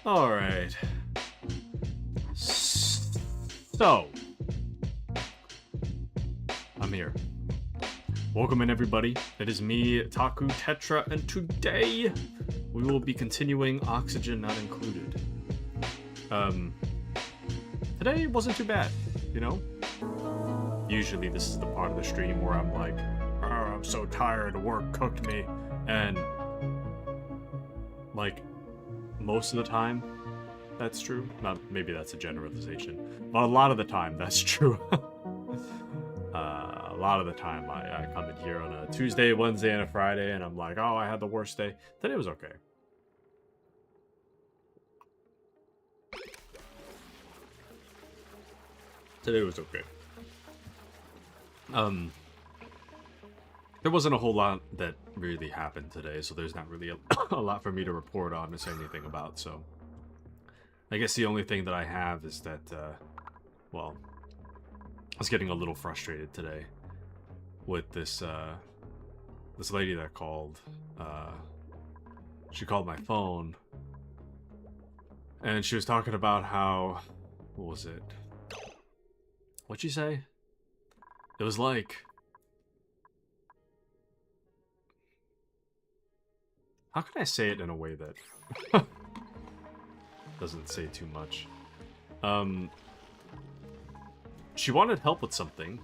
All right. So, I'm here. Welcome in, everybody. It is me, Taku Tetra, and today we will be continuing Oxygen Not Included. Today wasn't too bad, you know? Usually this is the part of the stream where I'm like, oh, I'm so tired, work cooked me, and like, most of the time, that's true. Not, maybe that's a generalization, but a lot of the time, that's true. A lot of the time, I come in here on a Tuesday, Wednesday, and a Friday, and I'm like, oh, I had the worst day. Today was okay. Today was okay. There wasn't a whole lot that really happened today, so there's not really a lot for me to report on or say anything about, so... I guess the only thing that I have is that, well, I was getting a little frustrated today with this, this lady that called. She called my phone, and she was talking about how, what was it? What'd she say? It was like, how can I say it in a way that doesn't say too much? She wanted help with something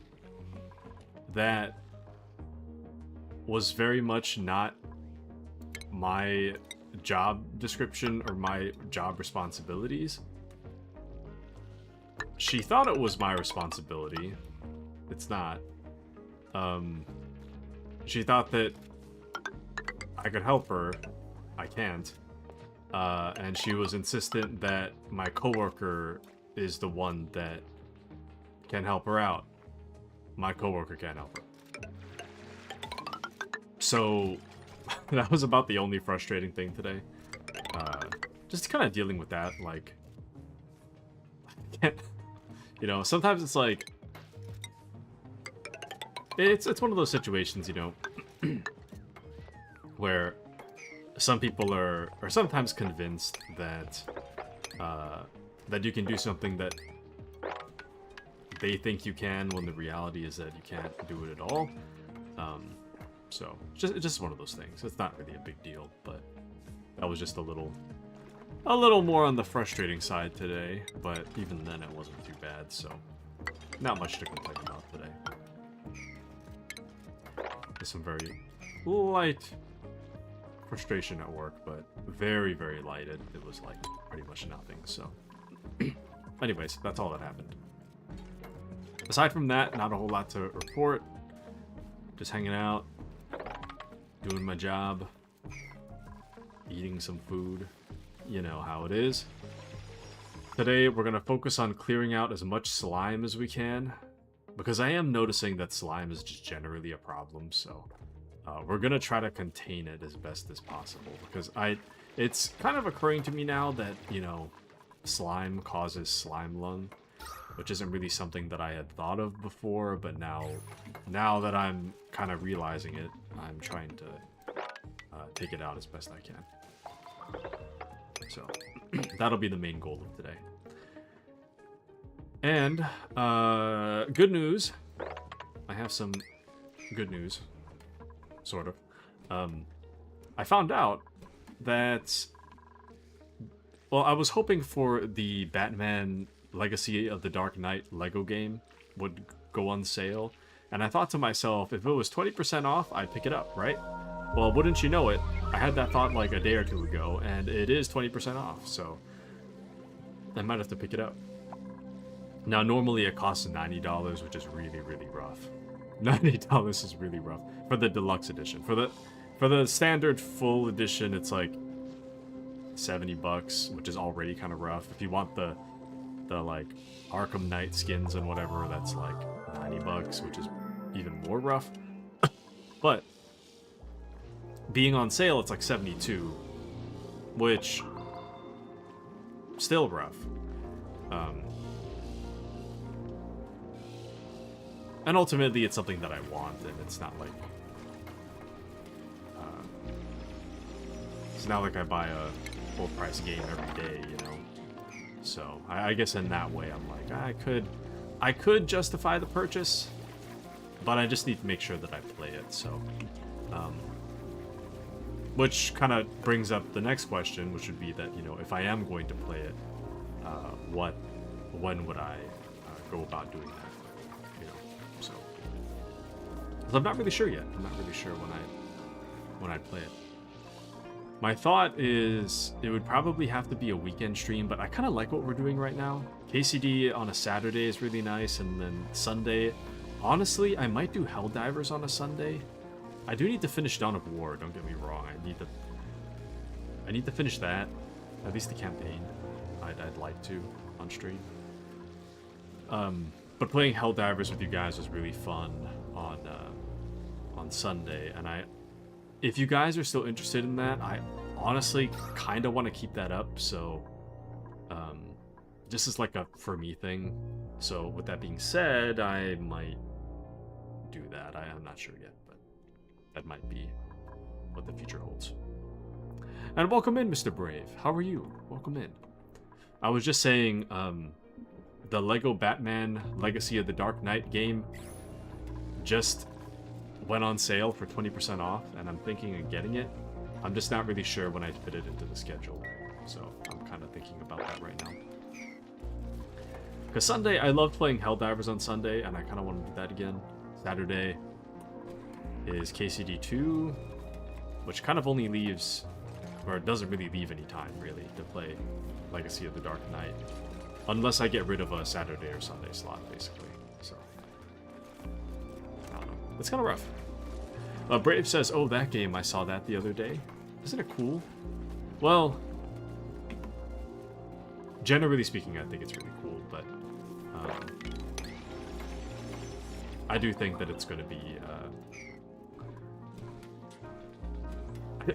that was very much not my job description or my job responsibilities. She thought it was my responsibility. It's not. She thought that I could help her. I can't. And she was insistent that my coworker is the one that can help her out. My coworker can't help her. So, that was about the only frustrating thing today. Just kind of dealing with that, like... I can't... You know, sometimes it's like... It's one of those situations, you know, where some people are sometimes convinced that that you can do something that they think you can, when the reality is that you can't do it at all. So it's just one of those things. It's not really a big deal, but that was just a little more on the frustrating side today. But even then, it wasn't too bad. So not much to complain about today. Just some very light frustration at work, but very, very light. It was like pretty much nothing, so... Anyways, that's all that happened. Aside from that, not a whole lot to report. Just hanging out, doing my job, eating some food. You know how it is. Today, we're going to focus on clearing out as much slime as we can, because I am noticing that slime is just generally a problem, so... we're gonna try to contain it as best as possible, because it's kind of occurring to me now that, you know, slime causes slime lung, which isn't really something that I had thought of before, but now that I'm kind of realizing it, I'm trying to take it out as best I can. So, that'll be the main goal of today. And, good news. I have some good news. Sort of. I found out that... Well, I was hoping for the Batman Legacy of the Dark Knight Lego game would go on sale. And I thought to myself, if it was 20% off, I'd pick it up, right? Well, wouldn't you know it, I had that thought like a day or two ago, and it is 20% off, so... I might have to pick it up. Now, normally it costs $90, which is really, really rough. $90 is really rough for the deluxe edition. For the standard full edition, it's like $70, which is already kind of rough. If you want the like Arkham Knight skins and whatever, that's like $90, which is even more rough. But being on sale, it's like $72, which still rough. And ultimately, it's something that I want, and it's not like... it's not like I buy full price game every day, you know. So I guess in that way, I'm like, I could justify the purchase, but I just need to make sure that I play it. So, which kind of brings up the next question, which would be that, you know, if I am going to play it, when would I go about doing that? You know, so 'cause I'm not really sure yet. I'm not really sure when I play it. My thought is it would probably have to be a weekend stream, but I kind of like what we're doing right now. KCD on a Saturday is really nice, and then Sunday, honestly, I might do Helldivers on a Sunday. I do need to finish Dawn of War, don't get me wrong. I need to finish that, at least the campaign. I'd like to on stream. But playing Helldivers with you guys was really fun on Sunday, and if you guys are still interested in that, I honestly kind of want to keep that up, so just as like a for me thing. So with that being said, I might do that. I am not sure yet, but that might be what the future holds. And welcome in, Mr. Brave. How are you? Welcome in. I was just saying, the Lego Batman Legacy of the Dark Knight game just went on sale for 20% off, and I'm thinking of getting it. I'm just not really sure when I fit it into the schedule, so I'm kind of thinking about that right now. Because Sunday, I loved playing Helldivers on Sunday, and I kind of want to do that again. Saturday is KCD 2, which kind of only leaves, or it doesn't really leave any time, really, to play Legacy of the Dark Knight. Unless I get rid of a Saturday or Sunday slot, basically. So, I don't know. It's kind of rough. Brave says, oh, that game, I saw that the other day. Isn't it cool? Well, generally speaking, I think it's really cool, but I do think that it's going to be...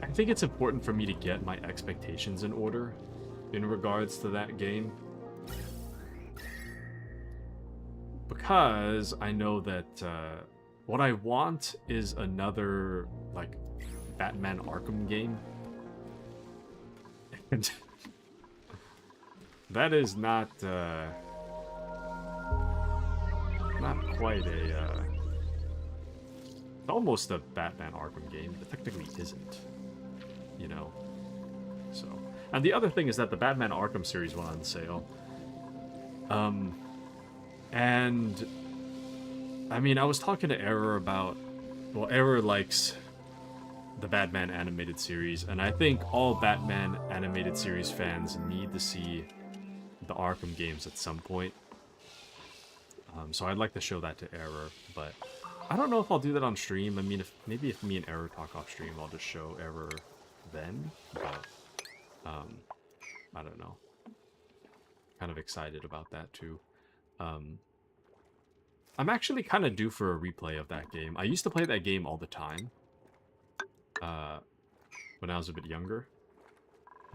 I think it's important for me to get my expectations in order in regards to that game. Because I know that what I want is another, like, Batman Arkham game. And that is not quite a, almost a Batman Arkham game. It technically isn't, you know. So, and the other thing is that the Batman Arkham series went on sale. And I mean, I was talking to Error about, well, Error likes the Batman animated series, and I think all Batman animated series fans need to see the Arkham games at some point. So I'd like to show that to Error, but I don't know if I'll do that on stream. I mean, maybe if me and Error talk off stream, I'll just show Error then, but I don't know. Kind of excited about that too. I'm actually kind of due for a replay of that game. I used to play that game all the time when I was a bit younger,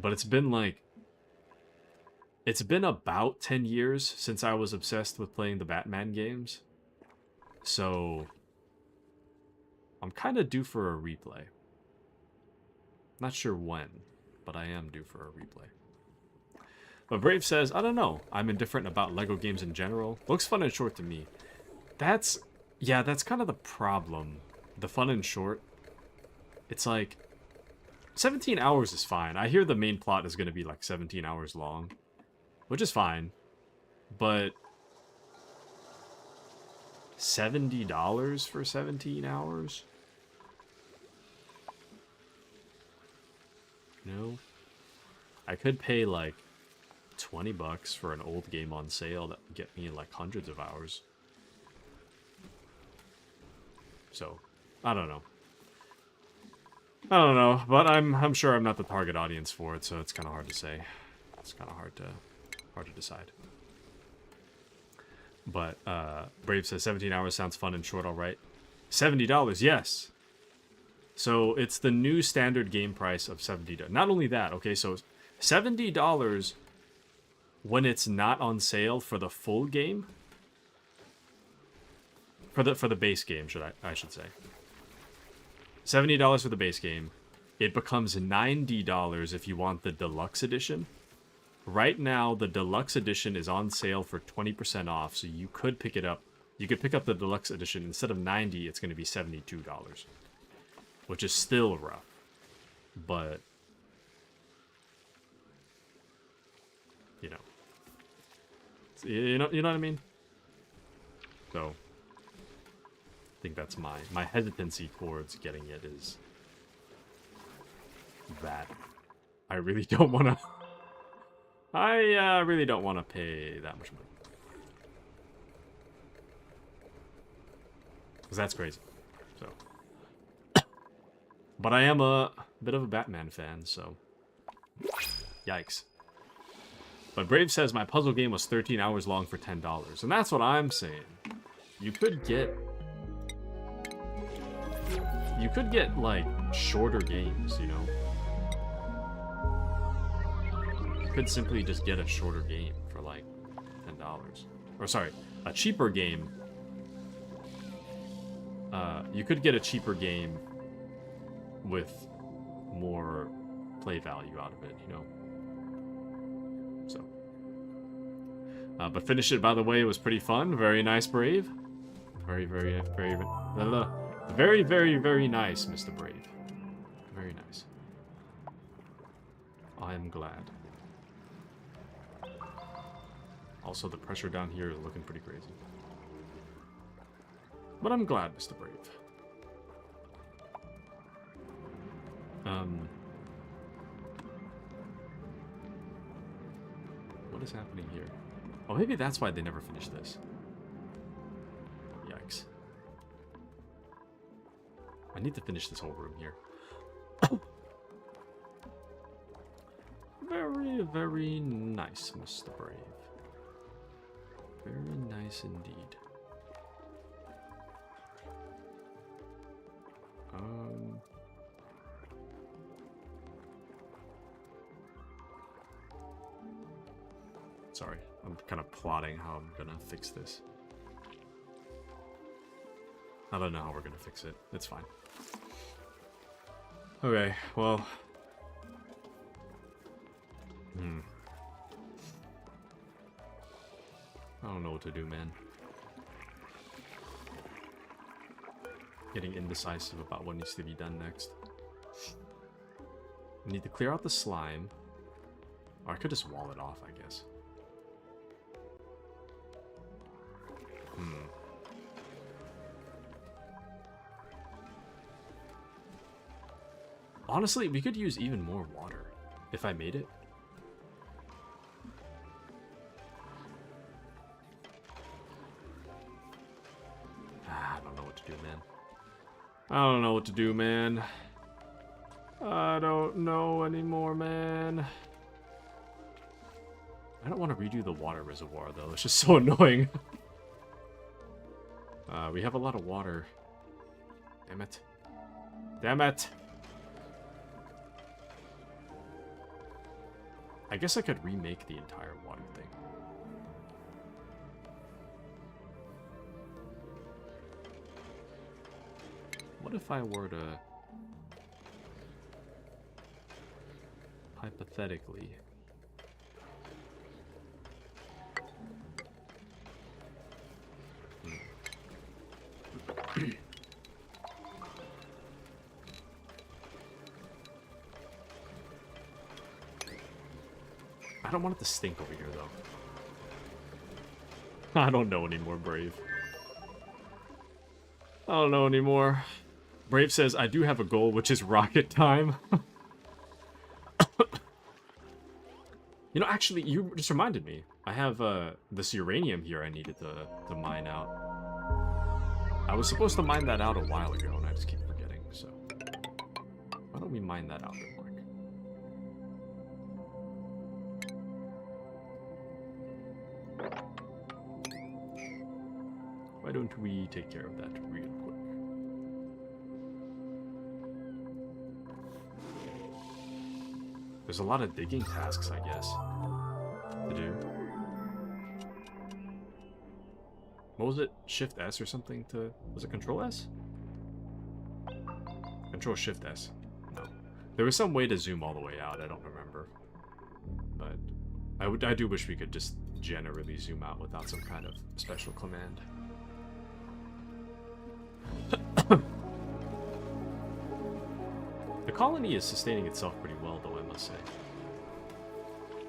but it's been about 10 years since I was obsessed with playing the Batman games, so I'm kind of due for a replay. Not sure when, but I am due for a replay. But Brave says, I don't know. I'm indifferent about LEGO games in general. Looks fun and short to me. That's kind of the problem. The fun and short. It's like, 17 hours is fine. I hear the main plot is going to be like 17 hours long, which is fine. But $70 for 17 hours? No. I could pay like $20 for an old game on sale that would get me like hundreds of hours. So, I don't know. But I'm sure I'm not the target audience for it, so it's kind of hard to say. It's kind of hard to decide. But Brave says 17 hours sounds fun and short, all right. $70, yes. So it's the new standard game price of $70. Not only that, okay, so $70 when it's not on sale for the full game. For the base game, I should say. $70 for the base game. it becomes $90 if you want the deluxe edition. Right now, the deluxe edition is on sale for 20% off, so you could pick it up. You could pick up the deluxe edition. Instead of $90, it's going to be $72, which is still rough. But, you know, you know what I mean? So, I think that's my hesitancy towards getting it is that I really don't want to. I really don't want to pay that much money. Because that's crazy. So. But I am a bit of a Batman fan, so. Yikes. But Brave says my puzzle game was 13 hours long for $10. And that's what I'm saying. You could get, like, shorter games, you know? You could simply just get a shorter game for, like, $10. Or, sorry, a cheaper game. You could get a cheaper game with more play value out of it, you know? So. But finish it, by the way, was pretty fun. Very nice, Brave. Very, very, very, very, very, very nice, Mr. Brave. Very nice. I am glad. Also, the pressure down here is looking pretty crazy. But I'm glad, Mr. Brave. What is happening here? Oh, maybe that's why they never finished this. Yikes. I need to finish this whole room here. Very, very nice, Mr. Brave. Very nice indeed. Sorry, I'm kind of plotting how I'm gonna fix this. I don't know how we're gonna fix it. It's fine. Okay, well. I don't know what to do, man. Getting indecisive about what needs to be done next. I need to clear out the slime. Or I could just wall it off, I guess. Honestly, we could use even more water if I made it. I don't know what to do, man. I don't know what to do, man. I don't know anymore, man. I don't want to redo the water reservoir, though. It's just so annoying. We have a lot of water. Damn it. Damn it! I guess I could remake the entire water thing. What if I were to... hypothetically... I don't want it to stink over here, though. I don't know anymore, Brave. I don't know anymore. Brave says, I do have a goal, which is rocket time. You know, actually, you just reminded me. I have this uranium here I needed to mine out. I was supposed to mine that out a while ago, and I just keep forgetting, so... Why don't we mine that out real quick? Why don't we take care of that real quick? There's a lot of digging tasks, I guess, to do. What was it? Shift S or something to... Was it Control S? Control Shift S. No. There was some way to zoom all the way out, I don't remember. But I do wish we could just generally zoom out without some kind of special command. The colony is sustaining itself pretty well, though, I must say.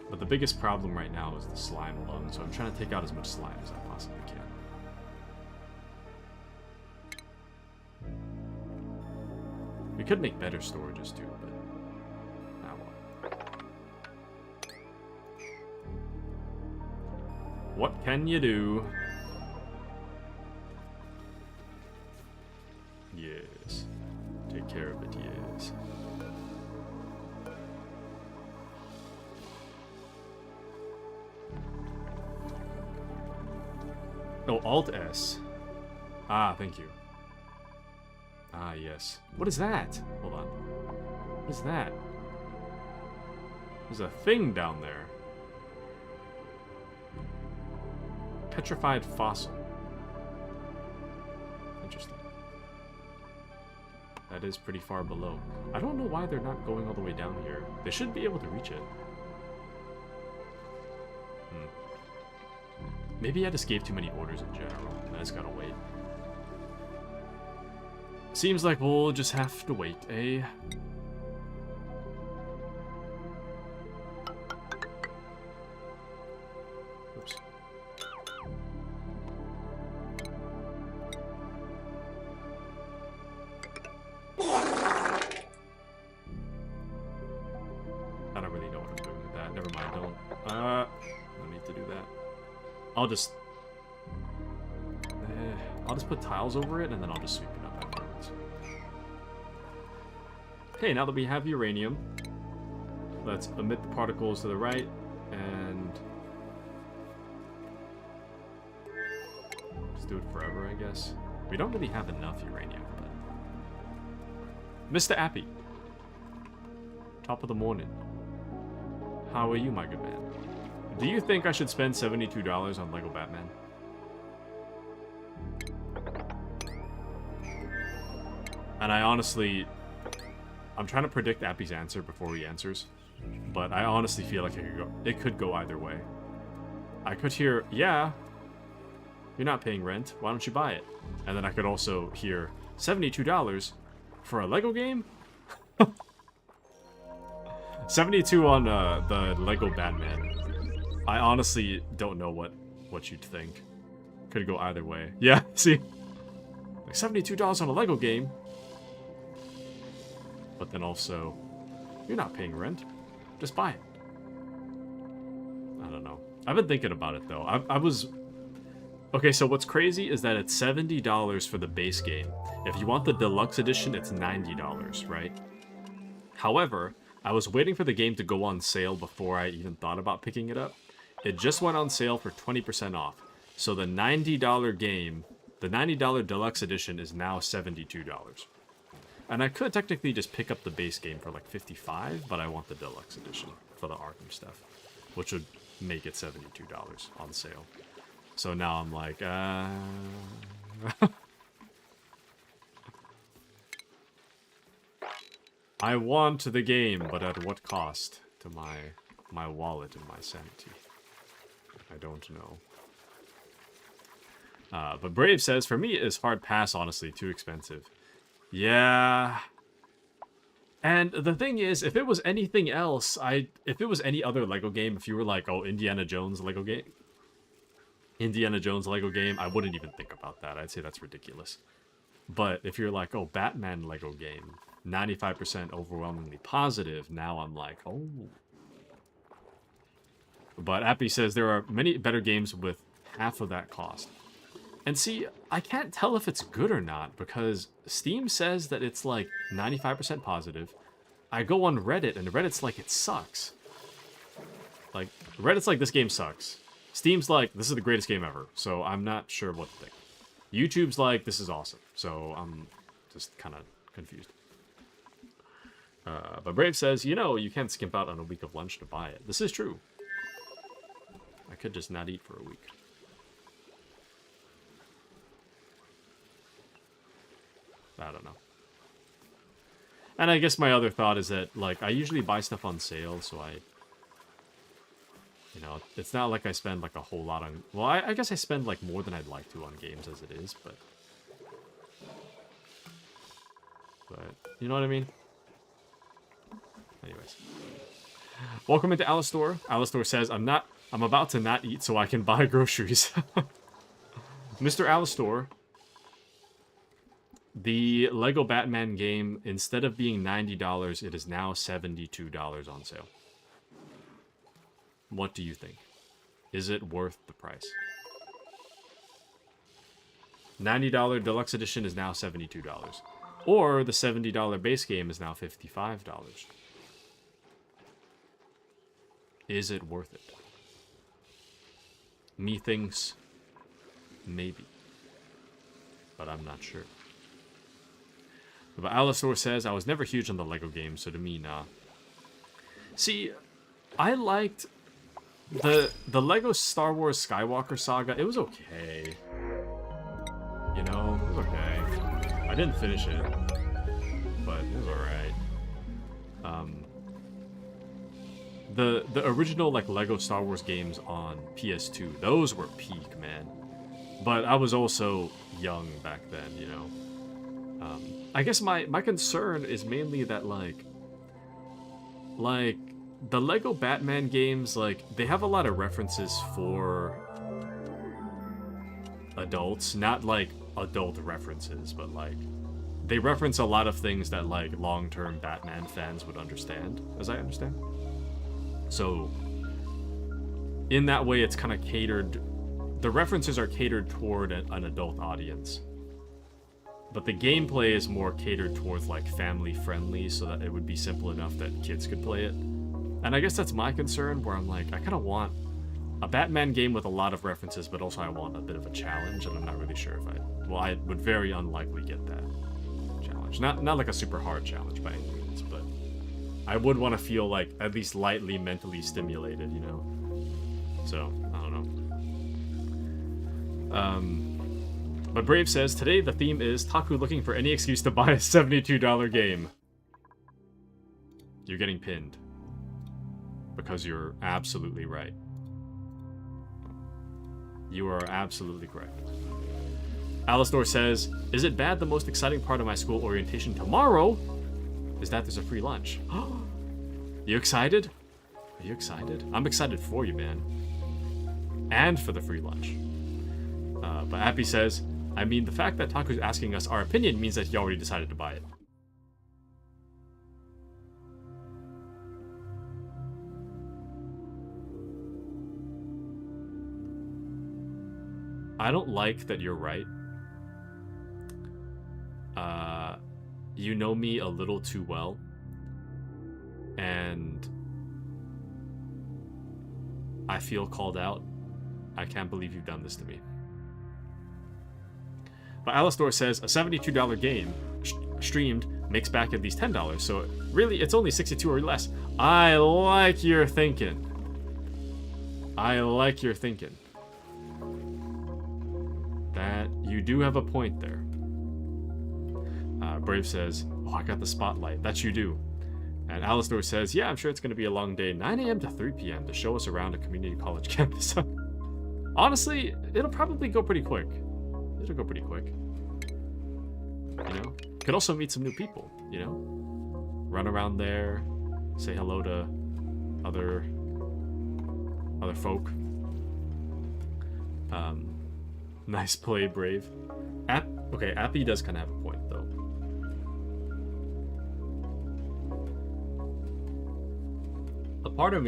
But the biggest problem right now is the slime alone, so I'm trying to take out as much slime as I possibly can. We could make better storages too, but now what? What can you do? Yes. Take care of it, yes. Oh, Alt-S. Ah, thank you. Ah, yes. What is that? Hold on. What is that? There's a thing down there. Petrified fossil. Interesting. That is pretty far below. I don't know why they're not going all the way down here. They should be able to reach it. Maybe I just gave too many orders in general, and I just gotta wait. Seems like we'll just have to wait, eh? Oops. I don't really know what I'm doing with that. Never mind, don't. No need to do that. I'll just put tiles over it, and then I'll just sweep it up afterwards. Okay, now that we have uranium, let's emit the particles to the right, and just do it forever, I guess. We don't really have enough uranium, but... Mr. Appy! Top of the morning. How are you, my good man? Do you think I should spend $72 on Lego Batman? And I honestly... I'm trying to predict Appy's answer before he answers. But I honestly feel like it could go either way. I could hear, yeah, you're not paying rent, why don't you buy it? And then I could also hear, $72 for a Lego game? 72 on the Lego Batman. I honestly don't know what you'd think. Could go either way. Yeah, see? Like $72 on a Lego game. But then also, you're not paying rent. Just buy it. I don't know. I've been thinking about it, though. I was... Okay, so what's crazy is that it's $70 for the base game. If you want the deluxe edition, it's $90, right? However, I was waiting for the game to go on sale before I even thought about picking it up. It just went on sale for 20% off. So the $90 game, the $90 deluxe edition is now $72. And I could technically just pick up the base game for like $55, but I want the deluxe edition for the Arkham stuff, which would make it $72 on sale. So now I'm like, I want the game, but at what cost to my wallet and my sanity? I don't know. But Brave says, for me, it's hard pass, honestly, too expensive. Yeah. And the thing is, if it was anything else, if it was any other Lego game, if you were like, oh, Indiana Jones Lego game, I wouldn't even think about that. I'd say that's ridiculous. But if you're like, oh, Batman Lego game, 95% overwhelmingly positive, now I'm like, oh. But Appy says there are many better games with half of that cost. And see, I can't tell if it's good or not, because Steam says that it's like 95% positive. I go on Reddit, and Reddit's like, it sucks. Like, Reddit's like, this game sucks. Steam's like, this is the greatest game ever, so I'm not sure what to think. YouTube's like, this is awesome, so I'm just kind of confused. But Brave says, you know, you can't skimp out on a week of lunch to buy it. This is true. I could just not eat for a week. I don't know. And I guess my other thought is that, like, I usually buy stuff on sale, so you know, it's not like I spend, like, a whole lot on... Well, I guess I spend, like, more than I'd like to on games as it is, but... you know what I mean? Anyways. Welcome into Alistor. Alistor says, I'm about to not eat so I can buy groceries. Mr. Alistor, the Lego Batman game, instead of being $90, it is now $72 on sale. What do you think? Is it worth the price? $90 Deluxe Edition is now $72. Or the $70 base game is now $55. Is it worth it? Methinks maybe. But I'm not sure. But Alisor says, I was never huge on the Lego games, so to me, nah. See, I liked the Lego Star Wars Skywalker Saga. It was okay. You know, it was okay. I didn't finish it, but it was alright. The original, like, Lego Star Wars games on PS2, those were peak, man. But I was also young back then, you know. I guess my concern is mainly that, like, the Lego Batman games, like, they have a lot of references for adults. Not, like, adult references, but, like, they reference a lot of things that, like, long-term Batman fans would understand, as I understand. So, in that way, it's kind of catered... The references are catered toward an adult audience. But the gameplay is more catered towards, like, family-friendly, so that it would be simple enough that kids could play it. And I guess that's my concern, where I'm like, I kind of want a Batman game with a lot of references, but also I want a bit of a challenge, and I'm not really sure if I would very unlikely get that challenge. Not like a super hard challenge by any means, but I would want to feel, like, at least lightly mentally stimulated, you know? So, I don't know. But Brave says, today the theme is Taku looking for any excuse to buy a $72 game. You're getting pinned. Because you're absolutely right. You are absolutely correct. Alistor says, is it bad the most exciting part of my school orientation tomorrow is that there's a free lunch? You excited? Are you excited? I'm excited for you, man. And for the free lunch. But Appy says, I mean, the fact that Taku's asking us our opinion means that he already decided to buy it. I don't like that you're right. You know me a little too well. And I feel called out. I can't believe you've done this to me. But Alistor says, a $72 game streamed makes back at least $10, so really it's only $62 or less. I like your thinking. I like your thinking. That, you do have a point there. Brave says, oh, I got the spotlight. That you do. And Alistor says, yeah, I'm sure it's going to be a long day. 9 a.m. to 3 p.m. to show us around a community college campus. Honestly, it'll probably go pretty quick. It'll go pretty quick. You know? Could also meet some new people, you know? Run around there, say hello to other folk. Nice play, Brave. Okay, Appy does kind of have a point, though. A part of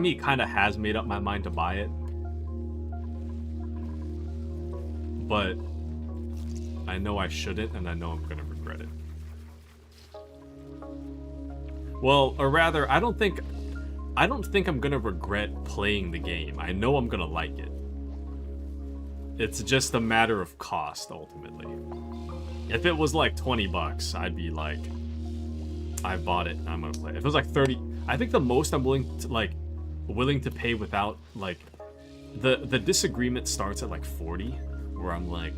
me kind of has made up my mind to buy it. But I know I shouldn't, and I know I'm gonna regret it. Well, or rather, I don't think I'm gonna regret playing the game. I know I'm gonna like it. It's just a matter of cost, ultimately. If it was like $20, I'd be like, I bought it, I'm gonna play it. If it was like 30, I think the most I'm willing to pay without, like, the disagreement starts at like 40, where I'm like,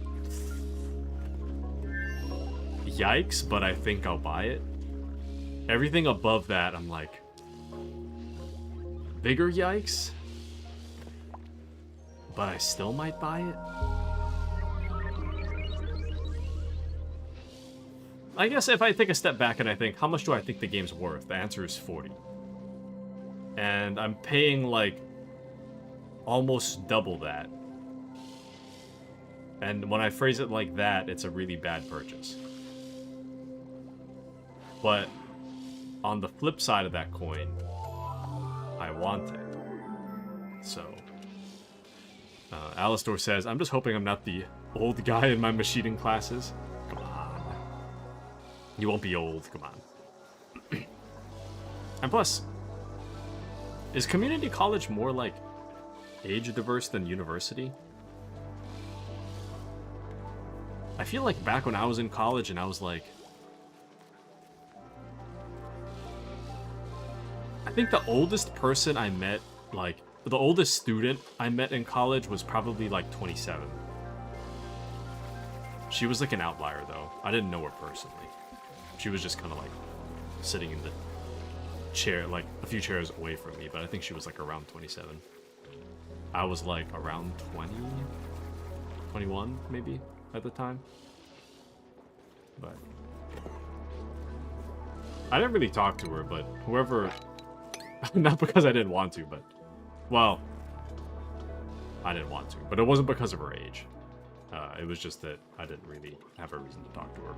yikes, but I think I'll buy it. Everything above that, I'm like, bigger yikes, but I still might buy it. I guess if I take a step back and I think, how much do I think the game's worth? The answer is 40. And I'm paying, like, almost double that. And when I phrase it like that, it's a really bad purchase. But on the flip side of that coin, I want it. So, Alistor says, I'm just hoping I'm not the old guy in my machining classes. Come on. You won't be old, come on. And plus, is community college more like age diverse than university? I feel like back when I was in college and I was like, I think the oldest person I met, like, the oldest student I met in college was probably like 27. She was like an outlier though. I didn't know her personally. She was just kind of like sitting in the chair, like a few chairs away from me, but I think she was like around 27. I was like around 20, 21 maybe at the time. But I didn't really talk to her, but whoever, not because I didn't want to, but, well, I didn't want to, but it wasn't because of her age. It was just that I didn't really have a reason to talk to her,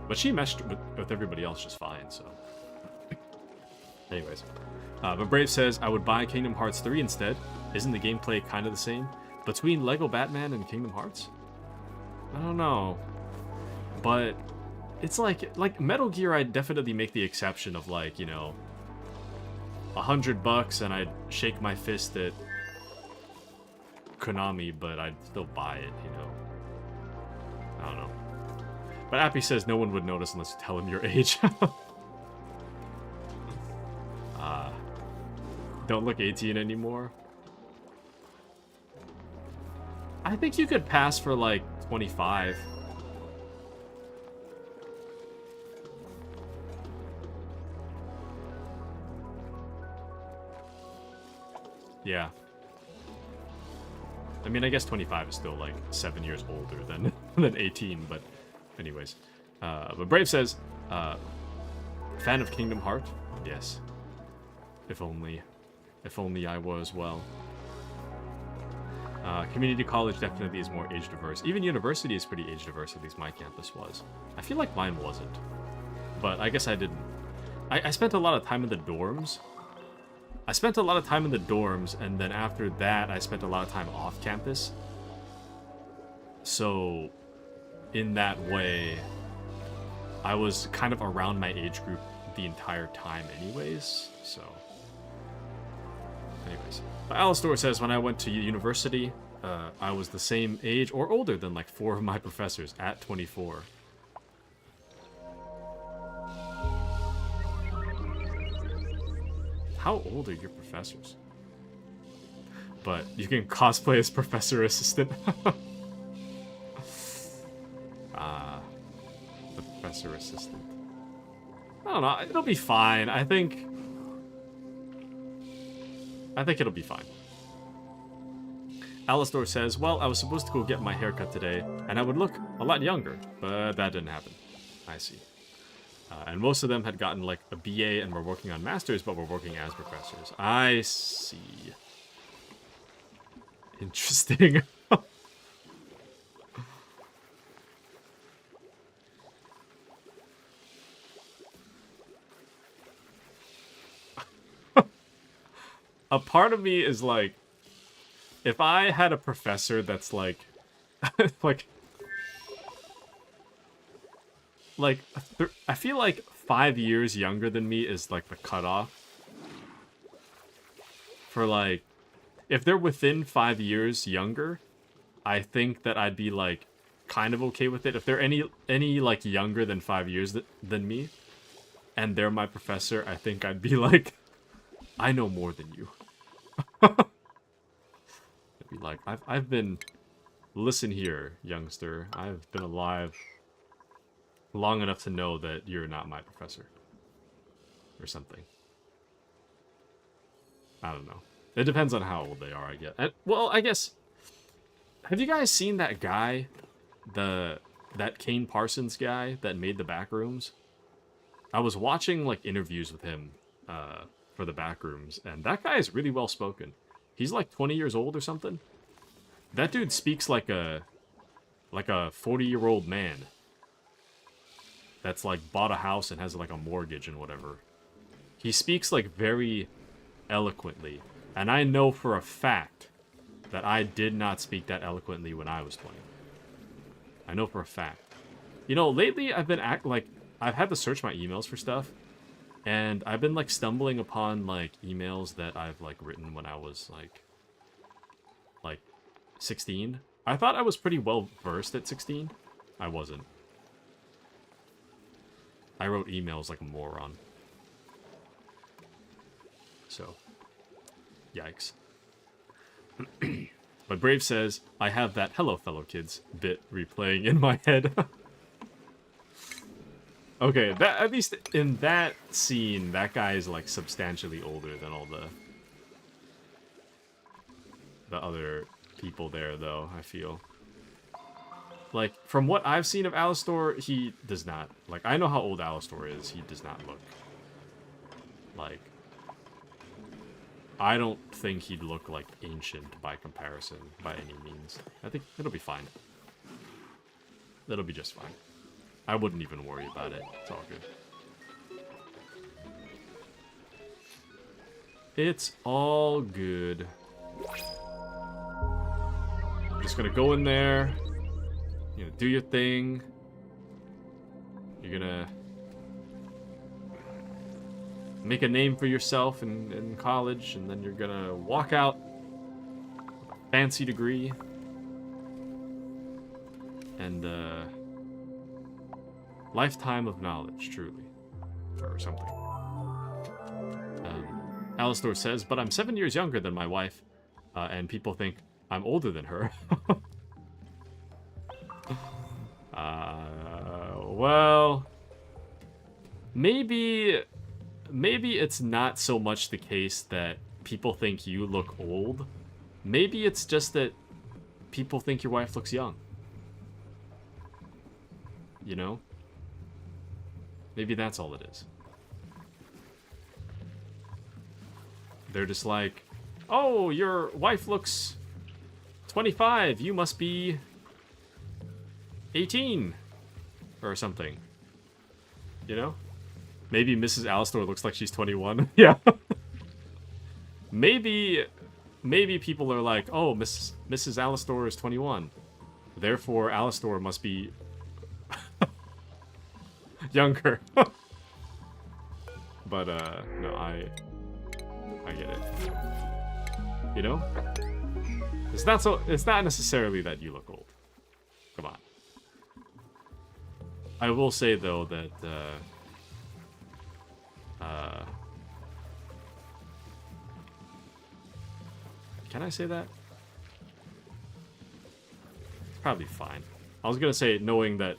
but she meshed with everybody else just fine, so. Anyways. But Brave says, I would buy Kingdom Hearts 3 instead. Isn't the gameplay kind of the same? Between Lego Batman and Kingdom Hearts? I don't know. But it's like Metal Gear, I'd definitely make the exception of, like, you know, $100 and I'd shake my fist at Konami, but I'd still buy it, you know. I don't know. But Appy says no one would notice unless you tell him your age. Don't look 18 anymore. I think you could pass for like 25. Yeah. I mean, I guess 25 is still like 7 years older than than 18, but anyways. But Brave says, fan of Kingdom Heart? Yes. If only I was, well. Community college definitely is more age diverse. Even university is pretty age diverse, at least my campus was. I feel like mine wasn't. But I guess I didn't. I spent a lot of time in the dorms. And then after that, I spent a lot of time off campus. So, in that way, I was kind of around my age group the entire time anyways, so. Anyways. But Alistor says, when I went to university, I was the same age or older than like 4 of my professors at 24. How old are your professors? But you can cosplay as Professor Assistant. The Professor Assistant. I don't know, it'll be fine. I think it'll be fine. Alistor says, well, I was supposed to go get my haircut today, and I would look a lot younger, but that didn't happen. I see. And most of them had gotten, like, a BA and were working on masters, but were working as professors. I see. Interesting. A part of me is like, if I had a professor that's like, I feel like 5 years younger than me is like the cutoff. For like, if they're within 5 years younger, I think that I'd be like, kind of okay with it. If they're any like younger than 5 years than me, and they're my professor, I think I'd be like, I know more than you. I'd be like, I've been Listen here, youngster. I've been alive long enough to know that you're not my professor. Or something. I don't know. It depends on how old they are, I guess. Well, I guess... Have you guys seen that guy? That Kane Parsons guy that made the Backrooms? I was watching, like, interviews with him for the Backrooms, and that guy is really well spoken. He's like 20 years old or something. That dude speaks like a 40-year-old man that's like bought a house and has like a mortgage and whatever. He speaks like very eloquently, and I know for a fact that I did not speak that eloquently when I was 20. I know for a fact. You know, lately I've been I've had to search my emails for stuff, and I've been like stumbling upon like emails that I've like written when I was like 16. I thought I was pretty well versed at 16. I wasn't. I wrote emails like a moron. So, yikes. But Brave says, I have that hello fellow kids bit replaying in my head. Okay, that at least in that scene, that guy is like substantially older than all the other people there, though, I feel. Like, from what I've seen of Alistor, he does not. Like, I know how old Alistor is. He does not look like... I don't think he'd look like ancient by comparison, by any means. I think it'll be fine. That'll be just fine. I wouldn't even worry about it. It's all good. It's all good. I'm just gonna go in there. You know, do your thing. You're gonna make a name for yourself in college, and then you're gonna walk out with a fancy degree. And, lifetime of knowledge, truly. Or something. Alistor says, but I'm 7 years younger than my wife, and people think I'm older than her. Well, maybe it's not so much the case that people think you look old. Maybe it's just that people think your wife looks young. You know? Maybe that's all it is. They're just like, oh, your wife looks 25. You must be 18. Or something. You know? Maybe Mrs. Alistor looks like she's 21. Yeah. Maybe people are like, oh, Mrs. Alistor is 21. Therefore, Alistor must be younger. But, no, I get it. You know? It's not necessarily that you look old. Come on. I will say, though, that, can I say that? It's probably fine. I was gonna say, knowing that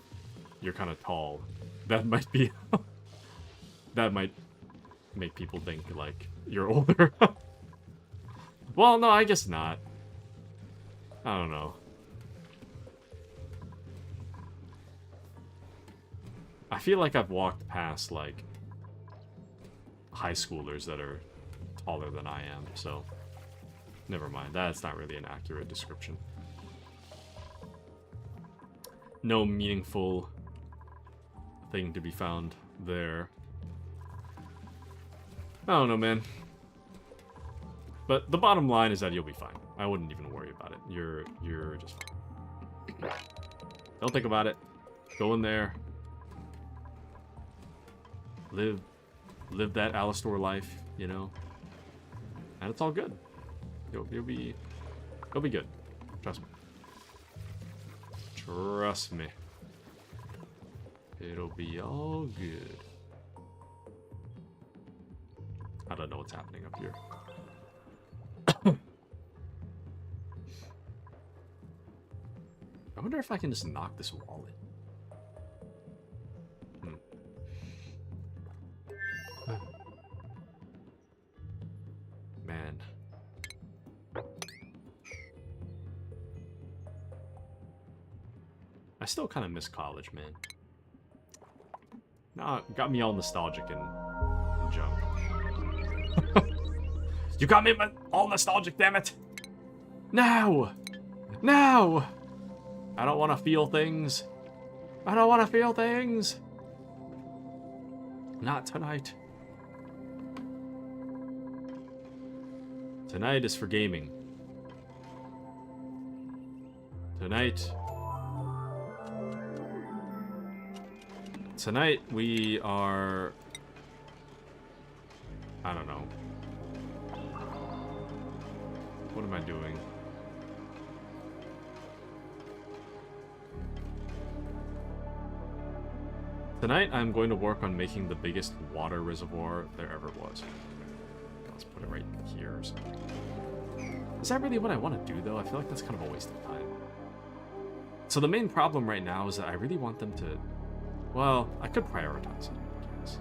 you're kind of tall, that might be... that might make people think, like, you're older. Well, no, I guess not. I don't know. I feel like I've walked past, like, high schoolers that are taller than I am, so... Never mind, that's not really an accurate description. No meaningful thing to be found there. I don't know, man. But the bottom line is that you'll be fine. I wouldn't even worry about it. You're just fine. Don't think about it. Go in there. Live that Alistor life, you know? And it's all good. You'll be good. Trust me. Trust me. It'll be all good. I don't know what's happening up here. I wonder if I can just knock this wall in. Man. I still kind of miss college, man. Nah, got me all nostalgic and junk. You got me all nostalgic, damn it! No! No! I don't want to feel things. I don't want to feel things. Not tonight. Tonight is for gaming. Tonight we are... I don't know. What am I doing? Tonight I'm going to work on making the biggest water reservoir there ever was. Let's put it right here or something. Is that really what I want to do, though? I feel like that's kind of a waste of time. So the main problem right now is that I really want them to... Well, I could prioritize it, I guess.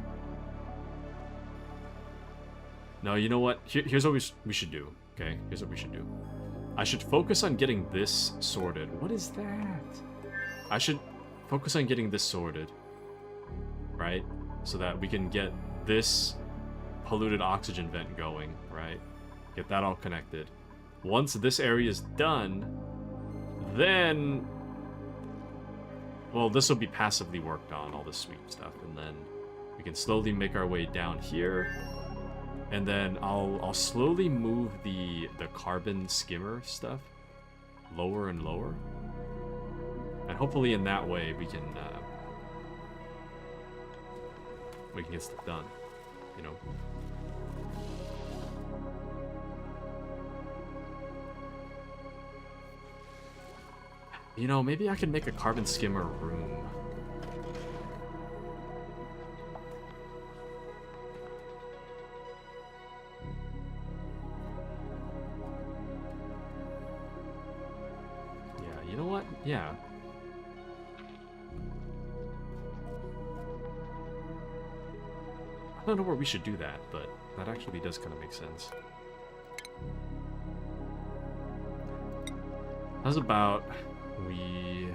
No, you know what? Here's what we should do, okay? Here's what we should do. I should focus on getting this sorted. What is that? I should focus on getting this sorted, right? So that we can get this polluted oxygen vent going, right? Get that all connected. Once this area is done, then... Well, this will be passively worked on, all this sweep stuff, and then we can slowly make our way down here. And then I'll slowly move the carbon skimmer stuff lower and lower. And hopefully in that way we can get stuff done, you know? You know, maybe I can make a carbon skimmer room. Yeah, you know what? Yeah. I don't know where we should do that, but that actually does kind of make sense. How's about we...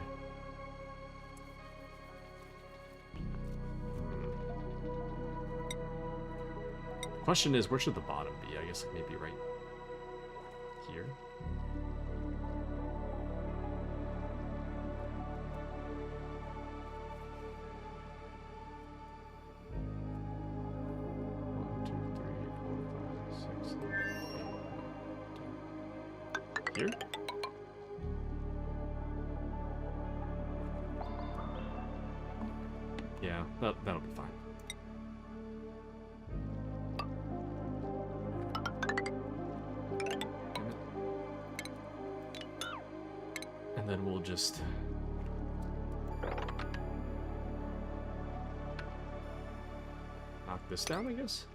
Question is, where should the bottom be? I guess like maybe right here. Here? Yeah, that'll be fine. And then we'll just... knock this down, I guess?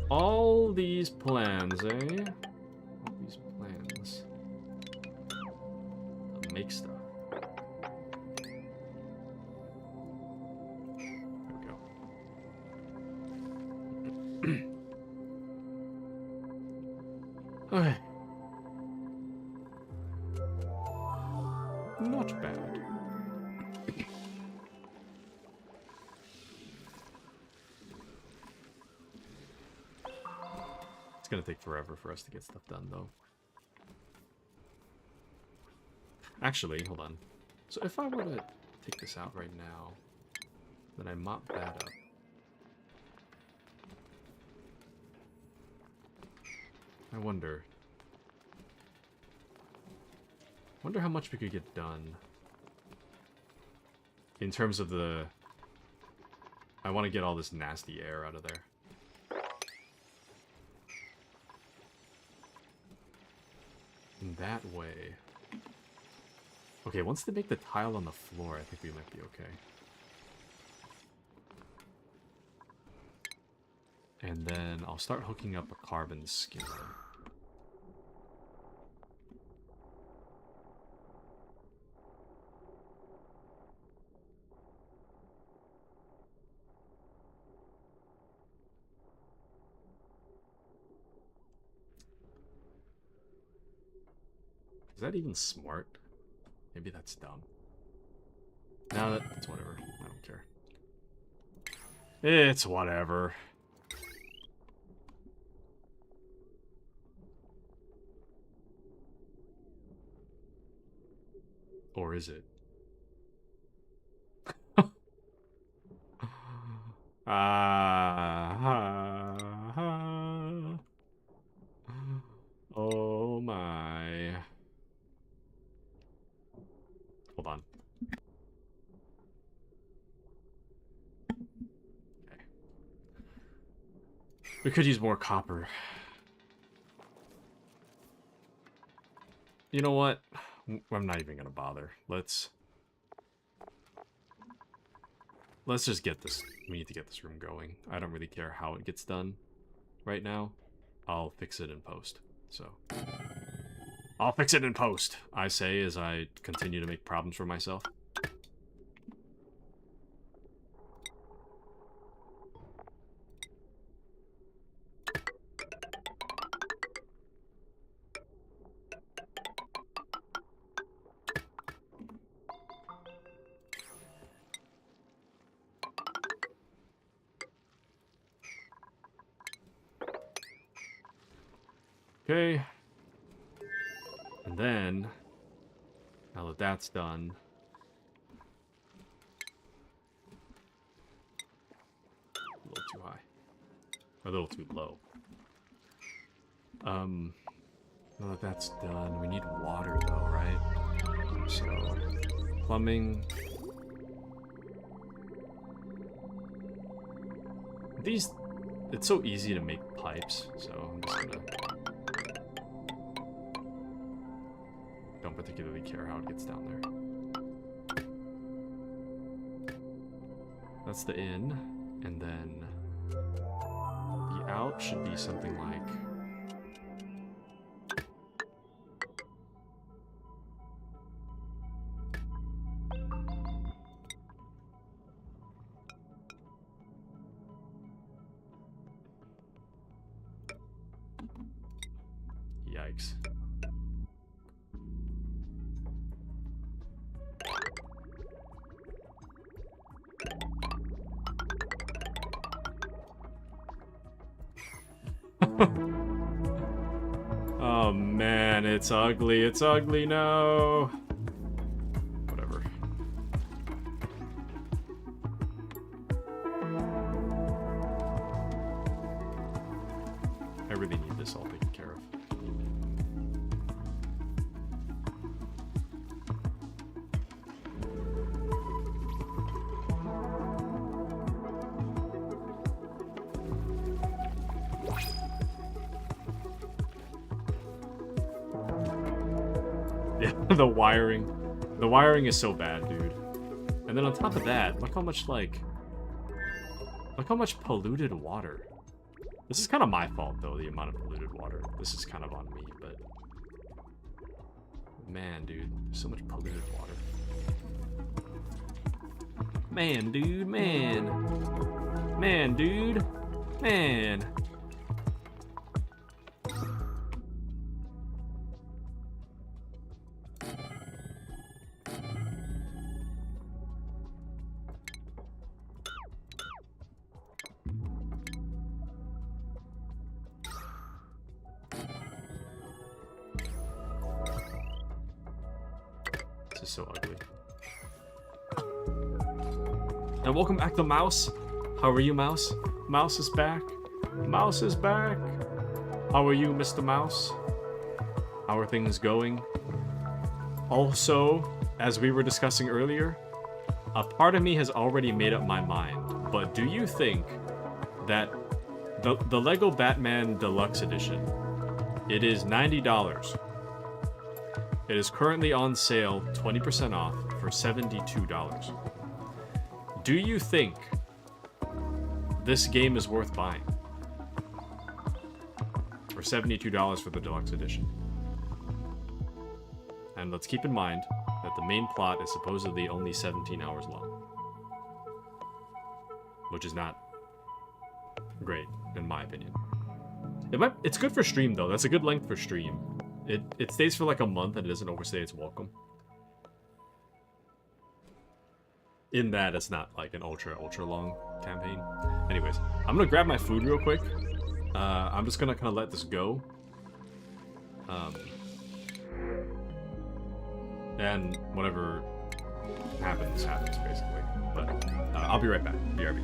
All these plans, eh? All these plans. Make stuff. There we go. Okay. Not bad. It's gonna take forever for us to get stuff done, though. Actually, hold on. So if I were to take this out right now, then I mop that up. I wonder how much we could get done in terms of the... I want to get all this nasty air out of there. In that way. Okay, once they make the tile on the floor, I think we might be okay. And then I'll start hooking up a carbon skimmer. Is that even smart? Maybe that's dumb. No, that's whatever. I don't care. It's whatever. Or is it? Oh my. Hold on. Okay. We could use more copper. You know what? I'm not even gonna bother. Let's just get this. We need to get this room going. I don't really care how it gets done right now. I'll fix it in post. So I'll fix it in post, I say, as I continue to make problems for myself. Okay. And then, now that that's done, a little too high. Or a little too low. Now that that's done, we need water though, right? So, plumbing. These, it's so easy to make pipes, so I'm just gonna... Don't particularly care how it gets down there. That's the in, and then the out should be something like... Yikes. Oh man, it's ugly, no! Whatever. I really need this all taken care of. Yeah, the wiring. The wiring is so bad, dude. And then on top of that, look how much, like... Look how much polluted water. This is kind of my fault, though, the amount of polluted water. This is kind of on me, but... Man, dude. There's so much polluted water. Man, dude, man. Man, dude. Man. This is so ugly. And welcome back to Mouse. How are you, Mouse? Mouse is back. Mouse is back. How are you, Mr. Mouse? How are things going? Also, as we were discussing earlier, a part of me has already made up my mind. But do you think that the Lego Batman Deluxe Edition, it is $90. It is currently on sale, 20% off, for $72. Do you think this game is worth buying? $72 for the deluxe edition. And let's keep in mind that the main plot is supposedly only 17 hours long. Which is not great, in my opinion. It's good for stream, though. That's a good length for stream. It stays for like a month and it doesn't overstay its welcome. In that, it's not like an ultra long campaign. Anyways, I'm gonna grab my food real quick. I'm just gonna kind of let this go. And whatever happens, basically. But I'll be right back. BRB.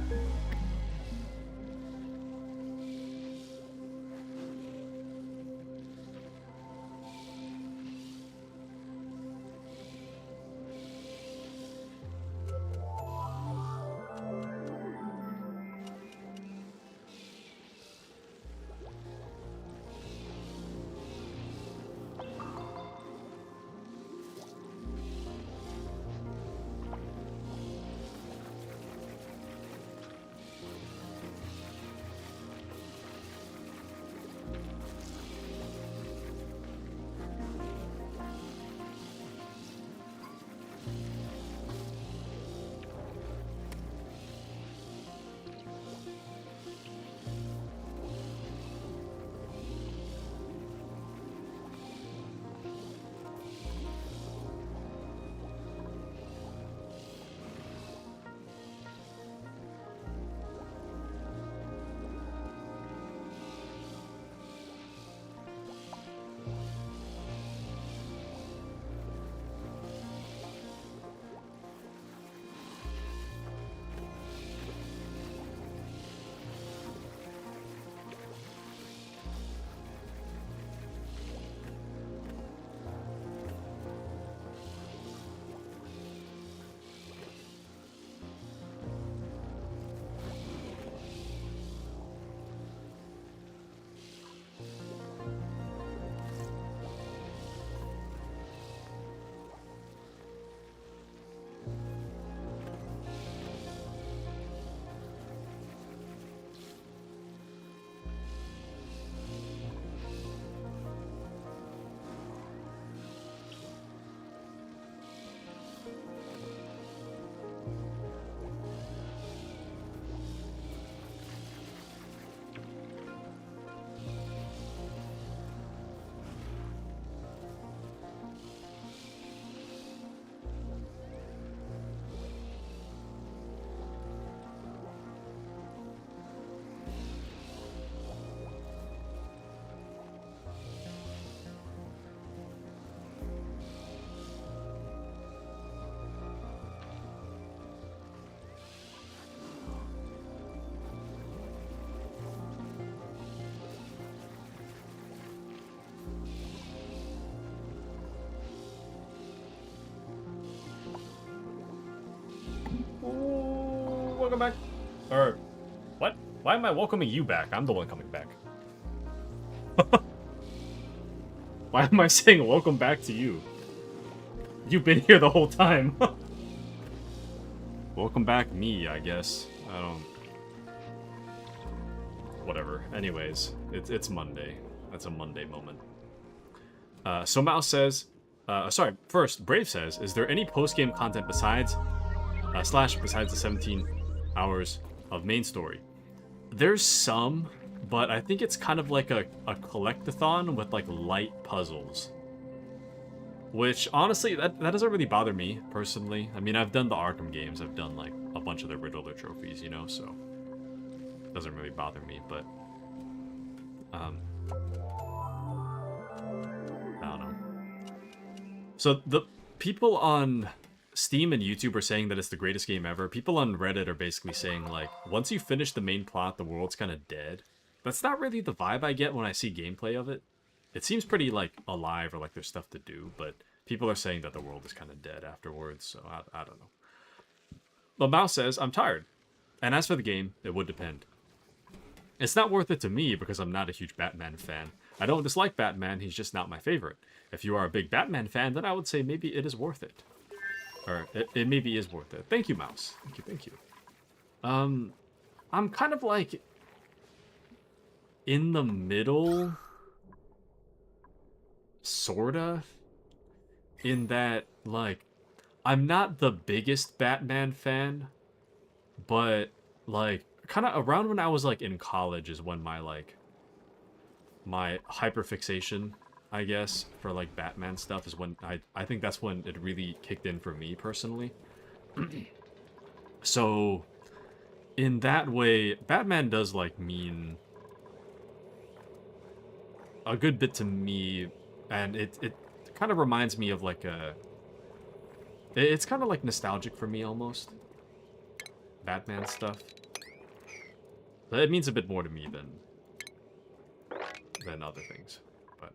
Welcome back. Or, what? Why am I welcoming you back? I'm the one coming back. Why am I saying welcome back to you? You've been here the whole time. Welcome back me, I guess. I don't... Whatever. Anyways, it's Monday. That's a Monday moment. So Mouse says... sorry, first, Brave says, is there any post-game content besides... besides the 17 hours of main story? There's some, but I think it's kind of like a collectathon with like light puzzles. Which, honestly, that doesn't really bother me, personally. I mean, I've done the Arkham games, I've done like a bunch of the Riddler trophies, you know, so... Doesn't really bother me, but... I don't know. So, the people on Steam and YouTube are saying that it's the greatest game ever. People on Reddit are basically saying, like, once you finish the main plot, the world's kind of dead. That's not really the vibe I get when I see gameplay of it. It seems pretty, like, alive or like there's stuff to do, but people are saying that the world is kind of dead afterwards, so I don't know. But Mouse says, I'm tired. And as for the game, it would depend. It's not worth it to me because I'm not a huge Batman fan. I don't dislike Batman, he's just not my favorite. If you are a big Batman fan, then I would say maybe it is worth it. Or, it maybe is worth it. Thank you, Mouse. Thank you. I'm kind of like... in the middle sorta. In that, like, I'm not the biggest Batman fan, but, like, kind of around when I was, like, in college is when my hyperfixation, I guess, for, like, Batman stuff is when I think that's when it really kicked in for me, personally. So, in that way, Batman does, like, mean a good bit to me, and it kind of reminds me of, like, it's kind of, like, nostalgic for me, almost. Batman stuff. It means a bit more to me than other things. But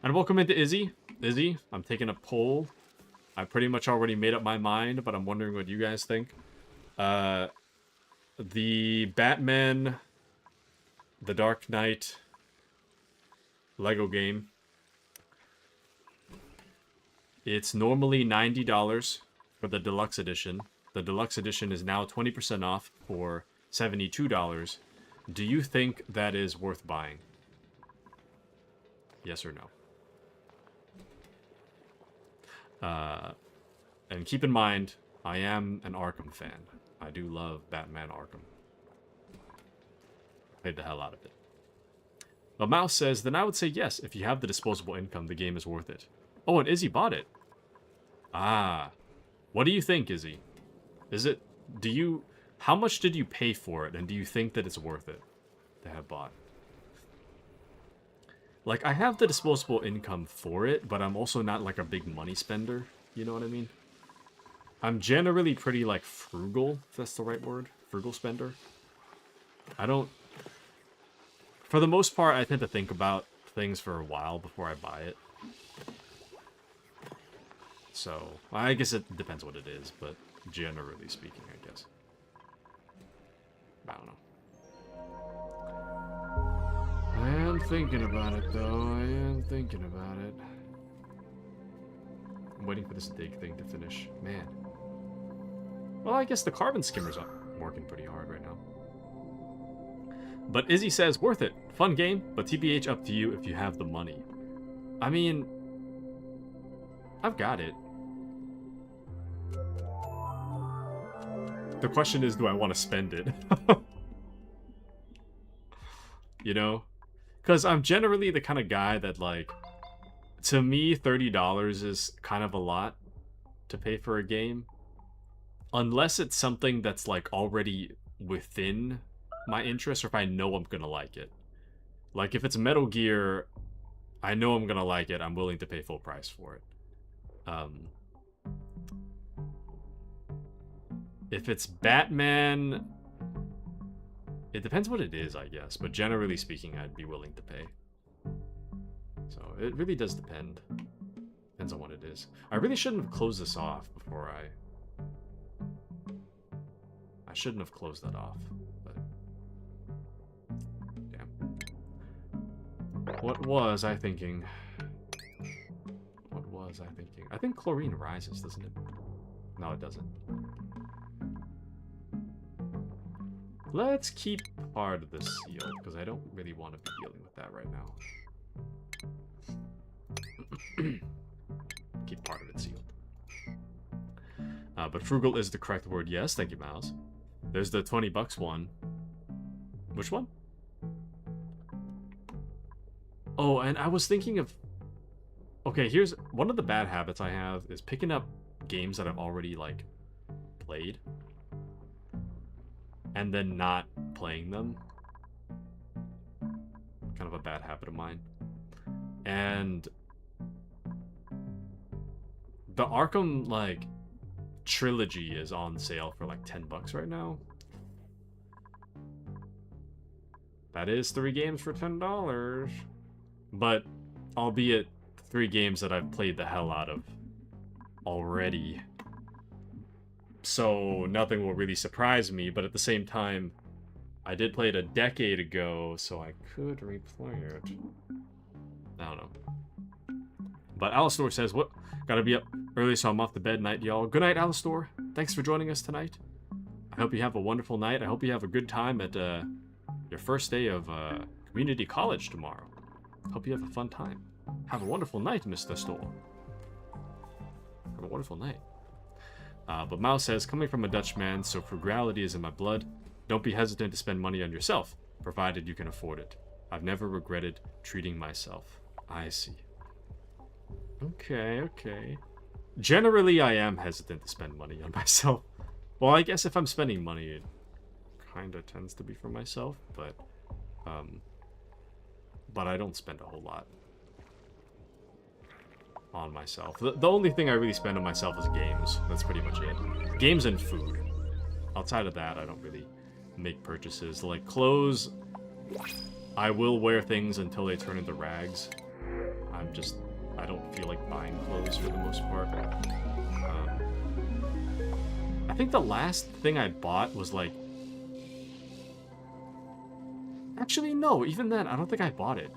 and welcome into Izzy. Izzy, I'm taking a poll. I pretty much already made up my mind, but I'm wondering what you guys think. The Batman The Dark Knight Lego game. It's normally $90 for the deluxe edition. The deluxe edition is now 20% off for $72. Do you think that is worth buying? Yes or no? And keep in mind, I am an Arkham fan. I do love Batman Arkham. Played the hell out of it. But Mouse says, then I would say yes. If you have the disposable income, the game is worth it. Oh, and Izzy bought it. Ah. What do you think, Izzy? Is it... How much did you pay for it, and do you think that it's worth it to have bought? Like, I have the disposable income for it, but I'm also not, like, a big money spender. You know what I mean? I'm generally pretty, like, frugal, if that's the right word. Frugal spender. I don't... For the most part, I tend to think about things for a while before I buy it. So, I guess it depends what it is, but generally speaking, I guess. I don't know. I am thinking about it, though. I am thinking about it. I'm waiting for this dig thing to finish. Man. Well, I guess the carbon skimmer's up. Working pretty hard right now. But Izzy says, worth it. Fun game, but TBH up to you if you have the money. I mean, I've got it. The question is, do I want to spend it? You know? Because I'm generally the kind of guy that, like, to me, $30 is kind of a lot to pay for a game. Unless it's something that's, like, already within my interest, or if I know I'm gonna like it. Like, if it's Metal Gear, I know I'm gonna like it, I'm willing to pay full price for it. If it's Batman, it depends what it is, I guess, but generally speaking, I'd be willing to pay. So, it really does depend. Depends on what it is. I really shouldn't have closed this off before I shouldn't have closed that off, but... Damn. What was I thinking? What was I thinking? I think chlorine rises, doesn't it? No, it doesn't. Let's keep part of this sealed, because I don't really want to be dealing with that right now. Keep part of it sealed. But frugal is the correct word. Yes, thank you, Miles. There's the $20 one. Which one? Oh, and I was thinking of... Okay, here's... One of the bad habits I have is picking up games that I've already, like, played. And then not playing them. Kind of a bad habit of mine. And... the Arkham, like, trilogy is on sale for, like, $10 right now. That is 3 games for $10. But, albeit 3 games that I've played the hell out of already. So, nothing will really surprise me, but at the same time, I did play it a decade ago, so I could replay it. I don't know. But Alistor says, what? Gotta be up early, so I'm off to bed. Night, y'all. Good night, Alistor. Thanks for joining us tonight. I hope you have a wonderful night. I hope you have a good time at your first day of community college tomorrow. Hope you have a fun time. Have a wonderful night, Mr. Store. Have a wonderful night. But Mouse says, coming from a Dutchman, so frugality is in my blood. Don't be hesitant to spend money on yourself, provided you can afford it. I've never regretted treating myself. I see. Okay, okay. Generally, I am hesitant to spend money on myself. Well, I guess if I'm spending money, it kind of tends to be for myself, but I don't spend a whole lot on myself. The only thing I really spend on myself is games. That's pretty much it. Games and food. Outside of that, I don't really make purchases. Like clothes, I will wear things until they turn into rags. I don't feel like buying clothes for the most part. I think the last thing I bought was like... Actually, no, even then, I don't think I bought it.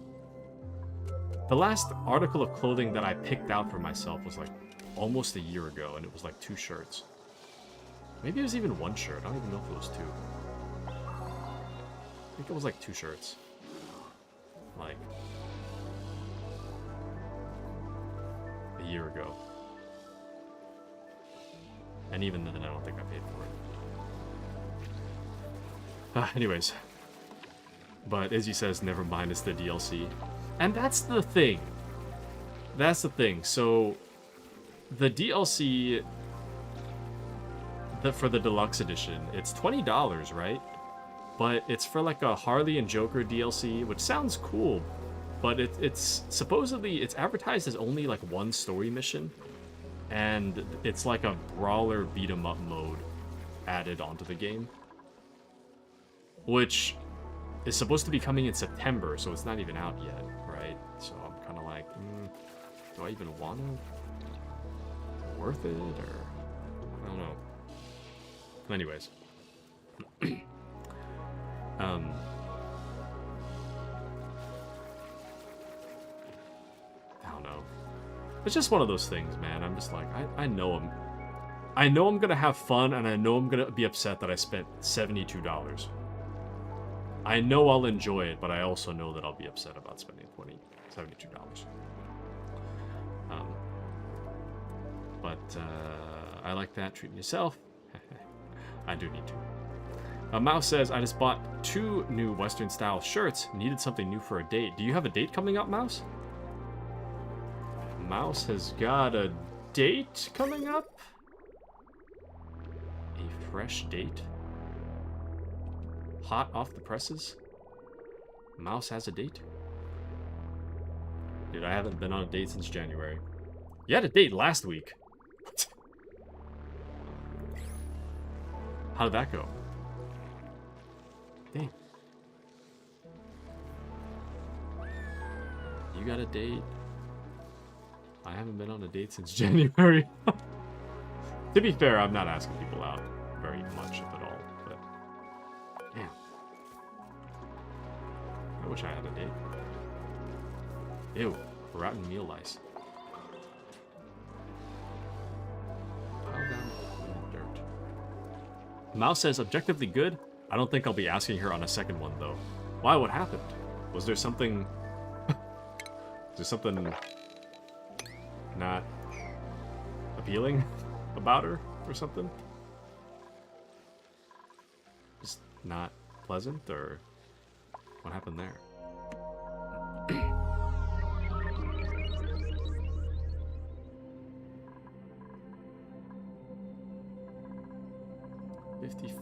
The last article of clothing that I picked out for myself was like almost a year ago, and it was like 2 shirts. Maybe it was even 1 shirt. I don't even know if it was 2. I think it was like 2 shirts. Like a year ago. And even then, I don't think I paid for it. Anyways. But Izzy says, never mind, it's the DLC. And that's the thing. That's the thing. So, the DLC for the deluxe edition, it's $20, right? But it's for like a Harley and Joker DLC, which sounds cool. But it's supposedly, it's advertised as only like 1 story mission. And it's like a brawler beat-em-up mode added onto the game. Which is supposed to be coming in September, so it's not even out yet, right? So I'm kind of like, do I even want to? Worth it, or I don't know. Anyways, I don't know. It's just one of those things, man. I'm just like, I know I'm gonna have fun, and I know I'm gonna be upset that I spent $72. I know I'll enjoy it, but I also know that I'll be upset about spending $72. I like that. Treating yourself. I do need to. Mouse says, I just bought 2 new Western style shirts. Needed something new for a date. Do you have a date coming up, Mouse? Mouse has got a date coming up? A fresh date? Hot off the presses? Mouse has a date? Dude, I haven't been on a date since January. You had a date last week. What? How did that go? Dang. You got a date? I haven't been on a date since January. To be fair, I'm not asking people out very much, if at all. But damn. I wish I had a date. Ew. Rotten meal lice. Pile down in the dirt. Mouse says, objectively good. I don't think I'll be asking her on a second one, though. Why? What happened? Was there something... Is there something... not appealing about her or something? Just not pleasant, or what happened there?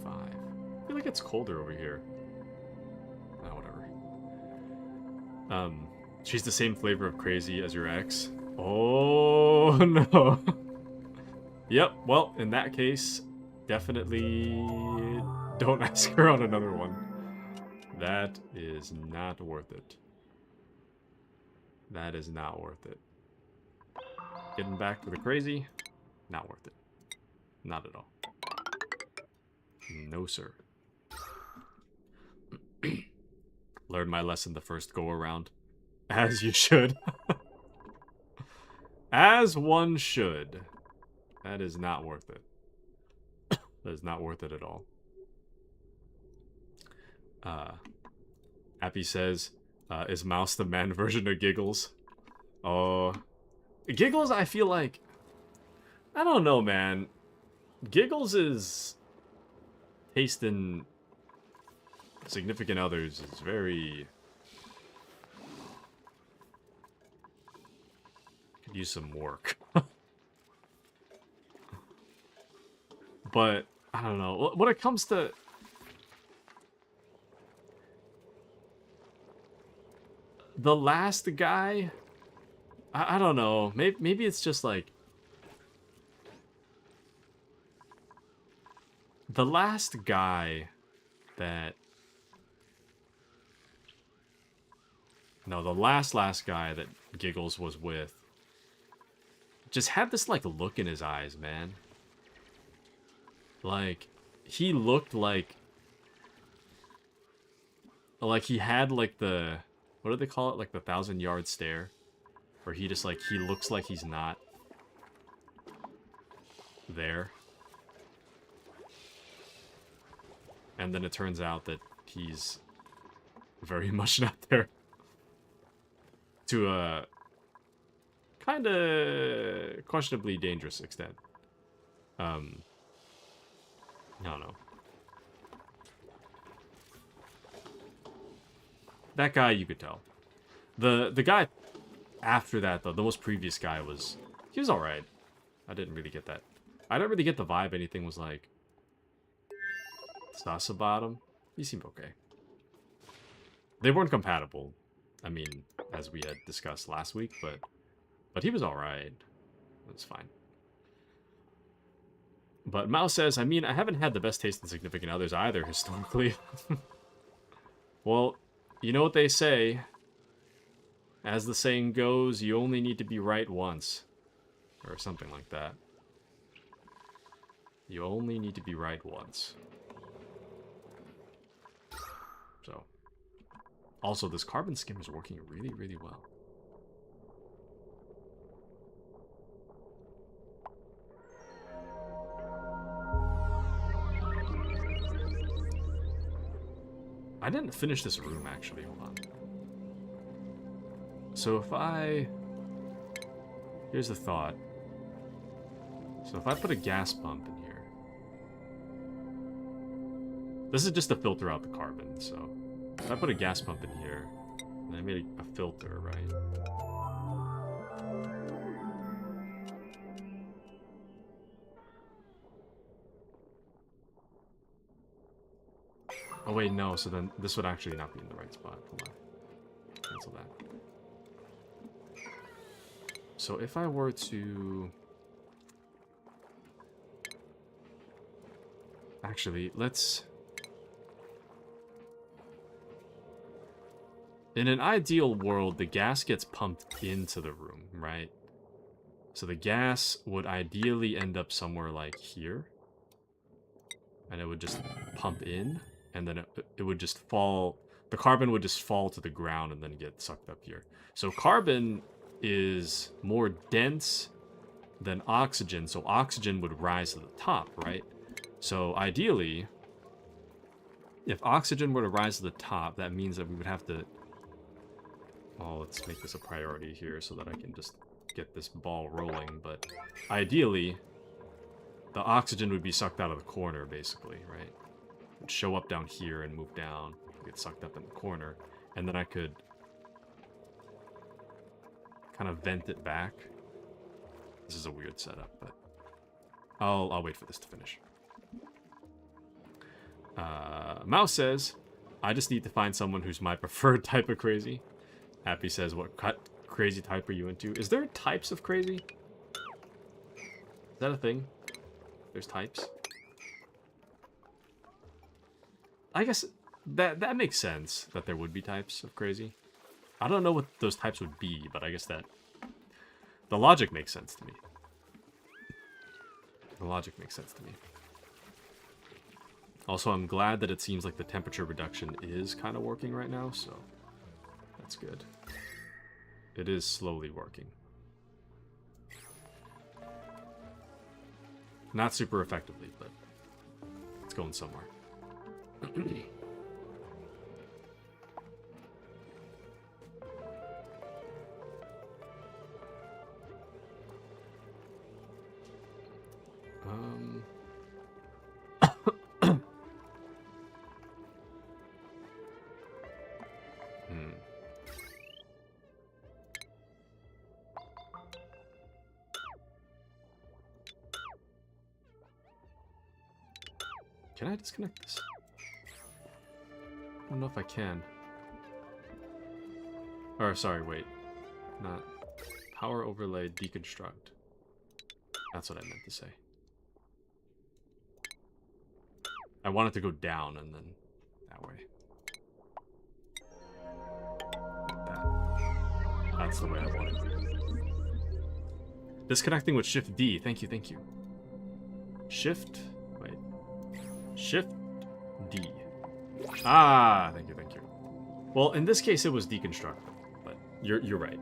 I feel like it's colder over here. Oh, whatever. She's the same flavor of crazy as your ex. Oh, no. Yep, well, in that case, definitely don't ask her on another one. That is not worth it. That is not worth it. Getting back to the crazy, not worth it. Not at all. No, sir. Learned my lesson the first go-around. As you should. As one should. That is not worth it. That is not worth it at all. Appy says, is Mouse the man version of Giggles? Oh, Giggles, I feel like... I don't know, man. Giggles is... tasting significant others is very... could use some work. But, I don't know. When it comes to... the last guy... I don't know. Maybe it's just like... the last guy that... no, the last guy that Giggles was with just had this, like, look in his eyes, man. Like, he looked like he had, like, the... what do they call it? Like, the 1,000-yard stare? Where he just, like, he looks like he's not there. And then it turns out that he's very much not there. To a kind of questionably dangerous extent. I don't know. That guy, you could tell. The guy after that, though, the most previous guy was... he was alright. I didn't really get that. I didn't really get the vibe anything was like... sus about him. He seemed okay. They weren't compatible. I mean, as we had discussed last week, but he was alright. It was fine. But Mao says, I mean, I haven't had the best taste in significant others either, historically. Well, you know what they say. As the saying goes, you only need to be right once. Or something like that. You only need to be right once. So. Also, this carbon skim is working really, really well. I didn't finish this room, actually. Hold on. So if I... here's the thought. So if I put a gas pump in here... this is just to filter out the carbon, so... if I put a gas pump in here, and I made a filter, right? Oh wait, no, so then this would actually not be in the right spot. Hold on. Cancel that. So if I were to... actually, let's... in an ideal world, the gas gets pumped into the room, right? So the gas would ideally end up somewhere like here. And it would just pump in, and then it would just fall... the carbon would just fall to the ground and then get sucked up here. So carbon is more dense than oxygen, so oxygen would rise to the top, right? So ideally, if oxygen were to rise to the top, that means that we would have to... well, let's make this a priority here so that I can just get this ball rolling, but ideally, the oxygen would be sucked out of the corner, basically, right? It would show up down here and move down, get sucked up in the corner, and then I could kind of vent it back. This is a weird setup, but I'll wait for this to finish. Mouse says, I just need to find someone who's my preferred type of crazy. Happy says, what crazy type are you into? Is there types of crazy? Is that a thing? There's types? I guess that makes sense that there would be types of crazy. I don't know what those types would be, but I guess that... the logic makes sense to me. The logic makes sense to me. Also, I'm glad that it seems like the temperature reduction is kind of working right now, so... that's good. It is slowly working. Not super effectively, but it's going somewhere. Hmm. Can I disconnect this? I don't know if I can. Or, sorry, wait. Not power overlay deconstruct. That's what I meant to say. I want it to go down and then that way. Like that. That's the way I want it. Disconnecting with Shift D. Thank you, thank you. Shift. Wait. Shift D. Ah, thank you, thank you. Well, in this case, it was deconstruct, but you're right.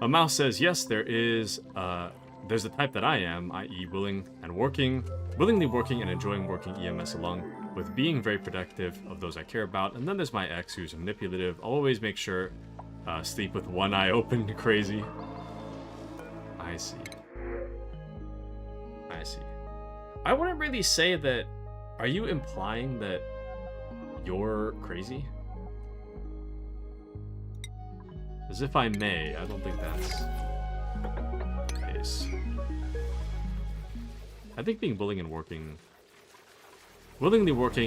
A mouse says, yes, there's the type that I am, i.e. willingly working and enjoying working EMS along with being very protective of those I care about. And then there's my ex who's manipulative, always make sure, sleep with one eye open, crazy. I see. I see. I wouldn't really say that. Are you implying that you're crazy? As if I may, I don't think that's the case. I think being willingly working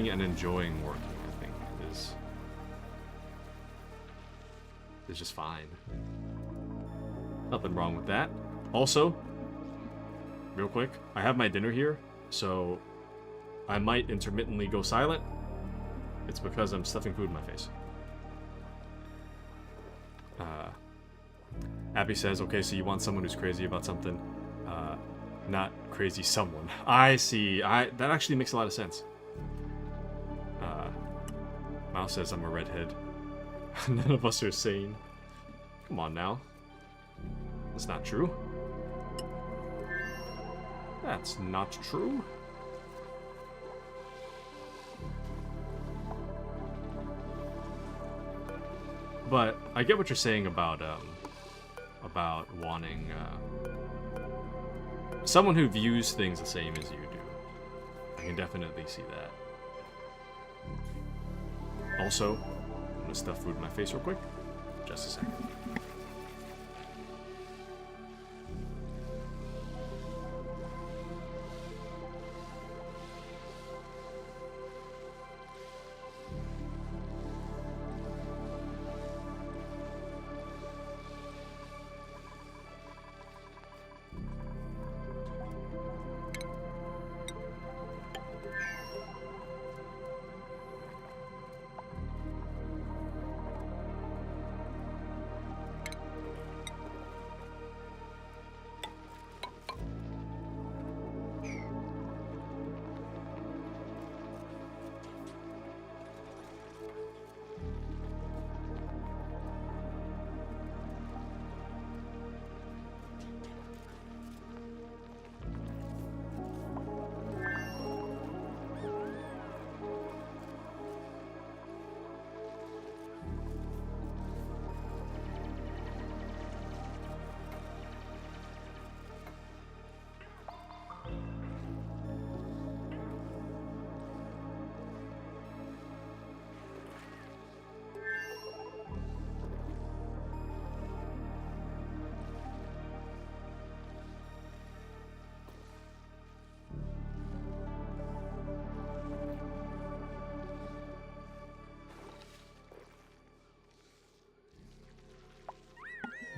and enjoying working, I think, is just fine. Nothing wrong with that. Also, real quick, I have my dinner here, so I might intermittently go silent. It's because I'm stuffing food in my face. Abby says, okay, so you want someone who's crazy about something, not crazy someone. I see. That actually makes a lot of sense. Mouse says I'm a redhead. None of us are sane. Come on now. That's not true. That's not true. But I get what you're saying about wanting someone who views things the same as you do. I can definitely see that. Also, I'm gonna stuff food in my face real quick. Just a second.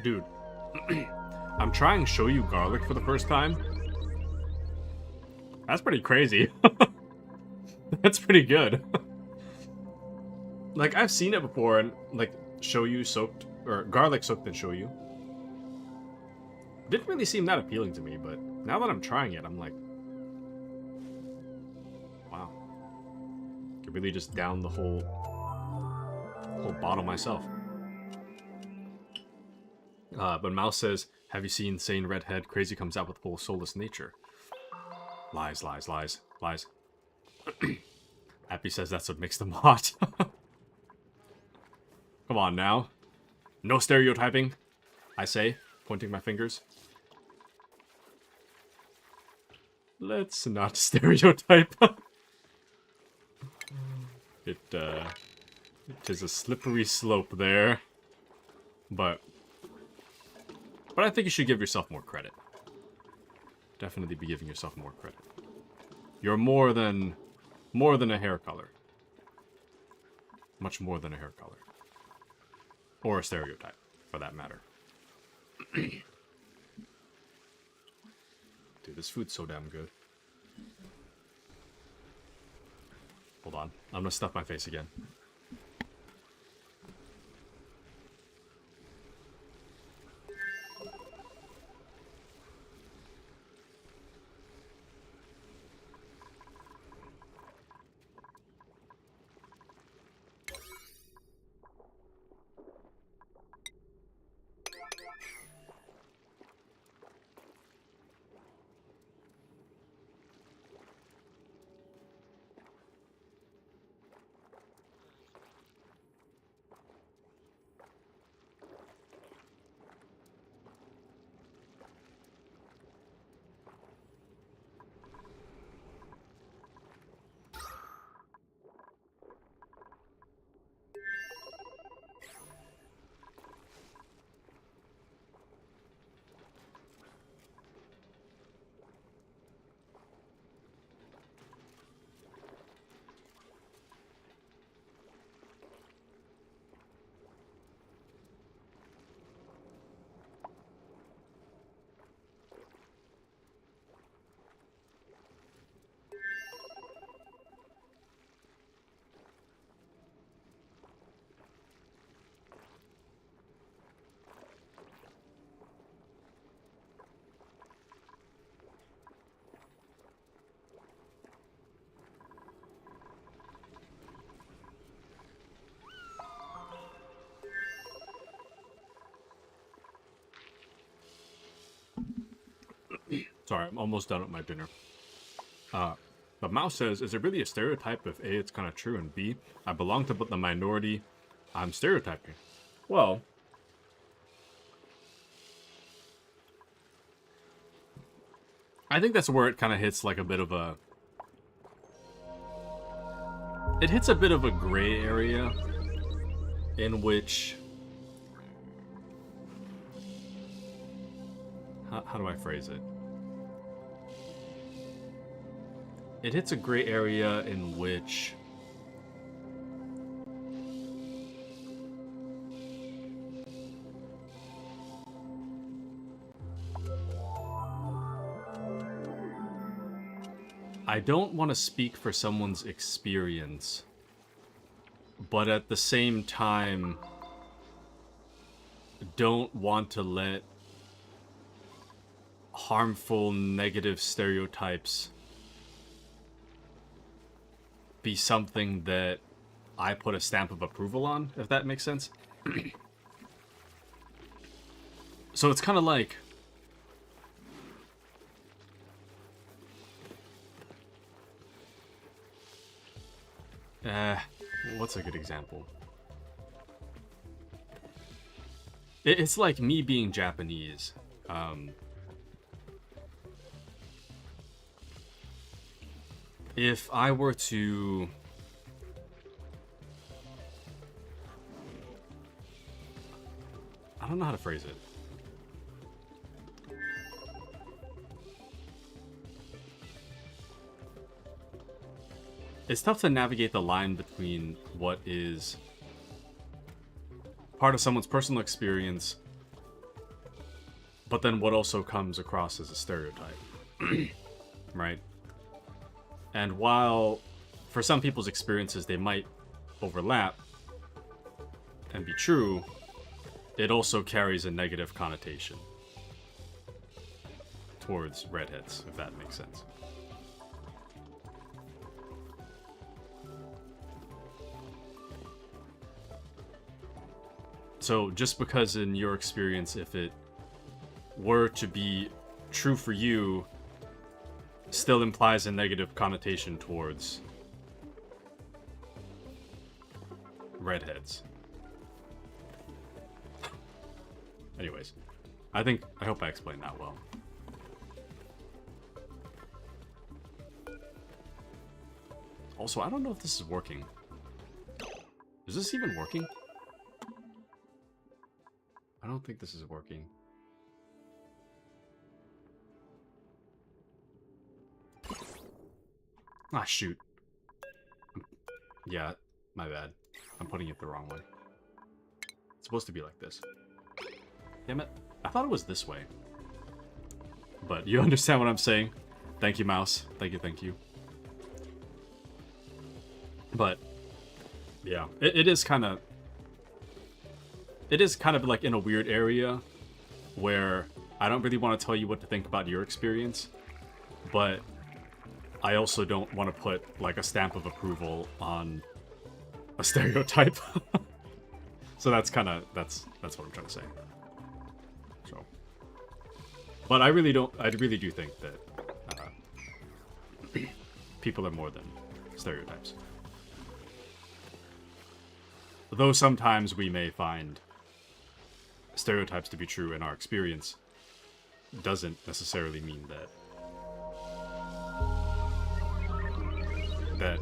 Dude, I'm trying shoyu garlic for the first time. That's pretty crazy. That's pretty good. Like, I've seen it before, and like shoyu soaked, or garlic soaked in shoyu. Didn't really seem that appealing to me, but now that I'm trying it, I'm like, wow. Could really just down the whole bottle myself. But Mouse says, have you seen Sane Redhead? Crazy comes out with full soulless nature. Lies, lies, lies, lies. Happy says that's what makes them hot. Come on now. No stereotyping, I say, pointing my fingers. Let's not stereotype. It is a slippery slope there. But I think you should give yourself more credit. Definitely be giving yourself more credit. You're more than a hair color. Much more than a hair color. Or a stereotype, for that matter. Dude, this food's so damn good. Hold on. I'm gonna stuff my face again. Sorry, I'm almost done with my dinner. But Mouse says, is it really a stereotype if A, it's kind of true, and B, I belong to the minority, I'm stereotyping? Well, I think that's where it kind of hits like a bit of a... It hits a bit of a gray area in which... How do I phrase it? It hits a gray area in which I don't want to speak for someone's experience, but at the same time, don't want to let harmful, negative stereotypes be something that I put a stamp of approval on, if that makes sense. So it's kind of like... what's a good example? It's like me being Japanese. If I were to... I don't know how to phrase it. It's tough to navigate the line between what is part of someone's personal experience, but then what also comes across as a stereotype. Right? And while for some people's experiences they might overlap and be true, it also carries a negative connotation towards redheads, if that makes sense. So just because in your experience, if it were to be true for you, still implies a negative connotation towards redheads. Anyways, I hope I explained that well. Also, I don't know if this is working. Is this even working? I don't think this is working. Ah, shoot. Yeah, my bad. I'm putting it the wrong way. It's supposed to be like this. Damn it. I thought it was this way. But you understand what I'm saying. Thank you, mouse. Thank you, thank you. But, yeah. It is kind of... It is kind of like in a weird area where I don't really want to tell you what to think about your experience, but I also don't want to put like a stamp of approval on a stereotype. So that's kind of that's what I'm trying to say. So, but I really do think that people are more than stereotypes. Though sometimes we may find stereotypes to be true in our experience, doesn't necessarily mean that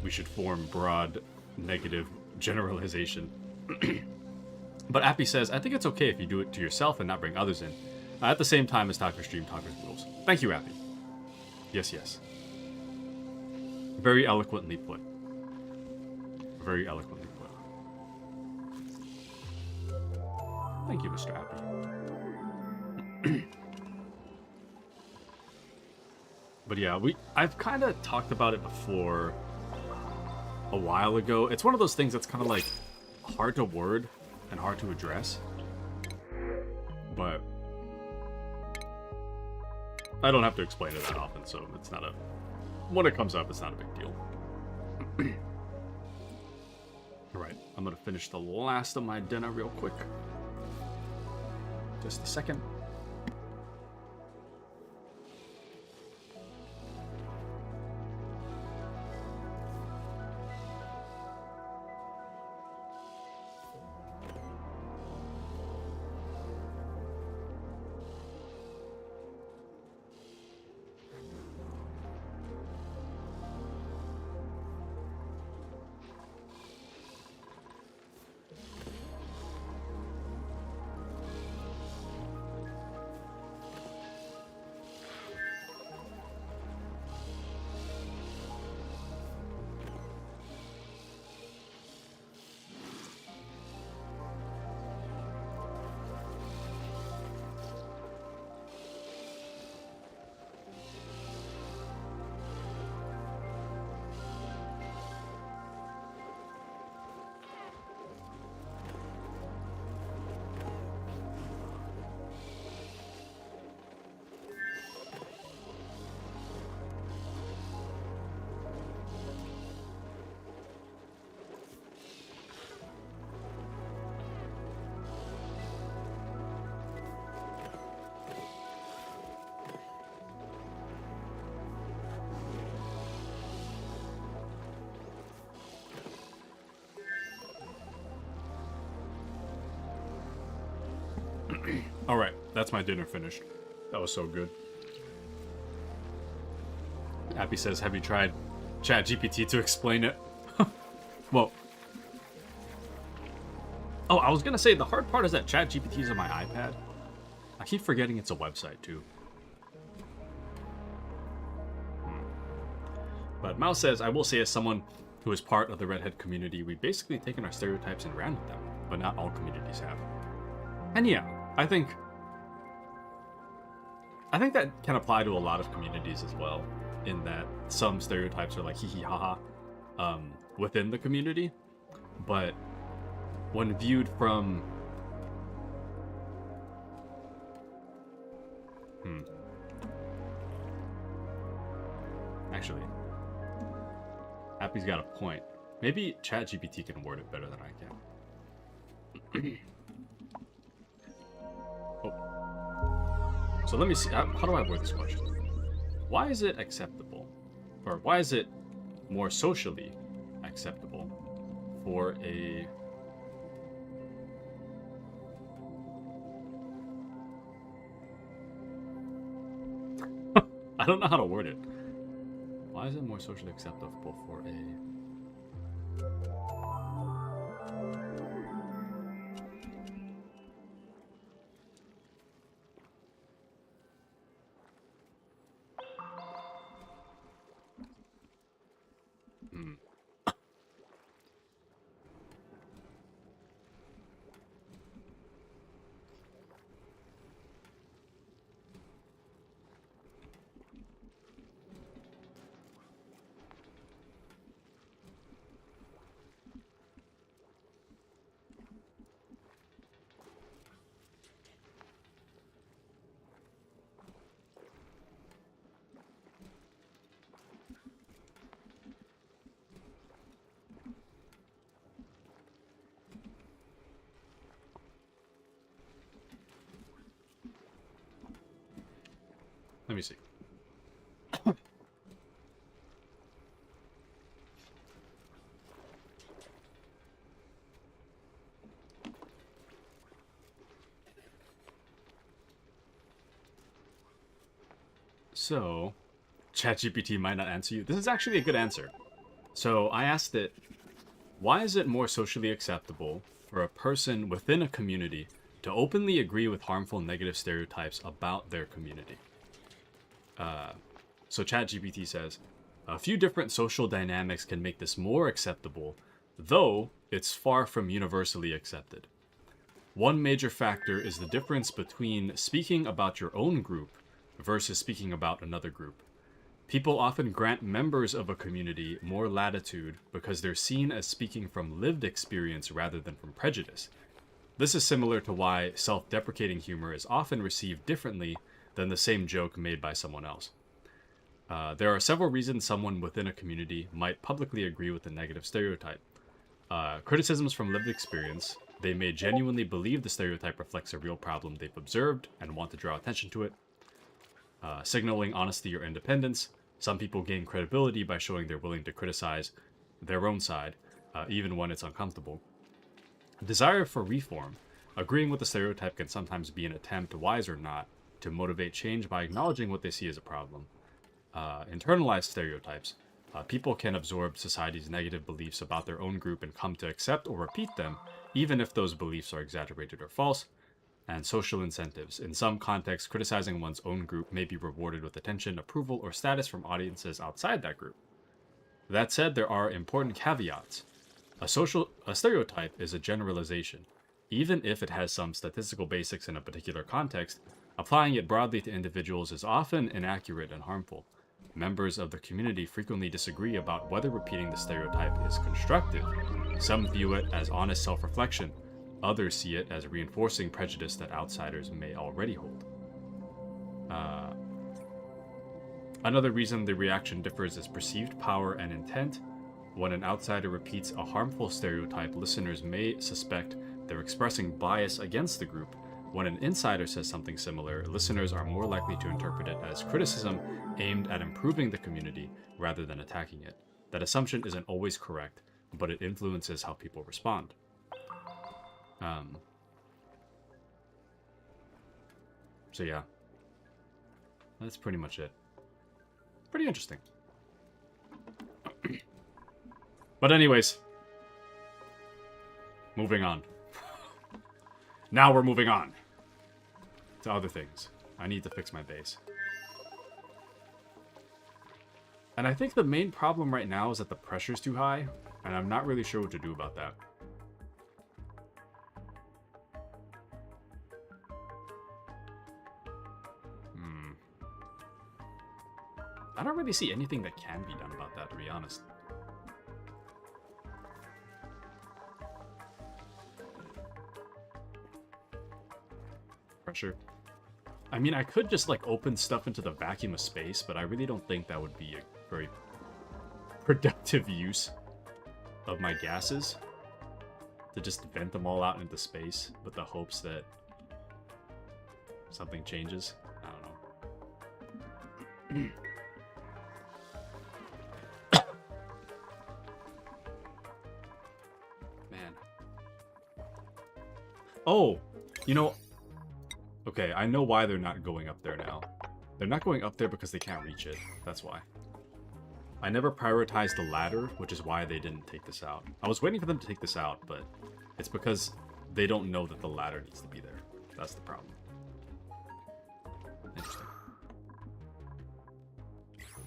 we should form broad negative generalization. But Appy says, I think it's okay if you do it to yourself and not bring others in. At the same time as Talker Stream, Talker's rules. Thank you, Appy. Yes, yes. Very eloquently put. Very eloquently put. Thank you, Mr. Appy. But yeah, I've kind of talked about it before a while ago. It's one of those things that's kind of like hard to word and hard to address. But I don't have to explain it that often, so it's not a... When it comes up, it's not a big deal. Alright, I'm gonna finish the last of my dinner real quick. Just a second. Alright, that's my dinner finished. That was so good. Appy says, have you tried ChatGPT to explain it? Well... Oh, I was gonna say, the hard part is that ChatGPT is on my iPad. I keep forgetting it's a website, too. But Mouse says, I will say as someone who is part of the redhead community, we've basically taken our stereotypes and ran with them. But not all communities have. And yeah, I think that can apply to a lot of communities as well, in that some stereotypes are like hee hee haha within the community, but when viewed from actually, Appy's got a point. Maybe ChatGPT can word it better than I can. So let me see, how do I word this question? Why is it acceptable, or why is it more socially acceptable for a... I don't know how to word it. Why is it more socially acceptable for a... me see. So, ChatGPT might not answer you. This is actually a good answer. So I asked it, why is it more socially acceptable for a person within a community to openly agree with harmful negative stereotypes about their community? So ChatGPT says, a few different social dynamics can make this more acceptable, though it's far from universally accepted. One major factor is the difference between speaking about your own group versus speaking about another group. People often grant members of a community more latitude because they're seen as speaking from lived experience rather than from prejudice. This is similar to why self-deprecating humor is often received differently than the same joke made by someone else. There are several reasons someone within a community might publicly agree with a negative stereotype. Criticisms from lived experience. They may genuinely believe the stereotype reflects a real problem they've observed and want to draw attention to it. Signaling honesty or independence. Some people gain credibility by showing they're willing to criticize their own side, even when it's uncomfortable. Desire for reform. Agreeing with the stereotype can sometimes be an attempt, wise or not, to motivate change by acknowledging what they see as a problem. Internalized stereotypes. People can absorb society's negative beliefs about their own group and come to accept or repeat them, even if those beliefs are exaggerated or false. And social incentives. In some contexts, criticizing one's own group may be rewarded with attention, approval, or status from audiences outside that group. That said, there are important caveats. A stereotype is a generalization. Even if it has some statistical basics in a particular context, applying it broadly to individuals is often inaccurate and harmful. Members of the community frequently disagree about whether repeating the stereotype is constructive. Some view it as honest self-reflection. Others see it as reinforcing prejudice that outsiders may already hold. Another reason the reaction differs is perceived power and intent. When an outsider repeats a harmful stereotype, listeners may suspect they're expressing bias against the group. When an insider says something similar, listeners are more likely to interpret it as criticism aimed at improving the community rather than attacking it. That assumption isn't always correct, but it influences how people respond. So yeah, that's pretty much it. Pretty interesting. But anyways, moving on. Now we're moving on to other things. I need to fix my base. And I think the main problem right now is that the pressure's too high, and I'm not really sure what to do about that. I don't really see anything that can be done about that, to be honest. Pressure. I mean, I could just, like, open stuff into the vacuum of space, but I really don't think that would be a very productive use of my gases. To just vent them all out into space with the hopes that something changes. I don't know. Man. Oh, you know... Okay, I know why they're not going up there now. They're not going up there because they can't reach it. That's why. I never prioritized the ladder, which is why they didn't take this out. I was waiting for them to take this out, but it's because they don't know that the ladder needs to be there. That's the problem. Interesting.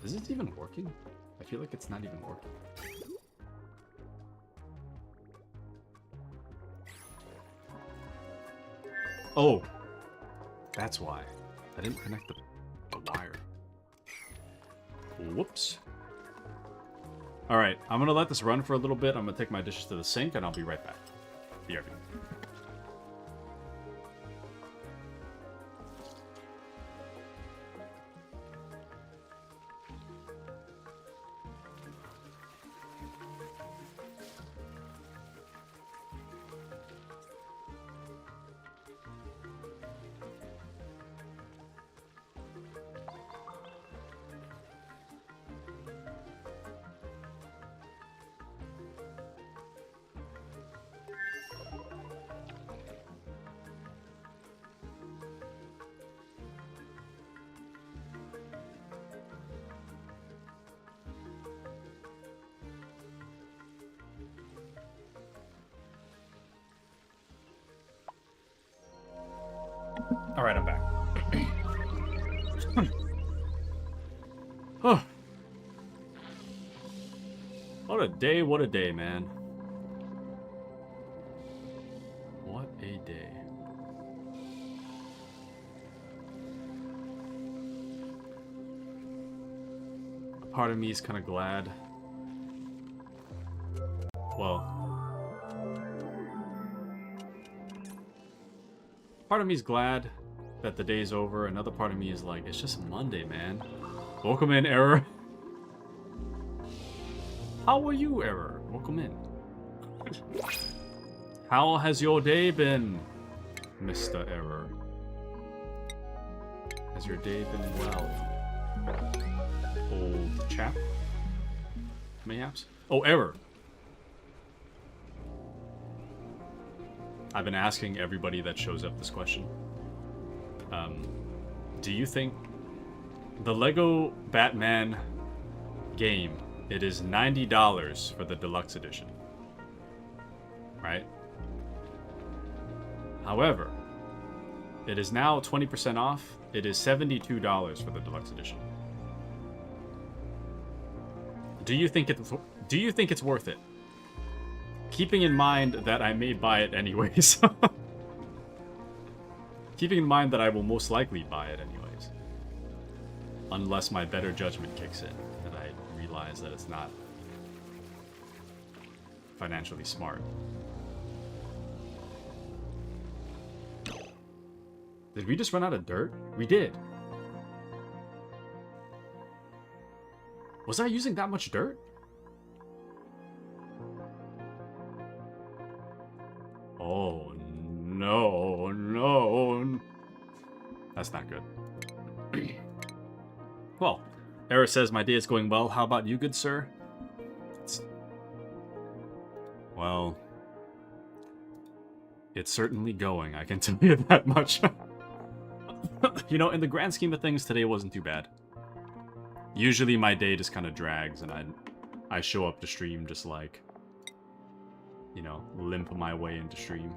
Is it even working? I feel like it's not even working. Oh! That's why. I didn't connect the wire. Whoops. Alright, I'm gonna let this run for a little bit. I'm gonna take my dishes to the sink, and I'll be right back. BRB. Alright, I'm back. Oh. What a day, man. What a day. A part of me is kind of glad. Well, part of me is glad that the day's over. Another part of me is like, it's just Monday, man. Welcome in, Error. How are you, Error? Welcome in. How has your day been, Mr. Error? Has your day been well? Old chap? Mayhaps? Oh, Error. I've been asking everybody that shows up this question. Do you think the Lego Batman game, it is $90 for the deluxe edition, right? However, it is now 20% off. It is $72 for the deluxe edition. Do you think it's worth it? Keeping in mind that I may buy it anyways. Keeping in mind that I will most likely buy it anyways. Unless my better judgment kicks in and I realize that it's not financially smart. Did we just run out of dirt? We did. Was I using that much dirt? Oh, no, no. That's not good. Well, Era says, my day is going well. How about you, good sir? Well, it's certainly going, I can tell you that much. You know, in the grand scheme of things, today wasn't too bad. Usually my day just kind of drags, and I show up to stream just like, you know, limp my way into stream.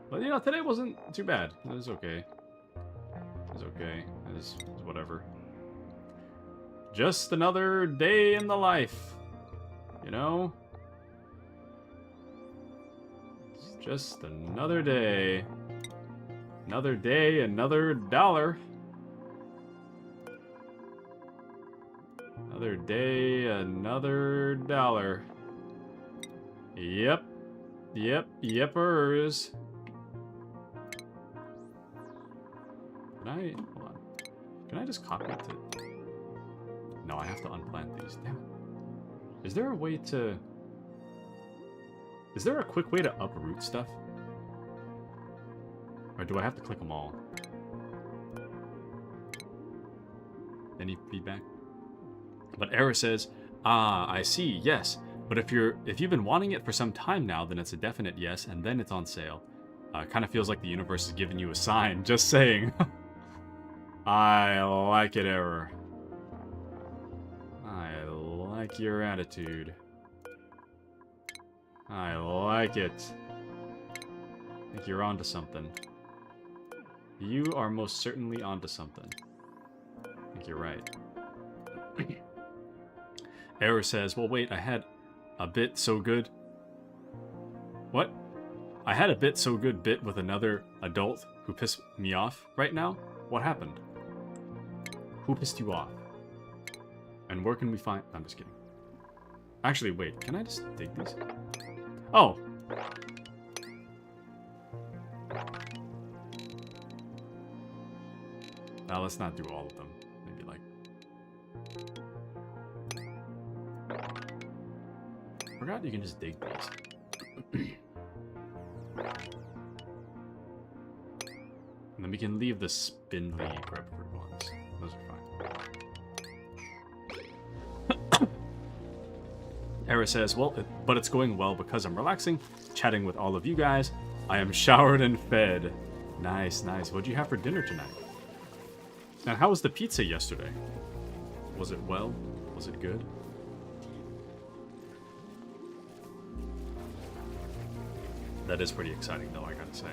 But you know, today wasn't too bad. It was okay. It was okay. It was whatever. Just another day in the life. You know? It's just another day. Another day, another dollar. Another day, another dollar. Yep. Yep, yepers. Hold on. Can I just copy it to... No, I have to unplant these. Damn. Is there a way to... Is there a quick way to uproot stuff? Or do I have to click them all? Any feedback? But Era says, ah, I see, yes. But if you've been wanting it for some time now, then it's a definite yes, and then it's on sale. Kind of feels like the universe is giving you a sign, just saying. I like it, Error. I like your attitude. I like it. I think you're onto something. You are most certainly onto something. I think you're right. Error says, well, wait, I had a bit so good. What? I had a bit so good bit with another adult who pissed me off right now? What happened? Who pissed you off? And where can we find... I'm just kidding. Actually, wait. Can I just dig these? Oh! Now let's not do all of them. Maybe like... Forgot you can just dig these. And then we can leave the spindly Grubford ones. Those are fine. Era says, well, but it's going well because I'm relaxing, chatting with all of you guys. I am showered and fed. Nice, nice. What'd you have for dinner tonight? Now, how was the pizza yesterday? Was it well? Was it good? That is pretty exciting, though, I gotta say.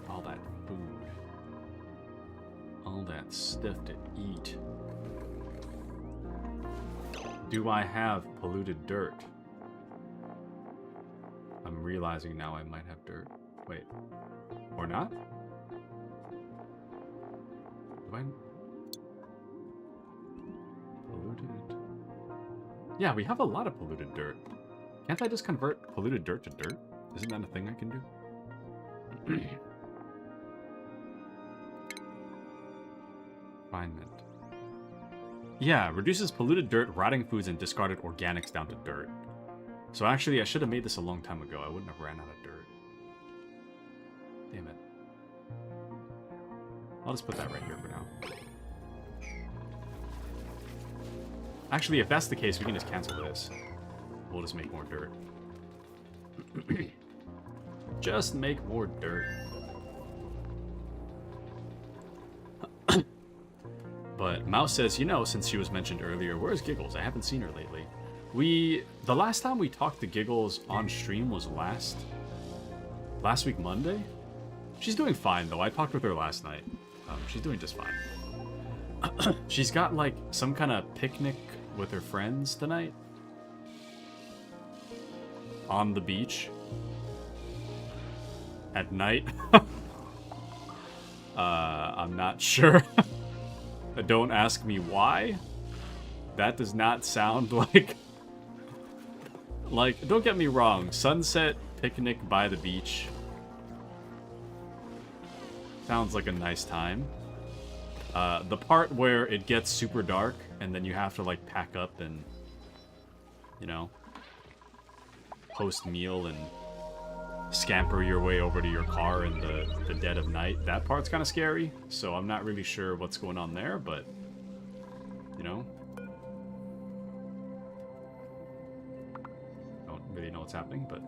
All that food. All that stuff to eat. Do I have polluted dirt? I'm realizing now I might have dirt. Wait. Or not? Do I... Polluted... Yeah, we have a lot of polluted dirt. Can't I just convert polluted dirt to dirt? Isn't that a thing I can do? Refinement. Yeah, reduces polluted dirt, rotting foods, and discarded organics down to dirt. So actually, I should have made this a long time ago. I wouldn't have ran out of dirt. Damn it. I'll just put that right here for now. Actually, if that's the case, we can just cancel this. We'll just make more dirt. Just make more dirt. But Mouse says, you know, since she was mentioned earlier, where's Giggles? I haven't seen her lately. The last time we talked to Giggles on stream was last week Monday? She's doing fine, though. I talked with her last night. She's doing just fine. She's got, like, some kind of picnic with her friends tonight. On the beach. At night. I'm not sure. Don't ask me why. That does not sound like... Like, don't get me wrong. Sunset picnic by the beach. Sounds like a nice time. The part where it gets super dark and then you have to, like, pack up and, you know, post-meal and scamper your way over to your car in the dead of night. That part's kind of scary, so I'm not really sure what's going on there, but, you know. Don't really know what's happening, but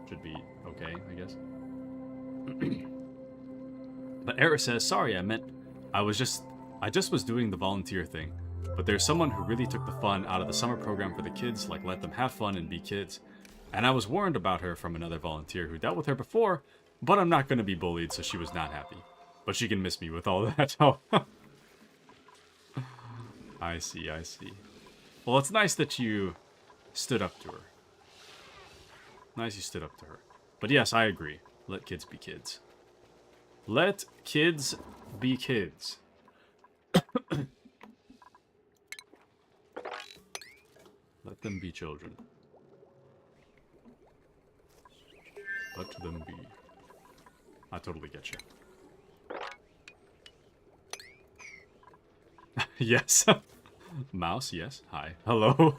should be okay, I guess. But Era says, sorry, I just was doing the volunteer thing, but there's someone who really took the fun out of the summer program for the kids, like let them have fun and be kids. And I was warned about her from another volunteer who dealt with her before, but I'm not going to be bullied, so she was not happy. But she can miss me with all that. Oh. I see, I see. Well, it's nice that you stood up to her. Nice you stood up to her. But yes, I agree. Let kids be kids. Let kids be kids. Let them be children. Let them be. I totally get you. Yes. Mouse, yes. Hi. Hello.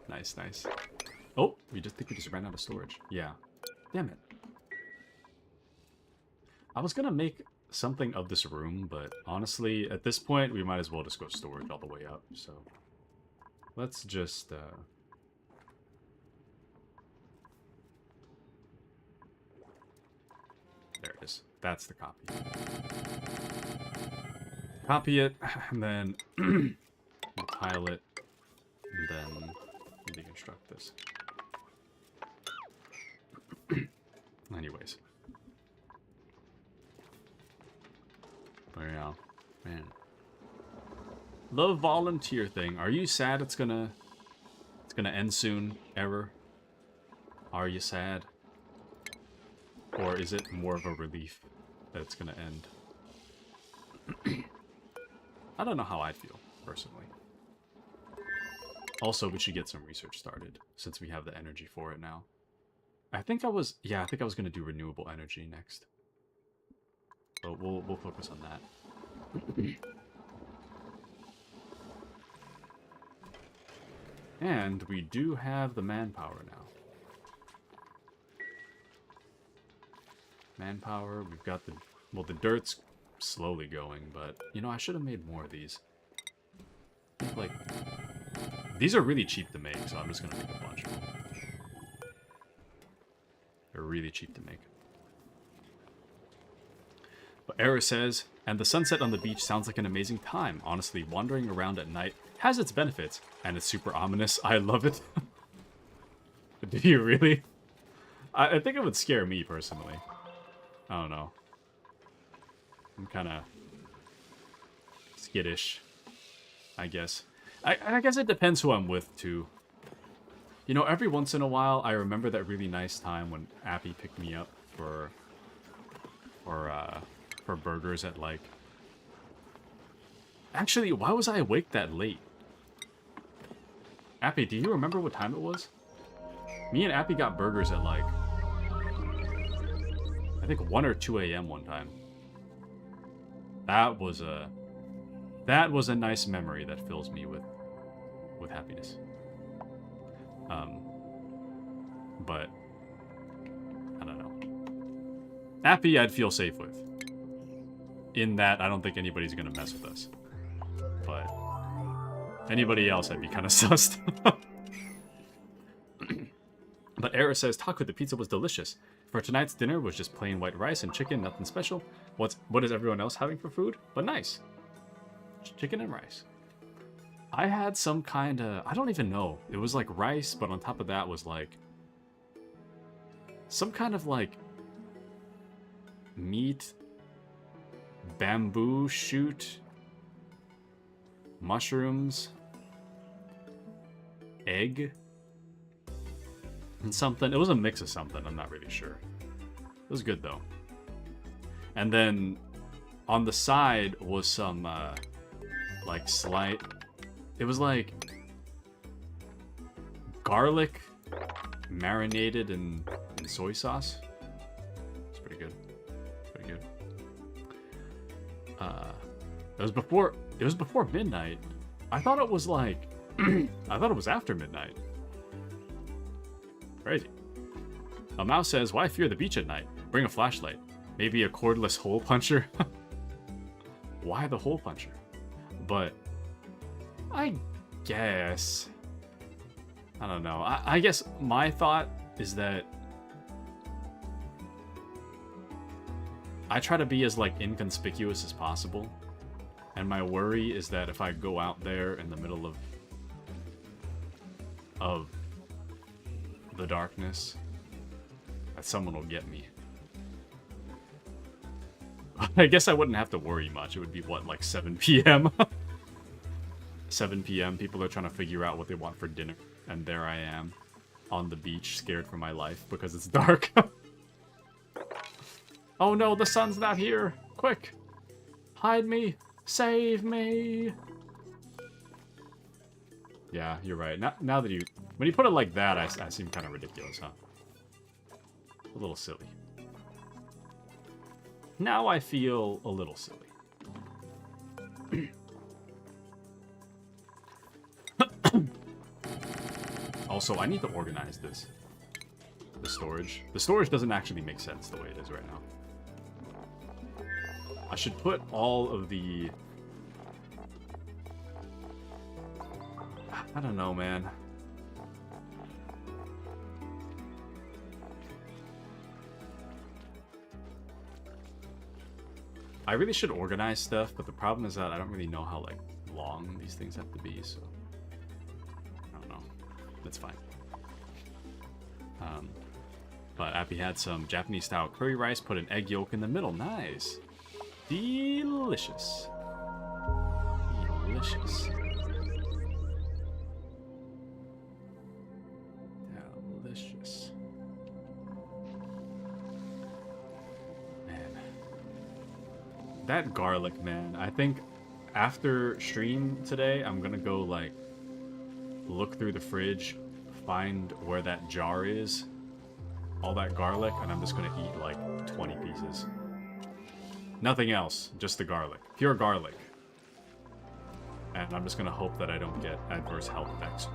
Nice, nice. Oh, we just ran out of storage. Yeah. Damn it. I was gonna make something of this room, but honestly, at this point, we might as well just go storage all the way up, so... Let's just, There it is. That's the copy. Copy it, and then compile it, and then deconstruct this. Anyways. But yeah, man. The volunteer thing. Are you sad it's gonna end soon, Error? Are you sad? Or is it more of a relief that it's gonna end? I don't know how I feel, personally. Also, we should get some research started, since we have the energy for it now. I think I was gonna do renewable energy next. So we'll focus on that. And we do have the manpower now. Manpower, we've got the dirt's slowly going, but, you know, I should have made more of these. I think, like, these are really cheap to make, so I'm just gonna make a bunch of them. They're really cheap to make. But Era says, and the sunset on the beach sounds like an amazing time. Honestly, wandering around at night has its benefits, and it's super ominous. I love it. Do you really? I think it would scare me personally. I don't know. I'm kind of skittish, I guess. I guess it depends who I'm with, too. You know, every once in a while, I remember that really nice time when Appy picked me up for burgers at, like... Actually, why was I awake that late? Appy, do you remember what time it was? Me and Appy got burgers at, like... I think 1 or 2 a.m. one time. That was a nice memory that fills me with happiness. But I don't know. Appy, I'd feel safe with. In that, I don't think anybody's gonna mess with us. But anybody else, I'd be kind of sussed. But Era says, Taco, the pizza was delicious. For tonight's dinner was just plain white rice and chicken, nothing special. What is everyone else having for food? But nice. Chicken and rice. I had some kind of... I don't even know. It was like rice, but on top of that was like... some kind of like... meat... bamboo shoot... mushrooms... egg... and something. It was a mix of something. I'm not really sure. It was good, though. And then on the side was some, like, slight... It was like garlic marinated in soy sauce. It's pretty good. Pretty good. It was before midnight. I thought it was like... I thought it was after midnight. Crazy. A mouse says, why fear the beach at night? Bring a flashlight. Maybe a cordless hole puncher? Why the hole puncher? But... I guess... I don't know. I guess my thought is that... I try to be as, like, inconspicuous as possible. And my worry is that if I go out there in the middle of the darkness, that someone will get me. I guess I wouldn't have to worry much. It would be, what, like 7 p.m.? 7 p.m. People are trying to figure out what they want for dinner. And there I am, on the beach, scared for my life because it's dark. Oh no, the sun's not here! Quick! Hide me! Save me! Yeah, you're right. Now that when you put it like that, I seem kind of ridiculous, huh? A little silly. Now I feel a little silly. Also, I need to organize this. The storage. The storage doesn't actually make sense the way it is right now. I should put all of the... I don't know, man. I really should organize stuff, but the problem is that I don't really know how, like, long these things have to be, so... I don't know. That's fine. But Appy had some Japanese-style curry rice, put an egg yolk in the middle. Nice! Delicious. Delicious. Delicious. Man. That garlic, man. I think after stream today, I'm gonna go, like, look through the fridge, find where that jar is, all that garlic, and I'm just gonna eat, like, 20 pieces. Nothing else, just the garlic. Pure garlic. And I'm just gonna hope that I don't get adverse health effects.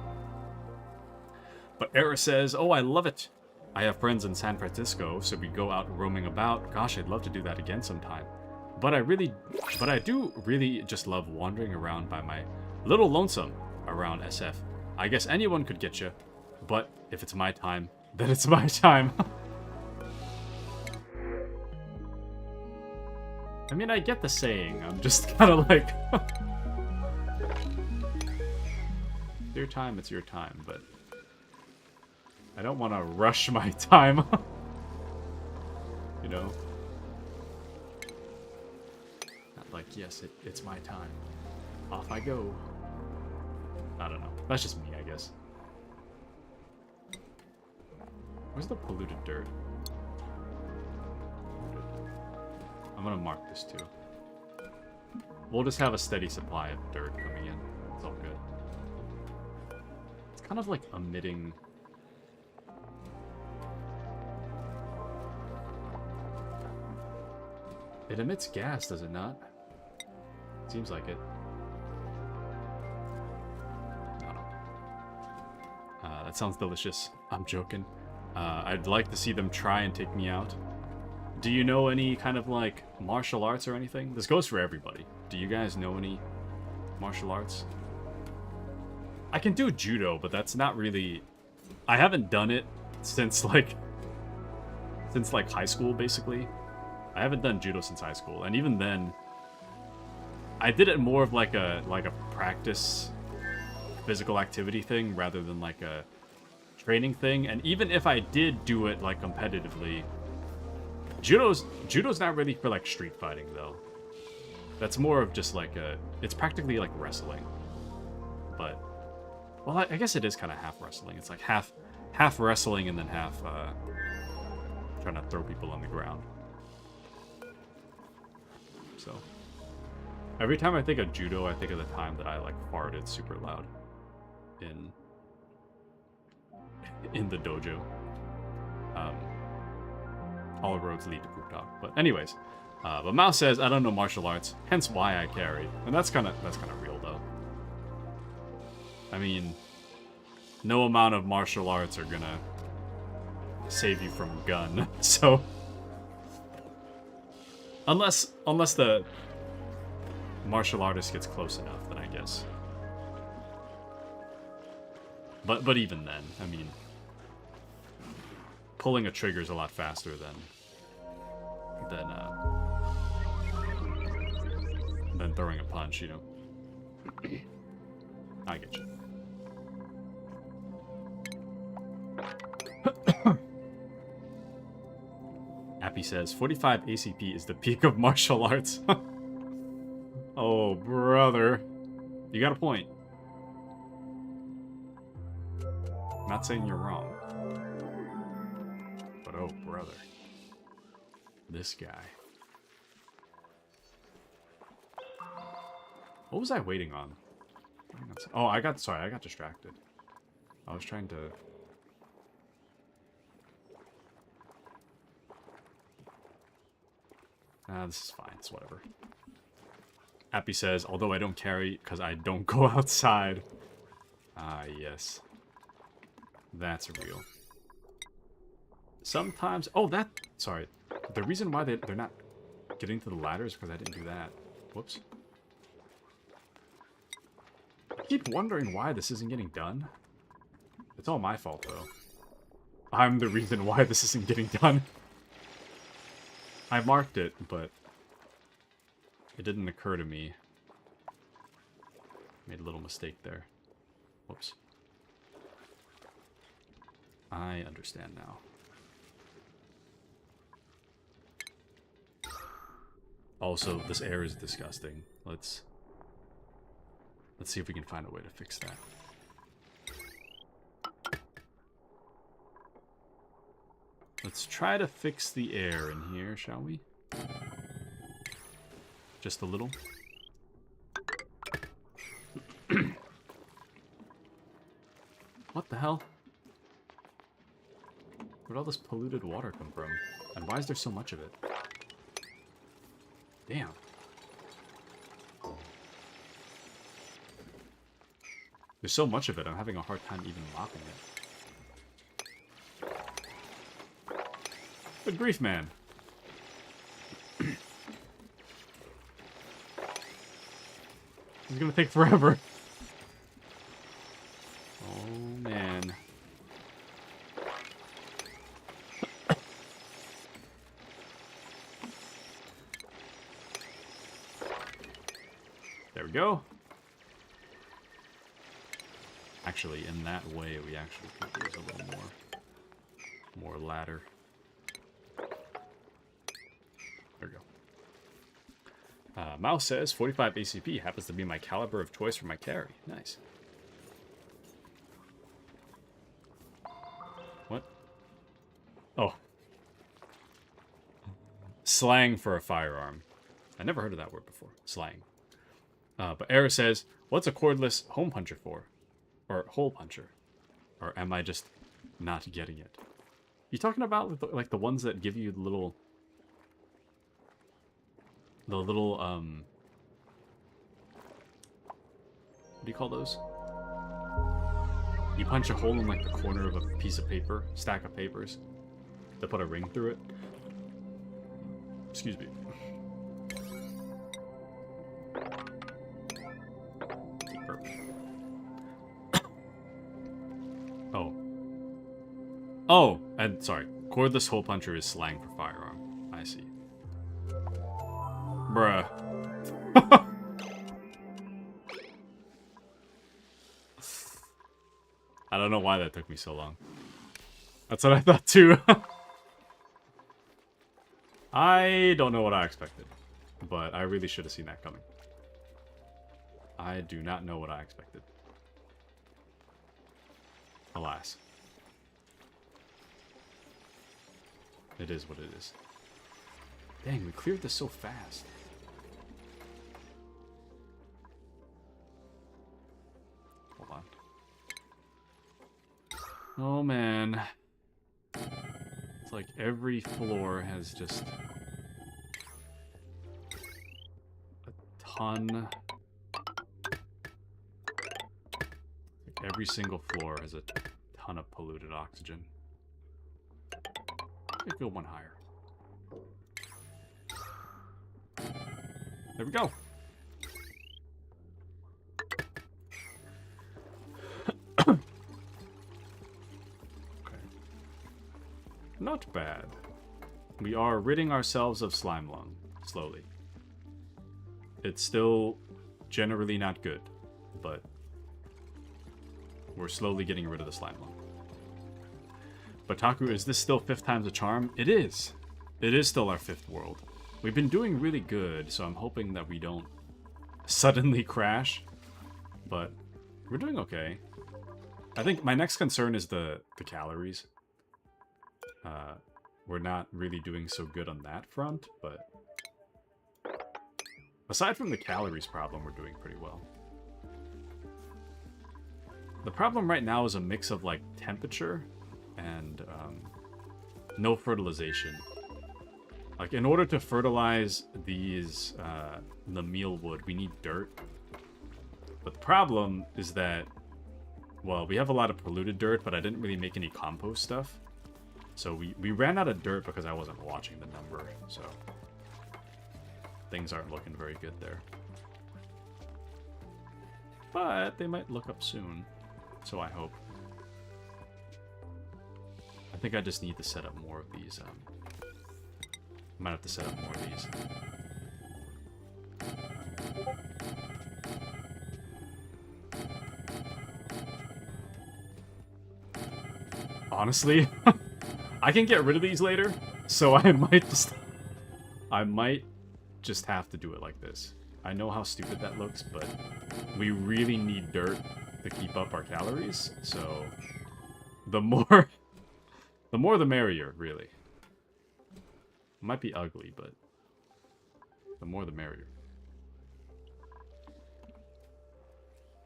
But Era says, oh, I love it. I have friends in San Francisco, so we go out roaming about. Gosh, I'd love to do that again sometime. But I do really just love wandering around by my little lonesome around SF. I guess anyone could get you, but if it's my time, then it's my time. I mean, I get the saying. I'm just kind of like... It's your time, it's your time, but... I don't want to rush my time. You know? Not like, yes, it's my time. Off I go. I don't know. That's just me, I guess. Where's the polluted dirt? I'm gonna mark this too. We'll just have a steady supply of dirt coming in. It's all good. It's kind of like emitting... It emits gas, does it not? Seems like it. I don't know. That sounds delicious. I'm joking. I'd like to see them try and take me out. Do you know any kind of, like, martial arts or anything? This goes for everybody. Do you guys know any martial arts? I can do judo, but that's not really... I haven't done it since, like high school, basically. I haven't done judo since high school, and even then, I did it more of like a practice physical activity thing rather than like a training thing. And even if I did do it like competitively, judo's not really for like street fighting though. That's more of just like it's practically like wrestling. But well, I guess it is kind of half wrestling. It's like half wrestling and then half trying to throw people on the ground. So, every time I think of judo, I think of the time that I, like, farted super loud in the dojo. All roads lead to poop talk. But anyways, but Mao says, I don't know martial arts, hence why I carry. And that's kind of real, though. I mean, no amount of martial arts are gonna save you from gun, so... Unless the martial artist gets close enough, then I guess. But even then, I mean, pulling a trigger is a lot faster than throwing a punch, you know. I get you. Appy says, 45 ACP is the peak of martial arts. Oh, brother. You got a point. Not saying you're wrong. But oh, brother. This guy. What was I waiting on? Oh, I got distracted. I was trying to... this is fine. It's whatever. Appy says, although I don't carry because I don't go outside. Ah, yes. That's real. Sometimes... Oh, that... Sorry. The reason why they're not getting to the ladder is because I didn't do that. Whoops. I keep wondering why this isn't getting done. It's all my fault, though. I'm the reason why this isn't getting done. I marked it, but it didn't occur to me. Made a little mistake there. Whoops. I understand now. Also, this air is disgusting. Let's see if we can find a way to fix that. Let's try to fix the air in here, shall we? Just a little. What the hell? Where'd all this polluted water come from? And why is there so much of it? Damn. There's so much of it, I'm having a hard time even mopping it. Good grief, man. This is gonna take forever. Oh, man. There we go. Actually, in that way, we actually could use a little more. More ladder. There we go. Mouse says 45 ACP happens to be my caliber of choice for my carry. Nice. What? Oh. Slang for a firearm. I never heard of that word before. Slang. But Era says, what's a cordless home puncher for? Or hole puncher? Or am I just not getting it? You talking about like the ones that give you the little what do you call those? You punch a hole in like the corner of a piece of paper, stack of papers, to put a ring through it. Excuse me. Oh, and sorry. Cordless hole puncher is slang for firearm. I see. Bruh. I don't know why that took me so long. That's what I thought too. I don't know what I expected. But I really should have seen that coming. I do not know what I expected. Alas. It is what it is. Dang, we cleared this so fast. Hold on. Oh, man. It's like every floor has just a ton. Like every single floor has a ton of polluted oxygen. I go one higher. There we go. Okay. Not bad. We are ridding ourselves of slime lung, slowly. It's still generally not good, but we're slowly getting rid of the slime lung. Bataku, is this still 5th time's a charm? It is. It is still our 5th world. We've been doing really good, so I'm hoping that we don't suddenly crash. But we're doing okay. I think my next concern is the calories. We're not really doing so good on that front, but aside from the calories problem, we're doing pretty well. The problem right now is a mix of like temperature and no fertilization. Like, in order to fertilize these, the mealwood, we need dirt. But the problem is that, well, we have a lot of polluted dirt, but I didn't really make any compost stuff. So we ran out of dirt because I wasn't watching the number, so things aren't looking very good there. But they might look up soon, so I hope. I think I just need to set up more of these. I might have to set up more of these. Honestly, I can get rid of these later, so I might just have to do it like this. I know how stupid that looks, but we really need dirt to keep up our calories, so the more the merrier, really. It might be ugly, but the more the merrier.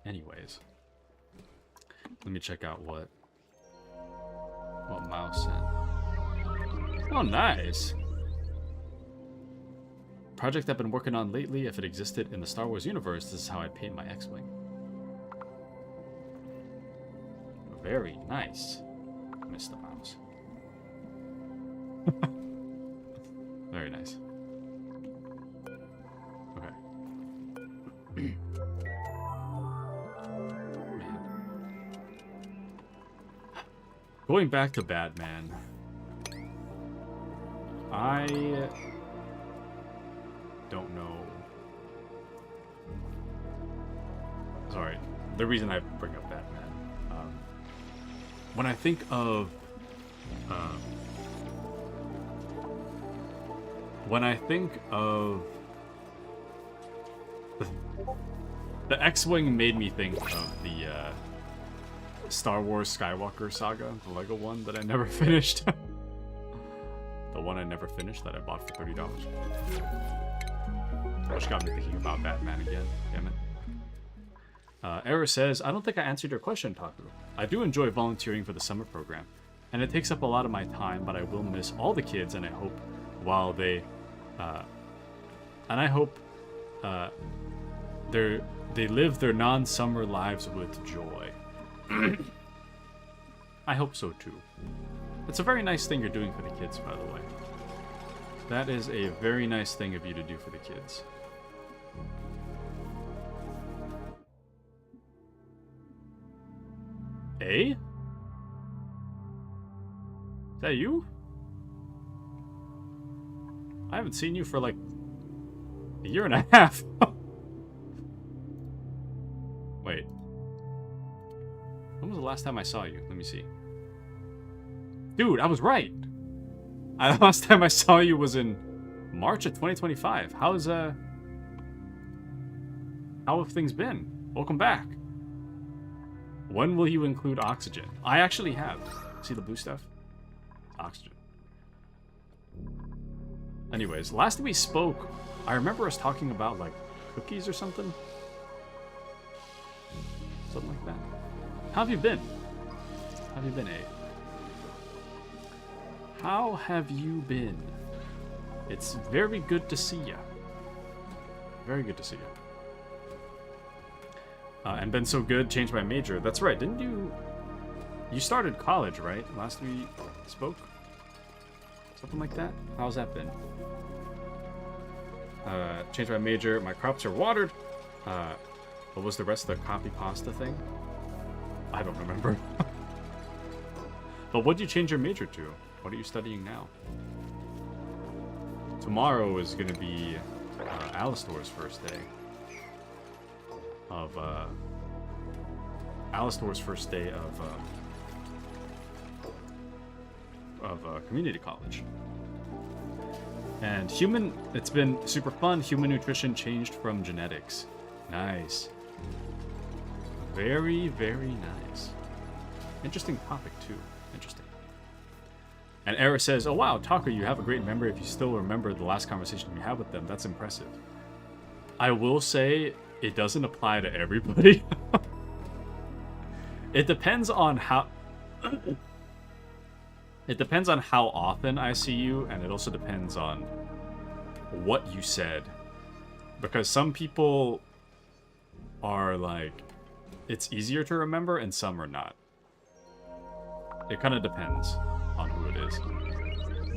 Anyways, let me check out what Mouse sent. Oh, nice. Project I've been working on lately. If it existed in the Star Wars universe, this is how I'd paint my X-Wing. Very nice, Mr. Mouse. Very nice. Okay. Man. Going back to Batman, I don't know. Sorry, the reason I bring up Batman, when I think of When I think of the X-Wing made me think of the Star Wars Skywalker saga, the Lego one that I never finished. The one I never finished that I bought for $30. Which got me thinking about Batman again, damn it. Era says, I don't think I answered your question, Taku. I do enjoy volunteering for the summer program, and it takes up a lot of my time, but I will miss all the kids, and I hope while they they live their non-summer lives with joy. I hope so too. It's a very nice thing you're doing for the kids, by the way. That is a very nice thing of you to do for the kids. A? Is that you? I haven't seen you for like a year and a half. Wait. When was the last time I saw you? Let me see. Dude, I was right. The last time I saw you was in March of 2025. How have things been? Welcome back. When will you include oxygen? I actually have. See the blue stuff? Oxygen. Anyways, last we spoke, I remember us talking about, like, cookies or something? Something like that. How have you been? How have you been, A? How have you been? It's very good to see ya. Very good to see you. And been so good, changed my major. That's right, didn't you... You started college, right? Last we spoke? Something like that? How's that been? Changed my major. My crops are watered. What was the rest of the copy pasta thing? I don't remember. But what'd you change your major to? What are you studying now? Tomorrow is going to be Alistor's first day. Alistor's first day of community college. And it's been super fun. Human nutrition changed from genetics. Nice. Very, very nice. Interesting topic, too. Interesting. And Era says, oh wow, Taku, you have a great memory if you still remember the last conversation you had with them. That's impressive. I will say, it doesn't apply to everybody. It depends on how... It depends on how often I see you, and it also depends on what you said. Because some people are like, it's easier to remember, and some are not. It kind of depends on who it is.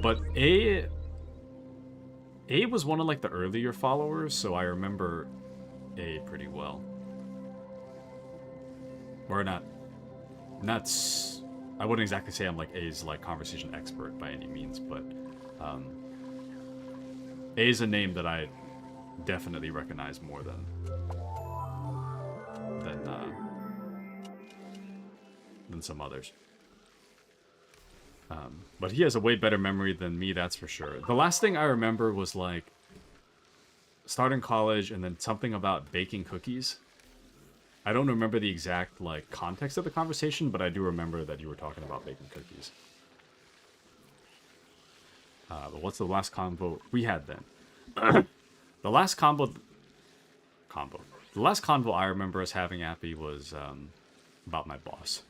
But A was one of like the earlier followers, so I remember A pretty well. Or not I wouldn't exactly say I'm like A's like conversation expert by any means, but A is a name that I definitely recognize more than some others. But he has a way better memory than me, that's for sure. The last thing I remember was like starting college and then something about baking cookies. I don't remember the exact like context of the conversation, but I do remember that you were talking about baking cookies. But what's the last convo we had then? The last convo I remember us having, Appy, was about my boss.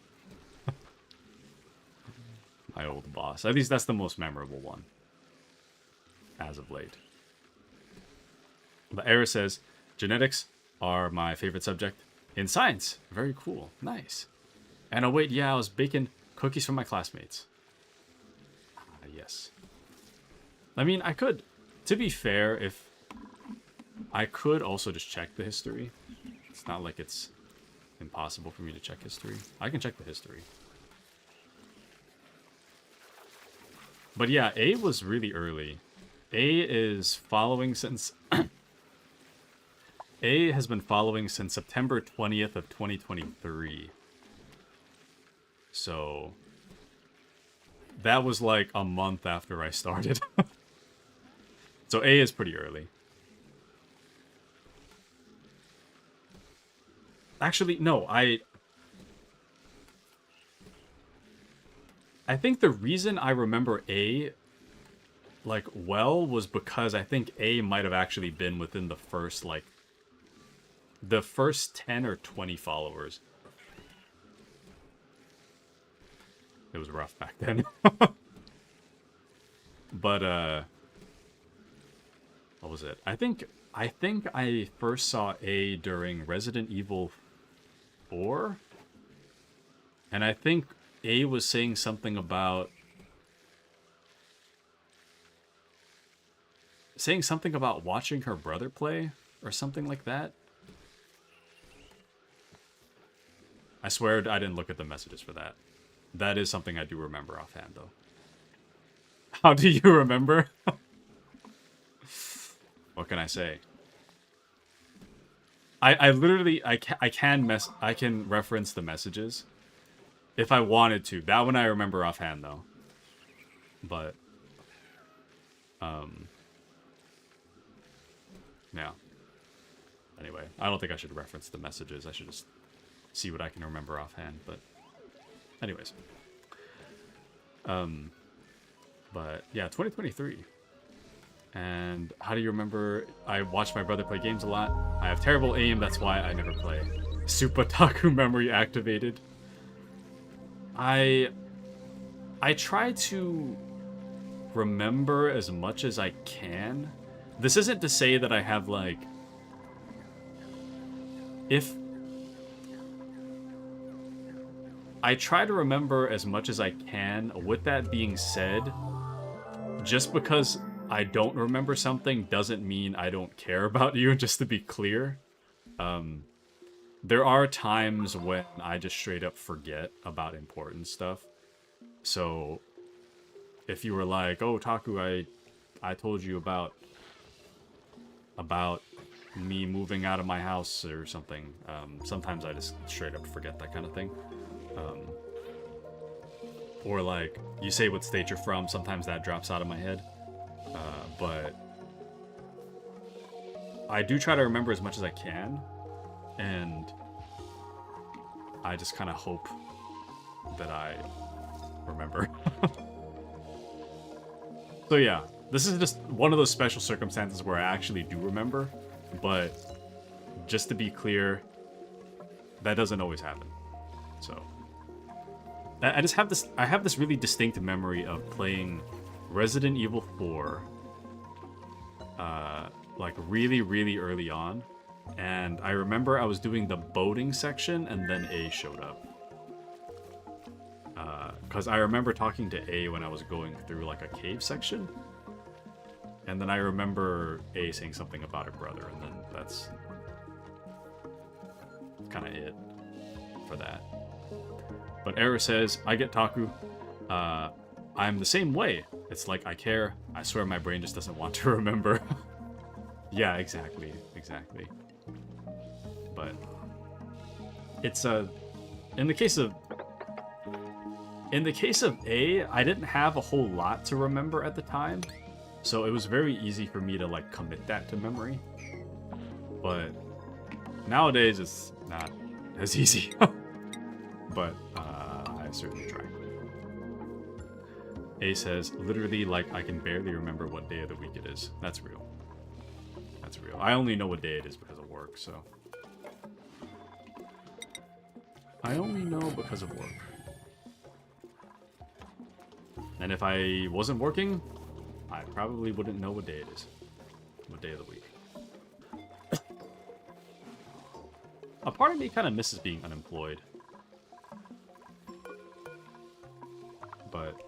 My old boss. At least that's the most memorable one. As of late. But Era says, genetics are my favorite subject in science. Very cool. Nice. And oh wait, yeah, I was baking cookies for my classmates. Yes. I mean, I could, to be fair, if I could also just check the history. It's not like it's impossible for me to check history. I can check the history. But yeah, A was really early. A is following since... A has been following since September 20th of 2023. So... that was like a month after I started. So A is pretty early. Actually, no, I think the reason I remember A, like, well, was because I think A might have actually been within the first, like, the first 10 or 20 followers. It was rough back then. But, what was it? I think I first saw A during Resident Evil 4. And I think A was saying something about watching her brother play or something like that. I swear I didn't look at the messages for that. That is something I do remember offhand, though. How do you remember? What can I say? I literally I can reference the messages if I wanted to. That one I remember offhand, though. But yeah. Anyway, I don't think I should reference the messages. I should just see what I can remember offhand. But anyways. But yeah, 2023. And how do you remember? I watched my brother play games a lot. I have terrible aim, that's why I never play. Super Taku memory activated. I try to remember as much as I can. This isn't to say that I have, like, if I try to remember as much as I can. With that being said, just because I don't remember something doesn't mean I don't care about you, just to be clear. There are times when I just straight up forget about important stuff. So if you were like, oh, Taku, I told you about me moving out of my house or something, sometimes I just straight up forget that kind of thing. Or like, you say what state you're from, sometimes that drops out of my head. But I do try to remember as much as I can, and I just kind of hope that I remember. So yeah, this is just one of those special circumstances where I actually do remember, but just to be clear, that doesn't always happen. So I just have this, I have this really distinct memory of playing Resident Evil 4 like really, really early on. And I remember I was doing the boating section and then A showed up. Because I remember talking to A when I was going through like a cave section. And then I remember A saying something about her brother, and then that's kind of it for that. But Era says, I get Taku. I'm the same way. It's like I care. I swear my brain just doesn't want to remember. Yeah, exactly. But it's in the case of A, I didn't have a whole lot to remember at the time, so it was very easy for me to like commit that to memory. But nowadays it's not as easy. But I certainly try. A says, literally, like, I can barely remember what day of the week it is. That's real. That's real. I only know what day it is because of work, so. I only know because of work. And if I wasn't working, I probably wouldn't know what day it is. What day of the week. A part of me kind of misses being unemployed. But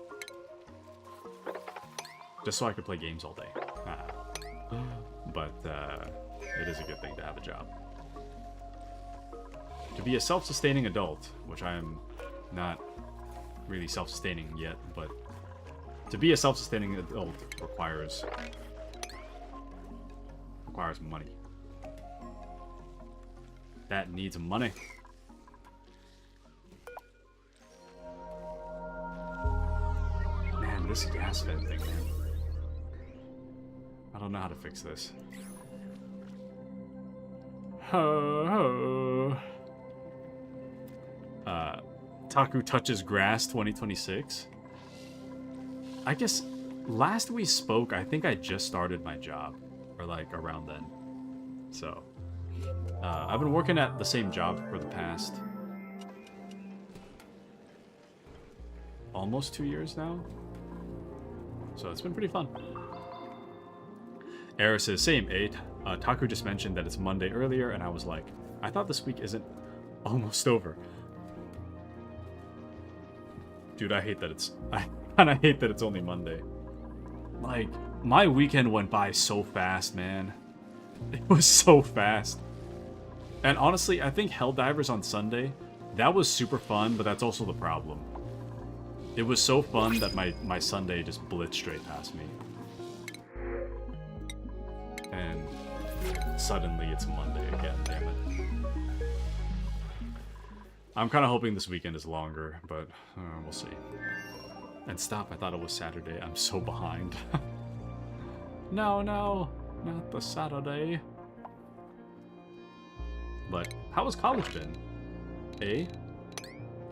just so I could play games all day. But it is a good thing to have a job. To be a self-sustaining adult, which I am not really self-sustaining yet, but to be a self-sustaining adult requires money. That needs money. this gas vent thing, man. I don't know how to fix this. Taku touches grass 2026. I guess last we spoke, I think I just started my job, or like around then. So, I've been working at the same job for the past almost 2 years now. So it's been pretty fun. Era says, same 8. Taku just mentioned that it's Monday earlier, and I was like, I thought this week isn't almost over. Dude, I hate that I kind of hate that it's only Monday. Like, my weekend went by so fast, man. It was so fast. And honestly, I think Helldivers on Sunday, that was super fun, but that's also the problem. It was so fun that my Sunday just blitzed straight past me. And suddenly it's Monday again, damn it. I'm kind of hoping this weekend is longer, but we'll see. And stop, I thought it was Saturday. I'm so behind. No, not the Saturday. But how has college been? Eh?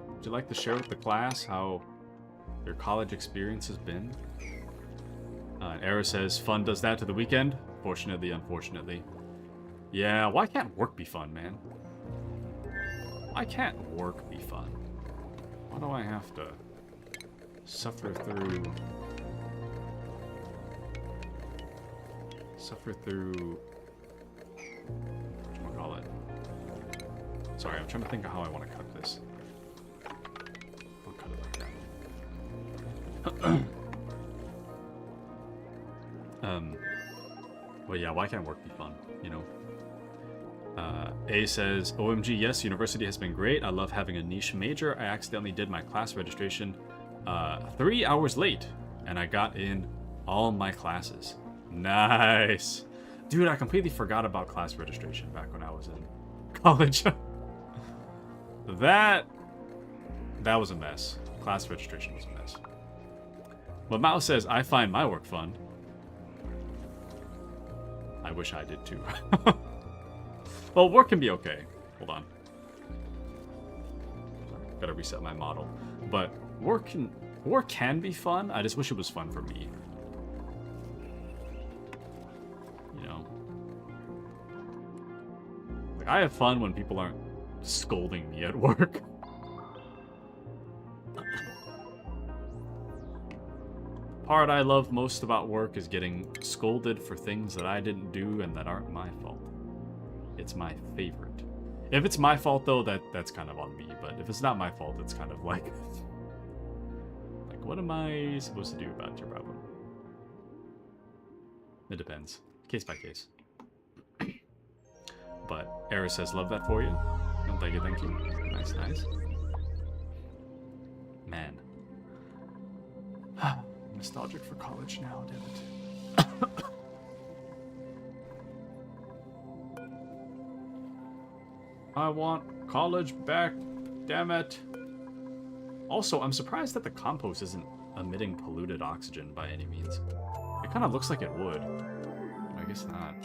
Would you like to share with the class how your college experience has been? Era says, fun does that to the weekend? Fortunately, unfortunately. Yeah, why can't work be fun, man? Why can't work be fun? Why do I have to suffer through... whatchamacallit? Sorry, I'm trying to think of how I want to cut this. I'll cut it like that. Well, yeah, why can't work be fun, you know? A says, OMG, yes, university has been great. I love having a niche major. I accidentally did my class registration 3 hours late, and I got in all my classes. Nice. Dude, I completely forgot about class registration back when I was in college. That was a mess. Class registration was a mess. But Mao says, I find my work fun. I wish I did too. Well, work can be okay. Hold on. Gotta reset my model. But work can be fun. I just wish it was fun for me. You know? Like, I have fun when people aren't scolding me at work. Part I love most about work is getting scolded for things that I didn't do and that aren't my fault. It's my favorite. If it's my fault, though, that's kind of on me. But if it's not my fault, it's kind of like... what am I supposed to do about your problem? It depends. Case by case. But Era says, love that for you. Oh, thank you, thank you. Nice, nice. Man. Nostalgic for college now, damn it. I want college back, damn it. Also, I'm surprised that the compost isn't emitting polluted oxygen by any means. It kind of looks like it would. I guess not.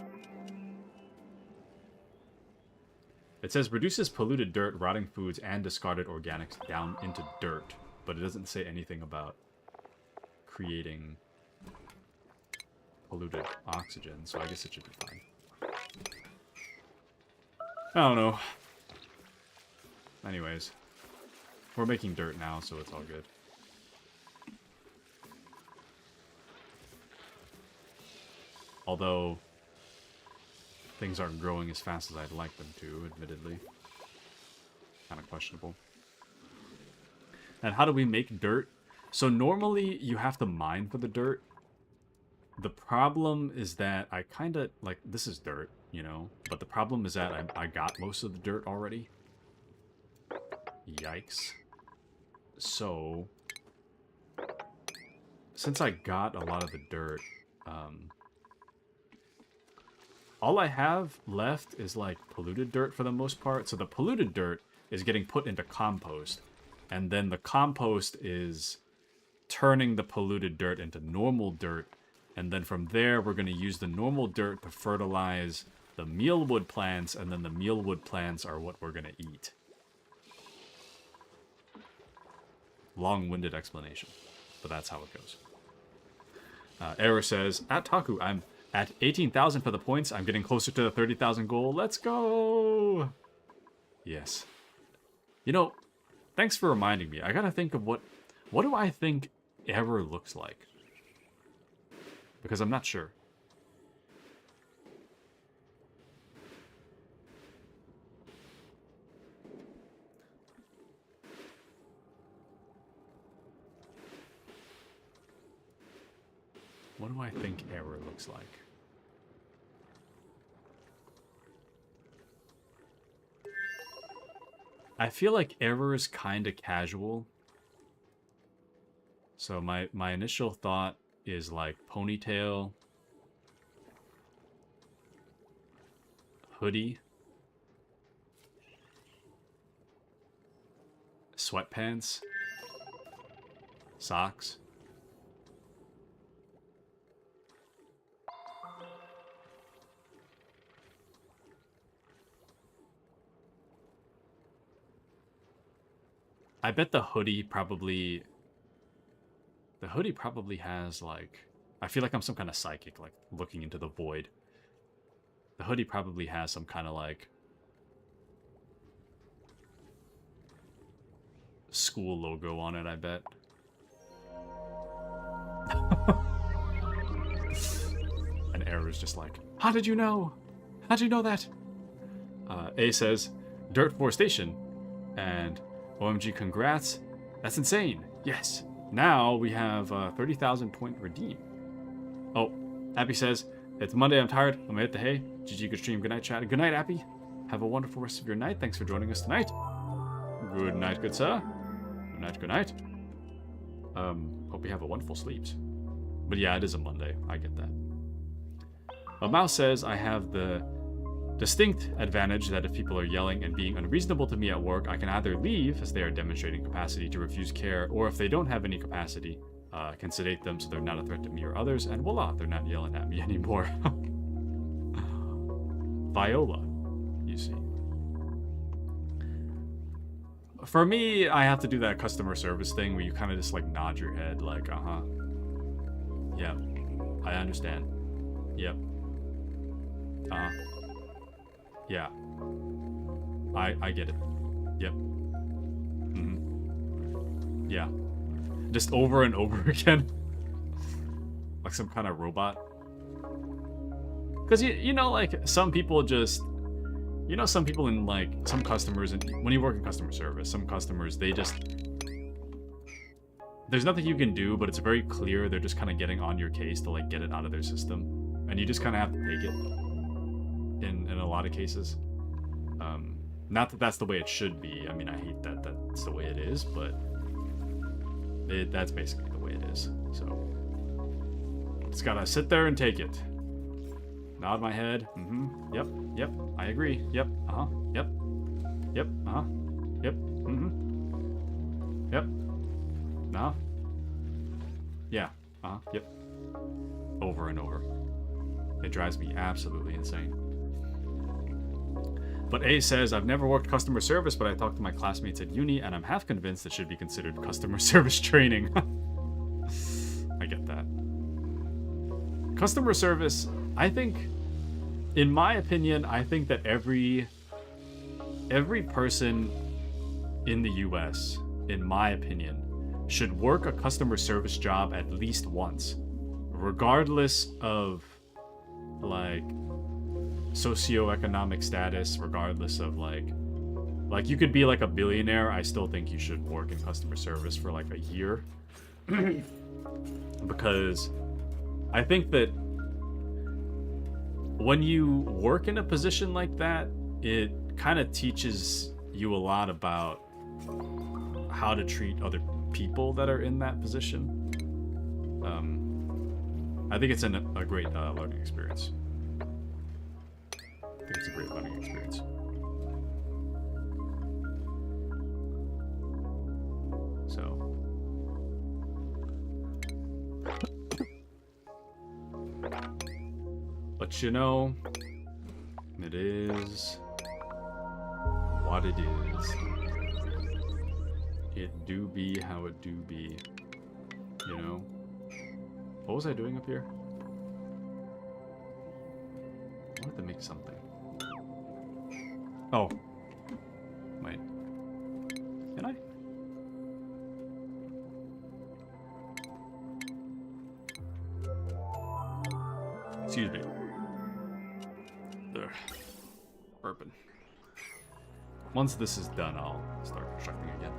It says reduces polluted dirt, rotting foods, and discarded organics down into dirt, but it doesn't say anything about creating polluted oxygen, so I guess it should be fine. I don't know. Anyways, we're making dirt now, so it's all good. Although, things aren't growing as fast as I'd like them to, admittedly. Kind of questionable. And how do we make dirt? So normally, you have to mine for the dirt. The problem is that I kind of, like, this is dirt, you know? But the problem is that I got most of the dirt already. Yikes. So, since I got a lot of the dirt, all I have left is, like, polluted dirt for the most part. So the polluted dirt is getting put into compost. And then the compost is turning the polluted dirt into normal dirt. And then from there, we're going to use the normal dirt to fertilize the mealwood plants. And then the mealwood plants are what we're going to eat. Long-winded explanation. But that's how it goes. Error says, at Taku, I'm at 18,000 for the points. I'm getting closer to the 30,000 goal. Let's go! Yes. You know, thanks for reminding me. I gotta think of what do I think error looks like? Because I'm not sure. What do I think error looks like? I feel like error is kind of casual. So my initial thought is like ponytail, hoodie, sweatpants, socks. I bet the hoodie probably... The hoodie probably has, like... I feel like I'm some kind of psychic, like, looking into the void. The hoodie probably has some kind of, like... school logo on it, I bet. And Error's just like, how did you know? How'd you know that? A says, Dirt Forestation. And... OMG, congrats. That's insane. Yes. Now we have 30,000 point redeem. Oh, Appy says, it's Monday, I'm tired. I'm gonna hit the hay. GG, good stream. Good night, chat. Good night, Appy. Have a wonderful rest of your night. Thanks for joining us tonight. Good night, good sir. Good night, good night. Hope you have a wonderful sleeps. But yeah, it is a Monday. I get that. Mouse says, I have the distinct advantage that if people are yelling and being unreasonable to me at work, I can either leave, as they are demonstrating capacity to refuse care, or if they don't have any capacity, I can sedate them so they're not a threat to me or others, and voila, they're not yelling at me anymore. Viola, you see. For me, I have to do that customer service thing where you kind of just like nod your head like, uh-huh. Yep, I understand. Yep. Uh-huh. Yeah. I get it. Yep. Mm-hmm. Yeah. Just over and over again. Like some kind of robot. Because, you know, like, some people just... You know, some people in, like, some customers... And when you work in customer service, some customers, they just... There's nothing you can do, but it's very clear they're just kind of getting on your case to, like, get it out of their system. And you just kind of have to take it. In a lot of cases. Not that that's the way it should be. I mean, I hate that that's the way it is, but that's basically the way it is. So, just gotta sit there and take it. Nod my head. Mm-hmm. Yep. Yep. I agree. Yep. Uh-huh. Yep. Yep. Uh-huh. Yep. Mm-hmm. Yep. No. Yeah. Uh-huh. Yep. Over and over. It drives me absolutely insane. But A says, I've never worked customer service, but I talked to my classmates at uni, and I'm half convinced it should be considered customer service training. I get that. Customer service, I think, in my opinion, I think that every person in the US, in my opinion, should work a customer service job at least once, regardless of, like, socioeconomic status, regardless of like you could be like a billionaire. I still think you should work in customer service for like a year. Because I think that when you work in a position like that, it kind of teaches you a lot about how to treat other people that are in that position. I think it's a great learning experience. I think it's a great learning experience. So, But you know, it is what it is. It do be how it do be. You know? What was I doing up here? I wanted to make something. Oh. Wait. Can I? Excuse me. There. Burping. Once this is done, I'll start constructing again.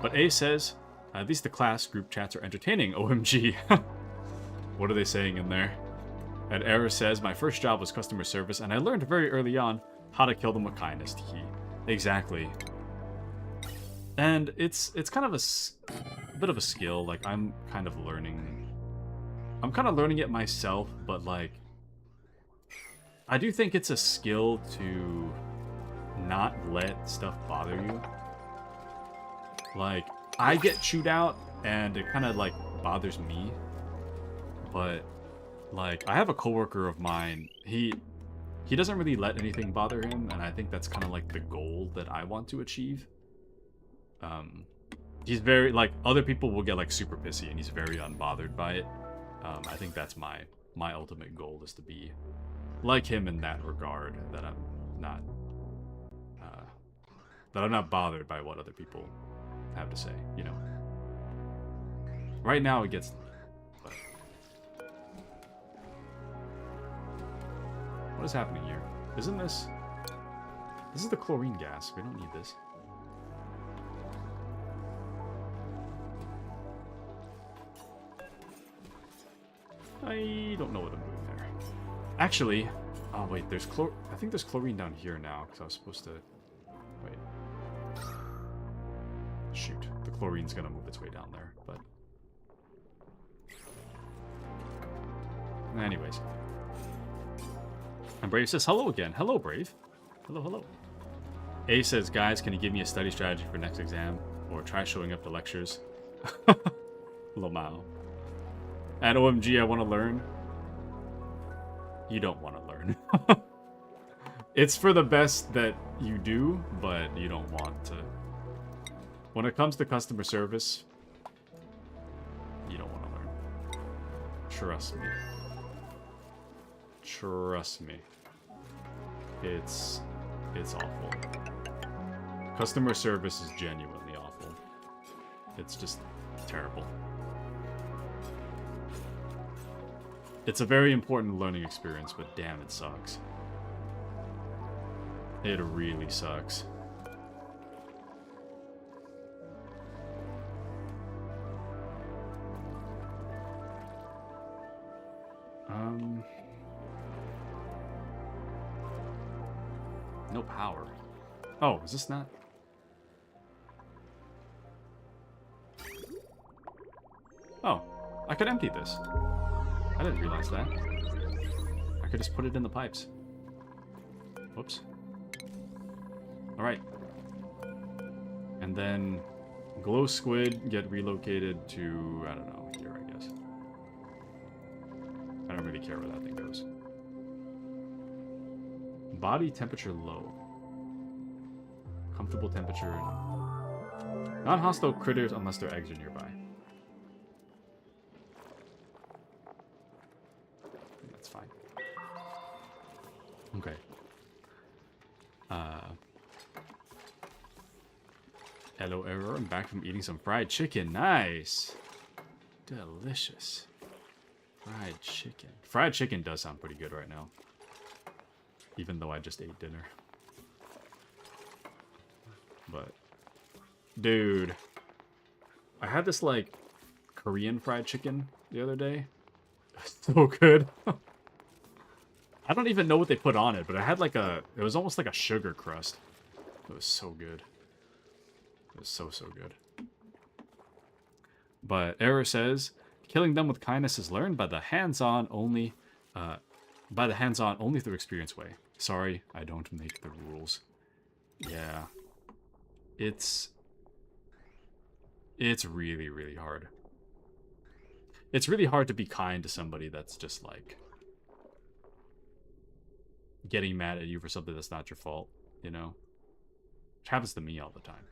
But A says, at least the class group chats are entertaining, OMG. What are they saying in there? And Era says, my first job was customer service, and I learned very early on how to kill them with kindness. Exactly. And it's kind of a bit of a skill. Like, I'm kind of learning it myself, but like, I do think it's a skill to not let stuff bother you. Like, I get chewed out, and it kind of like bothers me. But like, I have a coworker of mine. He doesn't really let anything bother him, and I think that's kind of like the goal that I want to achieve. He's very, like, other people will get like super pissy, and he's very unbothered by it. I think that's my ultimate goal, is to be like him in that regard, that I'm not bothered by what other people have to say, you know. Right now it gets, but what is happening here? Isn't this is the chlorine gas. We don't need this. I don't know what I'm doing there. Actually, oh wait, I think there's chlorine down here now, because I was supposed to... Wait. Shoot, the chlorine's gonna move its way down there, but... Anyways. And Brave says, hello again. Hello, Brave. Hello, hello. A says, guys, can you give me a study strategy for next exam? Or try showing up to lectures? Lomao. At OMG, I want to learn. You don't want to learn. It's for the best that you do, but you don't want to. When it comes to customer service, you don't want to learn. Trust me. Trust me. It's awful. Customer service is genuinely awful. It's just terrible. It's a very important learning experience, but damn, it sucks. It really sucks. No power. Oh, is this not? Oh, I could empty this. I didn't realize that. I could just put it in the pipes. Whoops. Alright. And then glow squid get relocated to, I don't know, here, I guess. I don't really care where that thing goes. Body temperature low. Comfortable temperature. Non-hostile critters unless their eggs are nearby. That's fine. Okay. Hello, Error. I'm back from eating some fried chicken. Nice. Delicious. Fried chicken. Fried chicken does sound pretty good right now. Even though I just ate dinner. But, dude, I had this, like, Korean fried chicken the other day. So good. I don't even know what they put on it, but it had, like, it was almost like a sugar crust. It was so good. It was so, so good. But Error says, killing them with kindness is learned by the hands-on only through experience way. Sorry, I don't make the rules. Yeah. It's really, really hard. It's really hard to be kind to somebody that's just like getting mad at you for something that's not your fault, you know? Which happens to me all the time.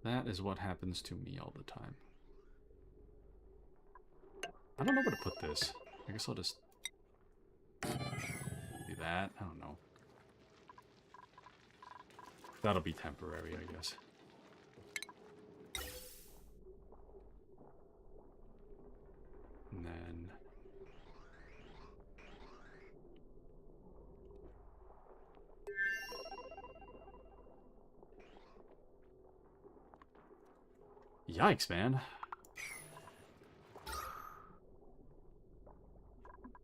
That is what happens to me all the time. I don't know where to put this. I guess I'll just do that. I don't know. That'll be temporary, I guess. And then... Yikes, man.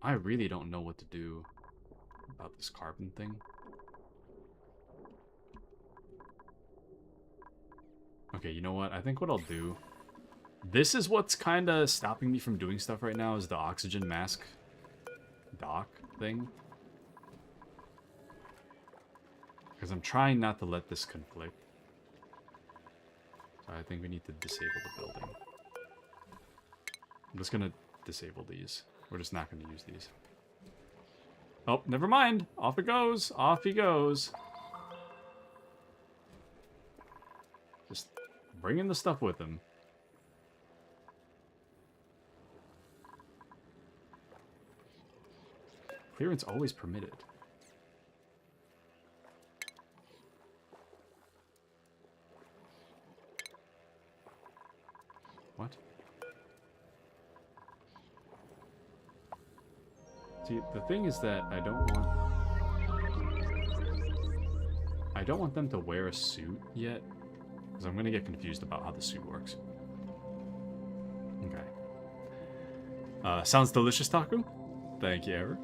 I really don't know what to do about this carbon thing. Okay, you know what? I think what I'll do... This is what's kind of stopping me from doing stuff right now, is the oxygen mask dock thing. Because I'm trying not to let this conflict. So I think we need to disable the building. I'm just going to disable these. We're just not going to use these. Oh, never mind. Off it goes. Off he goes. Just bringing the stuff with him. Clearance always permitted. What? See, the thing is that I don't want them to wear a suit yet, because I'm gonna get confused about how the suit works. Okay. Sounds delicious, Taku. Thank you, Ever.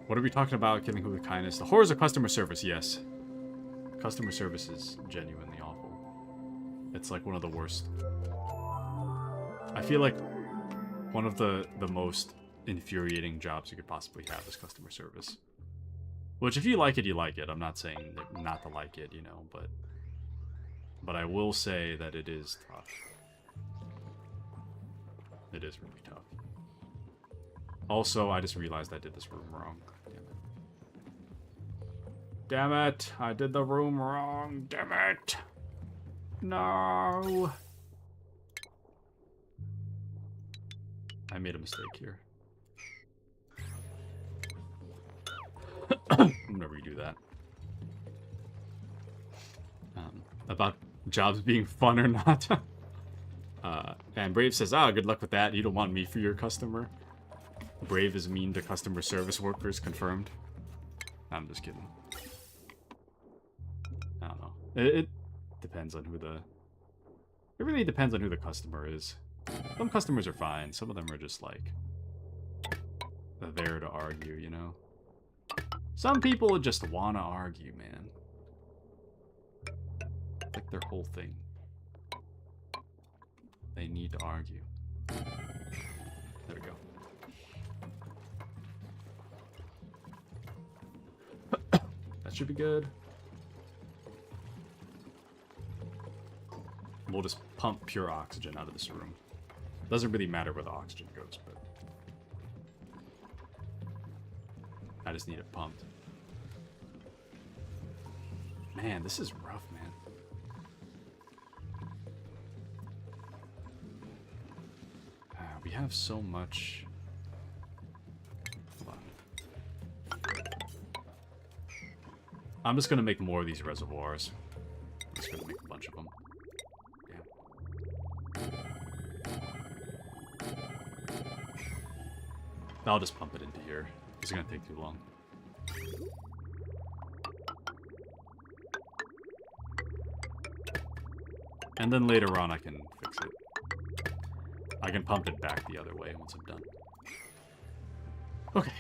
What are we talking about? Killing who with kindness? The horrors of customer service. Yes, customer service is genuinely awful. It's like one of the worst. I feel like one of the most infuriating jobs you could possibly have is customer service. Which, if you like it, you like it. I'm not saying not to like it, you know, but I will say that it is tough. It is really tough. Also, I just realized I did this room wrong. Damn it. Damn it! I did the room wrong. Damn it! No! I made a mistake here. I'm gonna redo that. About jobs being fun or not. And Brave says, good luck with that. You don't want me for your customer. Brave is mean to customer service workers, confirmed. I'm just kidding. I don't know. It depends on who the... It really depends on who the customer is. Some customers are fine. Some of them are just, like, there to argue, you know? Some people just want to argue, man. It's like their whole thing. They need to argue. There we go. That should be good. We'll just pump pure oxygen out of this room. Doesn't really matter where the oxygen goes, but... I just need it pumped. Man, this is rough, man. We have so much... Hold on. I'm just gonna make more of these reservoirs. I'm just gonna make a bunch of them. I'll just pump it into here. It's gonna take too long. And then later on I can fix it. I can pump it back the other way once I'm done. Okay.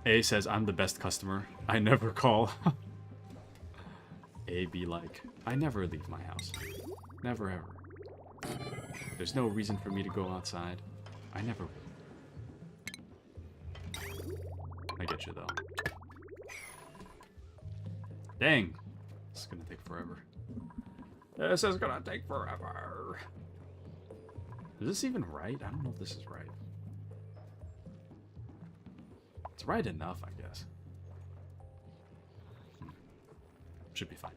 A says, I'm the best customer. I never call. A be like, I never leave my house. Never ever. There's no reason for me to go outside. I never will. I get you, though. Dang. This is gonna take forever. This is gonna take forever. Is this even right? I don't know if this is right. It's right enough, I guess. Should be fine.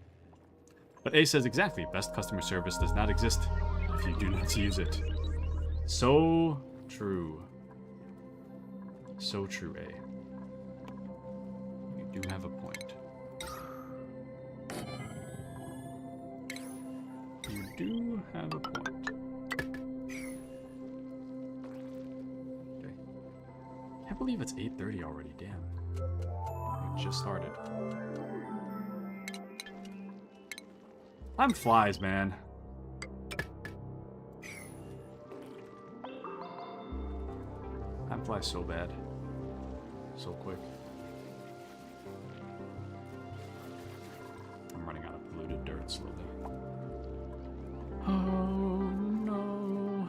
But A says exactly, best customer service does not exist if you do not use it. So true. So true, A. You do have a point. You do have a point. Okay. Can't believe it's 8:30 already, damn. We just started. Time flies, man. Time flies so bad. So quick. I'm running out of polluted dirt slowly. Oh no.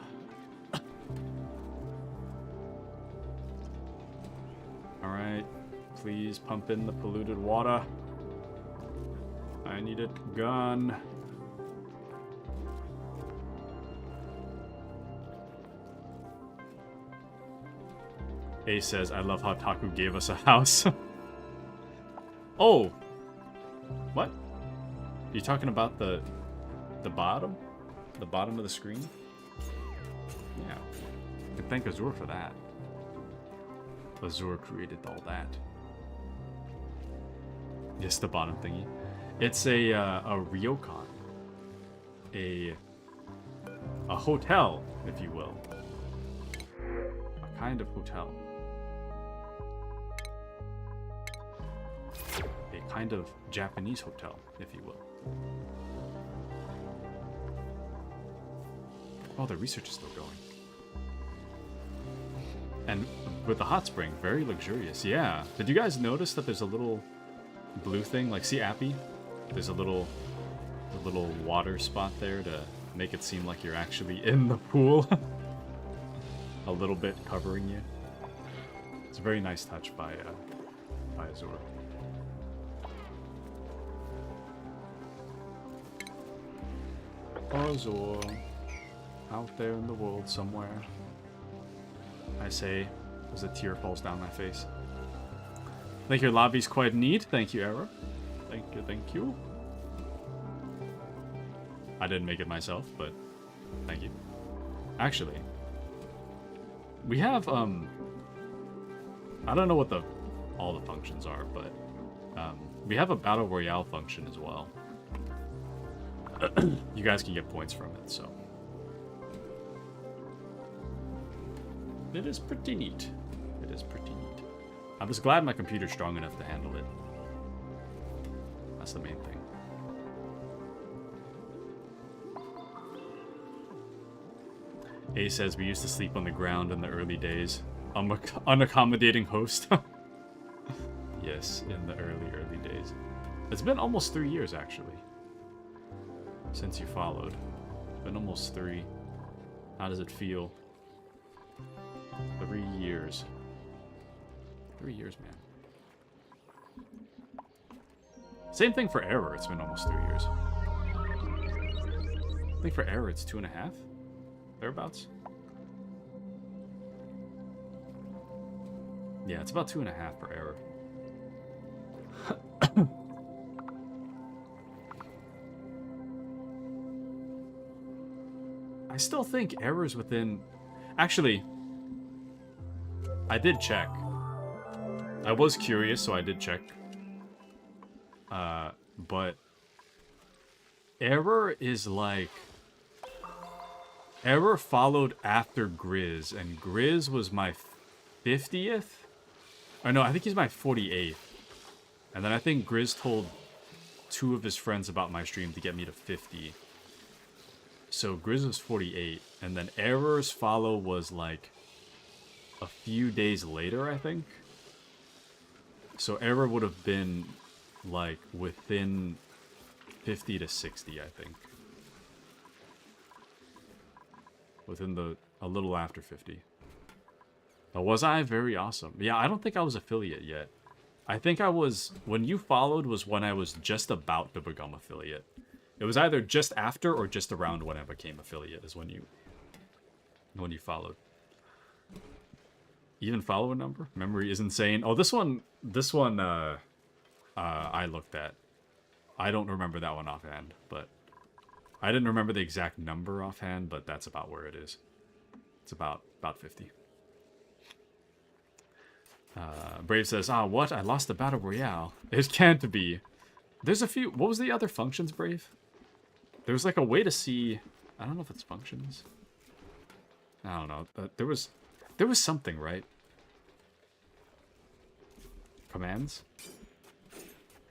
Alright. Please pump in the polluted water. I need it gone. A says, I love how Taku gave us a house. Oh! What? You talking about the bottom? The bottom of the screen? Yeah. You can thank Azure for that. Azure created all that. Yes, the bottom thingy. It's a ryokan. A hotel, if you will. A kind of hotel. A kind of Japanese hotel, if you will. Oh, the research is still going. And with the hot spring, very luxurious. Yeah. Did you guys notice that there's a little blue thing? Like, see Appy? There's a little water spot there to make it seem like you're actually in the pool. A little bit covering you. It's a very nice touch by Azure. Azure. Out there in the world somewhere. I say, as a tear falls down my face. I think your lobby's quite neat. Thank you, Era. Thank you, thank you. I didn't make it myself, but thank you. Actually, we have, I don't know what all the functions are, but we have a Battle Royale function as well. You guys can get points from it, so. It is pretty neat. It is pretty neat. I was glad my computer's strong enough to handle it. That's the main thing. A says we used to sleep on the ground in the early days. Unaccommodating host. Yes, in the early days. It's been almost 3 years, actually. Since you followed. It's been almost 3. How does it feel? 3 years. 3 years, man. Same thing for Error. It's been almost 3 years. I think for Error it's 2.5. Thereabouts. Yeah, it's about 2.5 for Error. I still think Error's within... Actually, I did check. I was curious, so I did check. But Error is like... Error followed after Grizz, and Grizz was my 50th? Or no, I think he's my 48th. And then I think Grizz told 2 of his friends about my stream to get me to 50. So Grizz was 48, and then Error's follow was like a few days later, I think. So Error would have been like within 50 to 60, I think. Within a little after 50. But was I? Very awesome. Yeah, I don't think I was affiliate yet. I think I was, when you followed was when I was just about to become affiliate. It was either just after or just around when I became affiliate is when you followed. Even follow a number? Memory is insane. Oh, this one, I looked at. I don't remember that one offhand, but I didn't remember the exact number offhand, but that's about where it is. It's about 50. Brave says, "Ah, what? I lost the battle royale. It can't be. There's a few. What was the other functions, Brave? There was like a way to see. I don't know if it's functions. I don't know. There was something, right? Commands?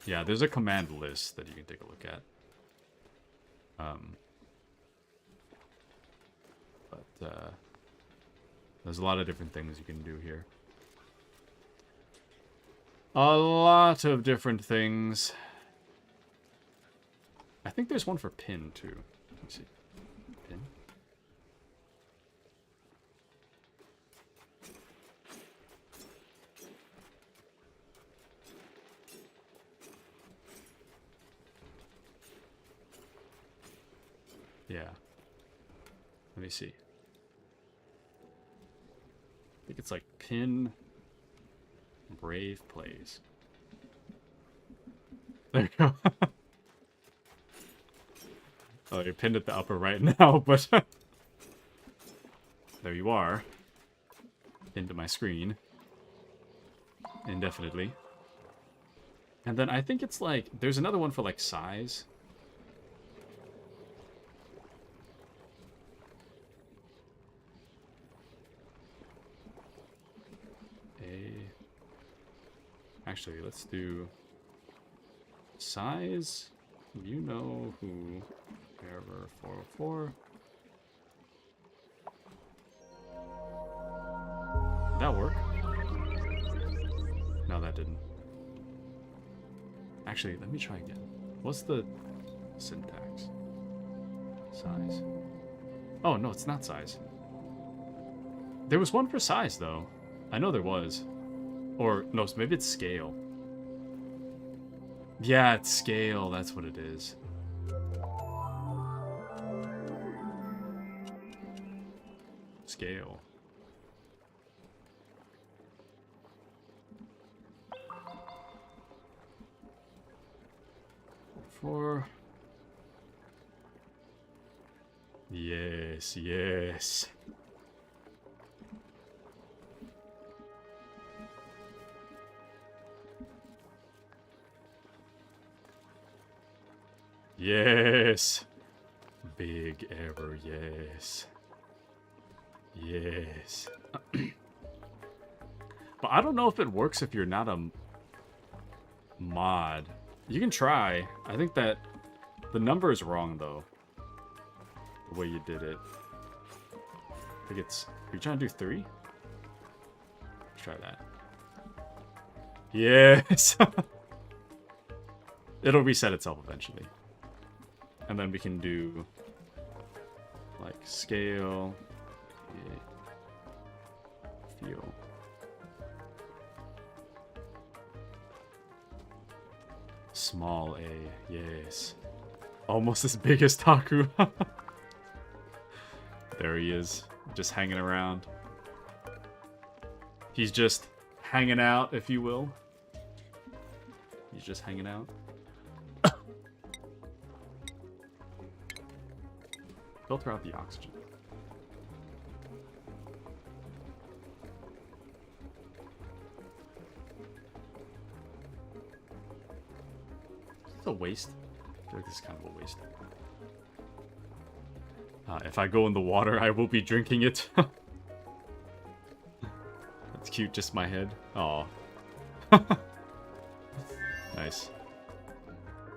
Yeah, there's a command list that you can take a look at. But there's a lot of different things you can do here. A lot of different things. I think there's one for pin, too. Let me see. Pin? Yeah. Let me see. I think it's like pin... Brave plays. There you go. Oh, you're pinned at the upper right now, but... there you are. Pinned to my screen. Indefinitely. And then I think it's like... There's another one for like size. Actually, let's do size. You know who. Error 404. Did that work? No, that didn't. Actually, let me try again. What's the syntax? Size. Oh, no, it's not size. There was one for size, though. I know there was. Or, no, maybe it's scale. Yeah, it's scale. That's what it is. Scale. For... Yes, yes. Yes. Big error, yes. Yes. But I don't know if it works if you're not a mod. You can try. I think that the number is wrong, though. The way you did it. I think it's... Are you trying to do 3? Let's try that. Yes! It'll reset itself eventually. And then we can do like scale, feel. Small a, yes. Almost as big as Taku. There he is, just hanging around. He's just hanging out, if you will. He's just hanging out. Filter out the oxygen. It's a waste. I feel like this is kind of a waste. If I go in the water, I will be drinking it. That's cute, just my head. Aw. Nice.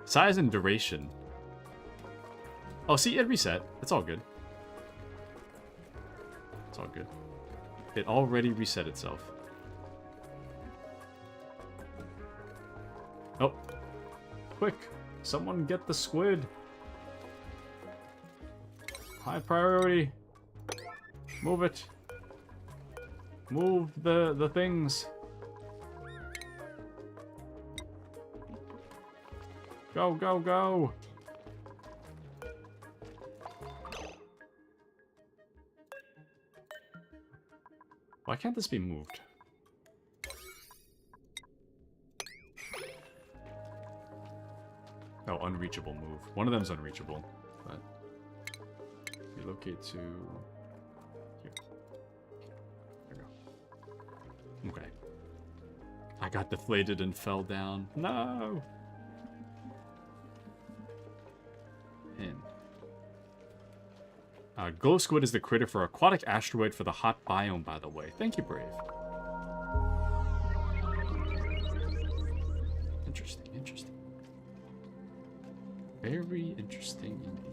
Size and duration. Oh, see, it reset. It's all good. It's all good. It already reset itself. Oh. Quick. Someone get the squid. High priority. Move it. Move the things. Go, go, go. Why can't this be moved? Oh, unreachable move. One of them's unreachable, but relocate to here. There we go. Okay. I got deflated and fell down. No! In. Glow squid is the critter for aquatic asteroid for the hot biome, by the way. Thank you, Brave. Interesting, interesting. Very interesting indeed.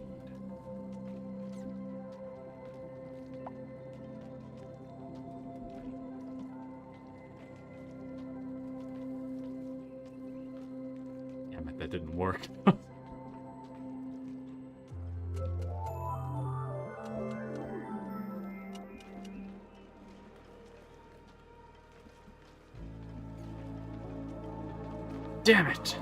Damn it, that didn't work. Damn it!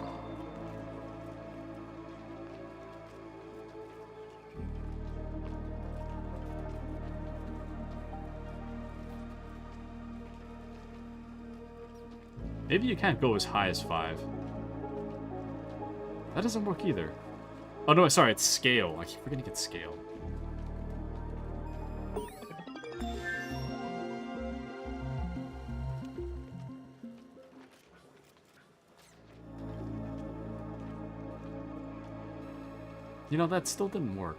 Maybe you can't go as high as 5. That doesn't work either. Oh no, sorry, it's scale. I keep forgetting it's scale. You know, that still didn't work.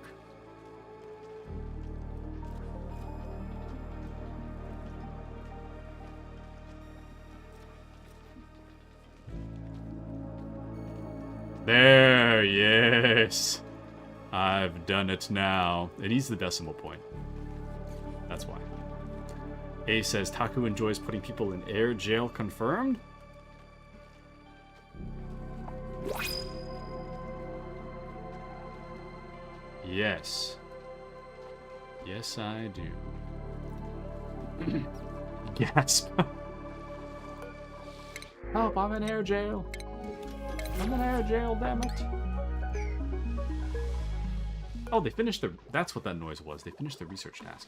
There, yes. I've done it now. It needs the decimal point. That's why. A says, Taku enjoys putting people in air jail confirmed? Yes. Yes, I do. Gasp. Help, I'm in air jail. I'm in air jail, damn it. Oh, they finished the... That's what that noise was. They finished the research task.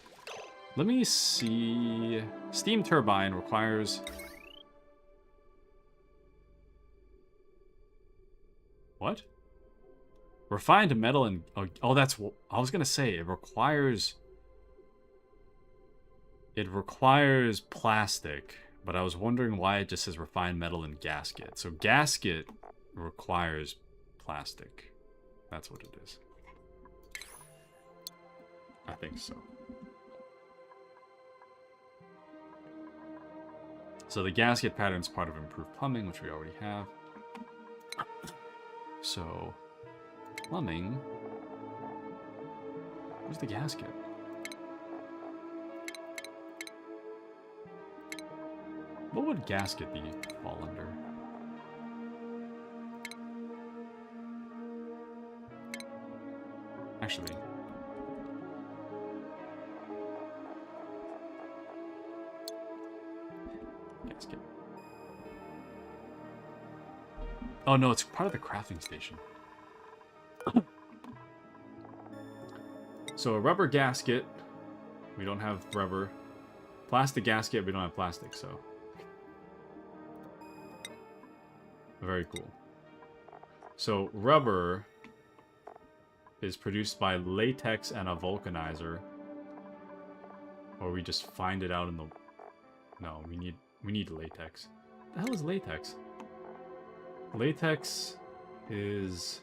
Let me see... Steam turbine requires... What? Refined metal and... Oh, that's... I was gonna say, it requires... It requires plastic. But I was wondering why it just says refined metal and gasket. So gasket requires plastic. That's what it is. I think so. So the gasket pattern is part of improved plumbing, which we already have. So, plumbing. Where's the gasket? What would gasket be fall under? Actually, gasket. Oh no, it's part of the crafting station. So a rubber gasket, we don't have rubber. Plastic gasket, we don't have plastic, so. Very cool. So rubber is produced by latex and a vulcanizer. Or we just find it out in the... No, we need latex. What the hell is latex? Latex is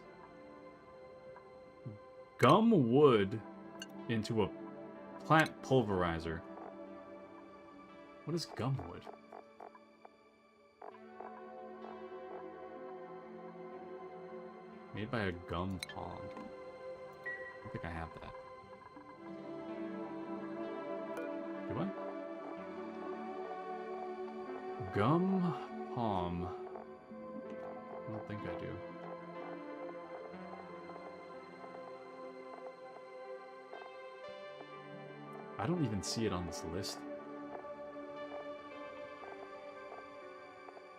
gum wood into a plant pulverizer. What is gum wood? Made by a gum palm. I don't think I have that. Do I? Gum palm. I don't think I do. I don't even see it on this list.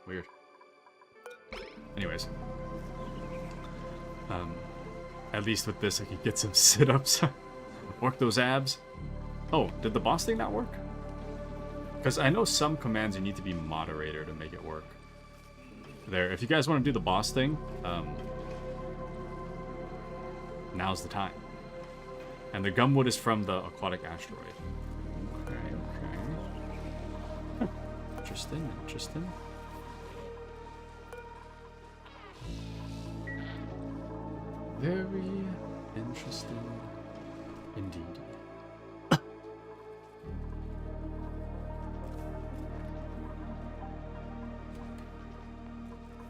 Weird. Anyways. At least with this I can get some sit-ups. Work those abs. Oh, did the boss thing not work? Because I know some commands you need to be moderator to make it work. There, if you guys want to do the boss thing, now's the time. And the gumwood is from the aquatic asteroid. Okay, okay. Interesting, interesting. Very interesting indeed.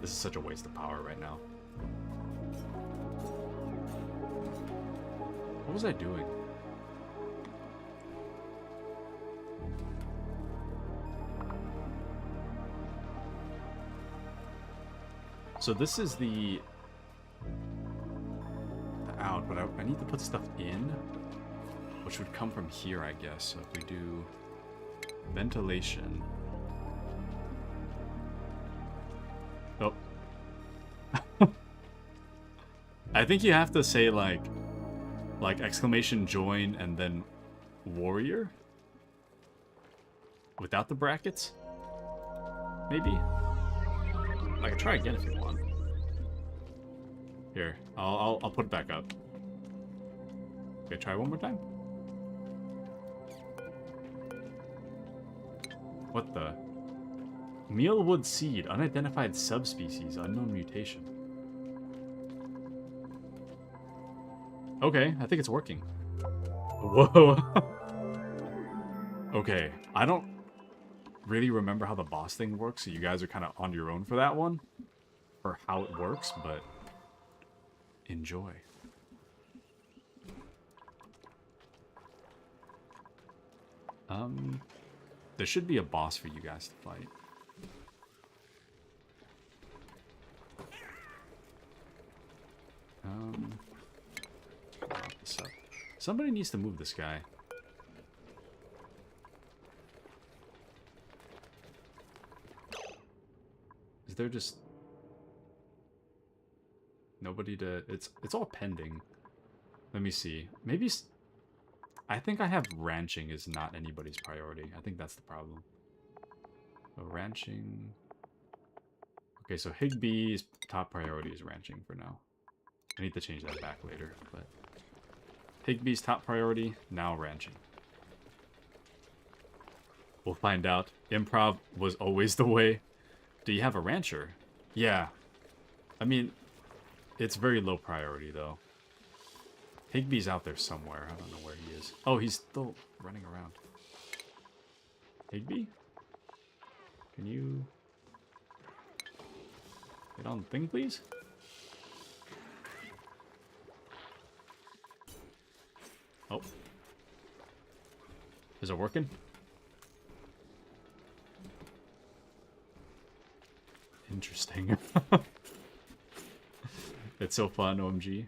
This is such a waste of power right now. What was I doing? So this is the out, but I need to put stuff in, which would come from here, I guess. So if we do ventilation. Oh. I think you have to say like exclamation join and then warrior without the brackets. Maybe. I can try again if you want. Here, I'll put it back up. Okay, try one more time. What the? Mealwood seed, unidentified subspecies, unknown mutation. Okay, I think it's working. Whoa. Okay, I don't really remember how the boss thing works, so you guys are kind of on your own for that one. Or how it works, but enjoy. There should be a boss for you guys to fight. Lock this up. Somebody needs to move this guy. Is there just nobody to... It's all pending. Let me see. Maybe... I think I have ranching is not anybody's priority. I think that's the problem. So ranching... Okay, so Higbee's top priority is ranching for now. I need to change that back later, but... Higbee's top priority, now ranching. We'll find out. Improv was always the way. Do you have a rancher? Yeah. I mean, it's very low priority, though. Higbee's out there somewhere. I don't know where he is. Oh, he's still running around. Higbee? Can you... get on the thing, please? Oh. Is it working? Interesting. It's so fun, OMG.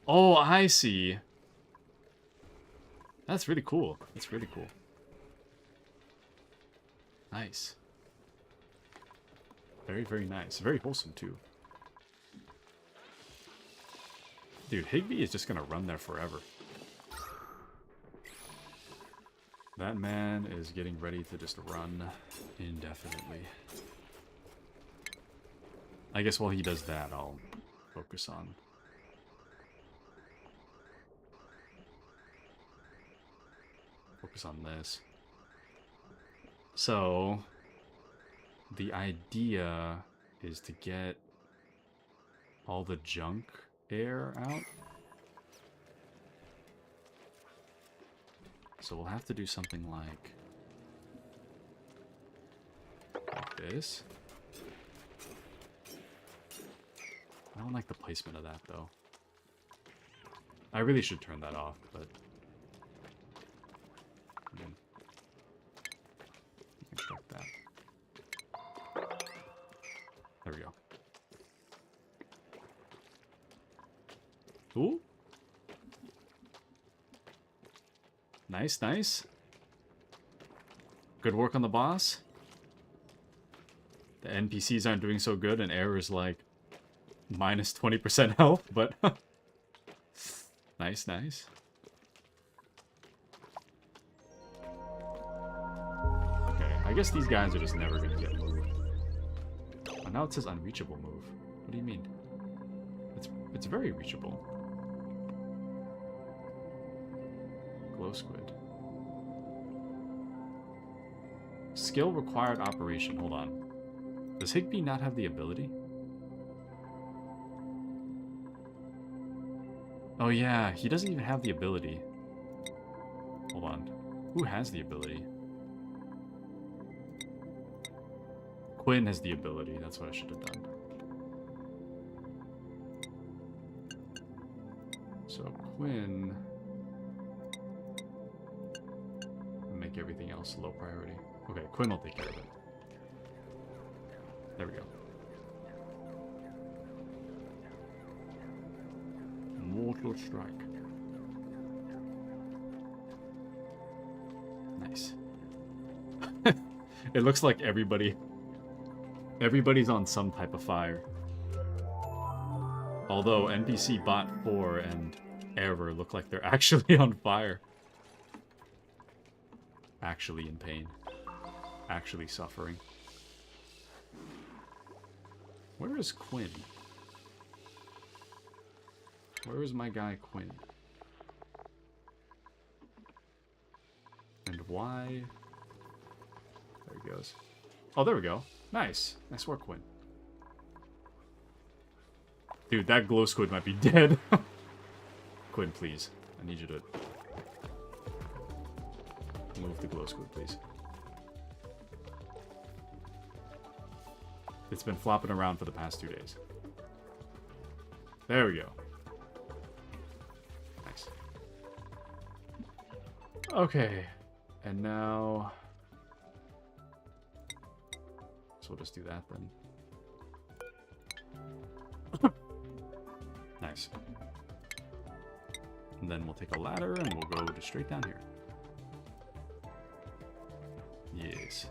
Oh, I see. That's really cool. That's really cool. Nice. Very, very nice. Very wholesome, too. Dude, Higbee is just gonna run there forever. That man is getting ready to just run indefinitely. I guess while he does that, I'll focus on... focus on this. So, the idea is to get all the junk air out. So we'll have to do something like this. I don't like the placement of that, though. I really should turn that off, but... construct that. There we go. Ooh. Nice, nice. Good work on the boss. The NPCs aren't doing so good, and air is like minus 20% health, but nice, nice. guess these guys are just never gonna get moved. Oh, now it says unreachable move. What do you mean? It's very reachable. Glow squid. Skill required operation. Hold on. Does Higby not have the ability? Oh yeah, he doesn't even have the ability. Hold on. Who has the ability? Quinn has the ability. That's what I should have done. So Quinn... make everything else low priority. Okay, Quinn will take care of it. There we go. Mortal strike. Nice. It looks like everybody's on some type of fire. Although NPC Bot 4 and Error look like they're actually on fire. Actually in pain. Actually suffering. Where is Quinn? Where is my guy Quinn? And why? There he goes. Oh, there we go. Nice. Nice work, Quinn. Dude, that glow squid might be dead. Quinn, please. I need you to move the glow squid, please. It's been flopping around for the past 2 days. There we go. Nice. Okay. And now... so we'll just do that then. Nice. And then we'll take a ladder and we'll go straight down here. Yes.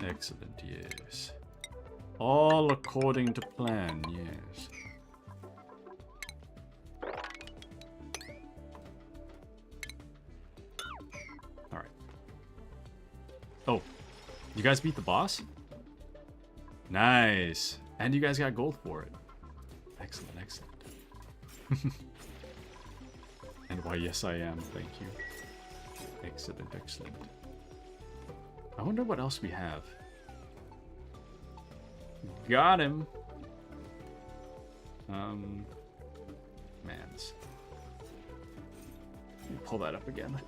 Excellent, yes. All according to plan, yes. Alright. Oh, you guys beat the boss? Nice. And you guys got gold for it. Excellent, excellent. And why, yes I am, thank you. Excellent, excellent. I wonder what else we have. Got him. Mans. Let me pull that up again.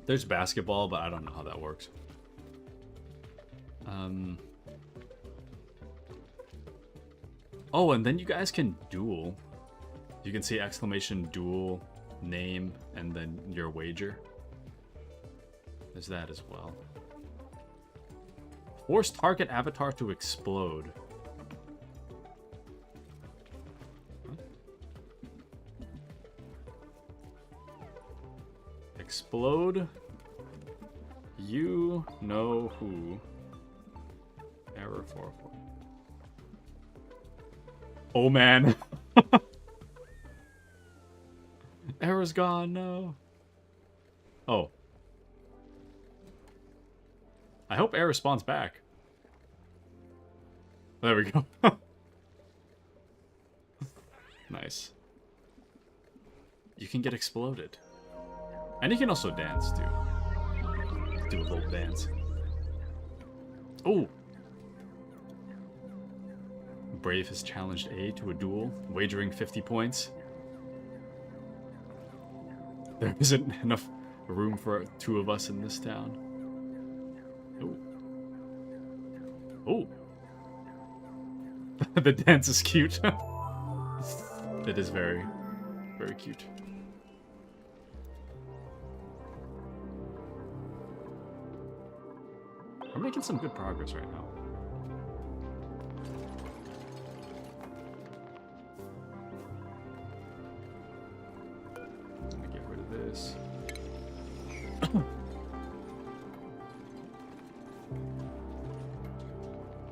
There's basketball, but I don't know how that works. Oh, and then you guys can duel. You can see exclamation duel, name, and then your wager. There's that as well. Force target avatar to explode. What? Explode. You know who. Error 404. Oh man. Error's gone, no. Oh. I hope Error spawns back. There we go. Nice. You can get exploded. And you can also dance, too. Do a little dance. Oh! Brave has challenged A to a duel, wagering 50 points. There isn't enough room for 2 of us in this town. Oh. Oh. The dance is cute. It is very, very cute. We're making some good progress right now. Let me get rid of this.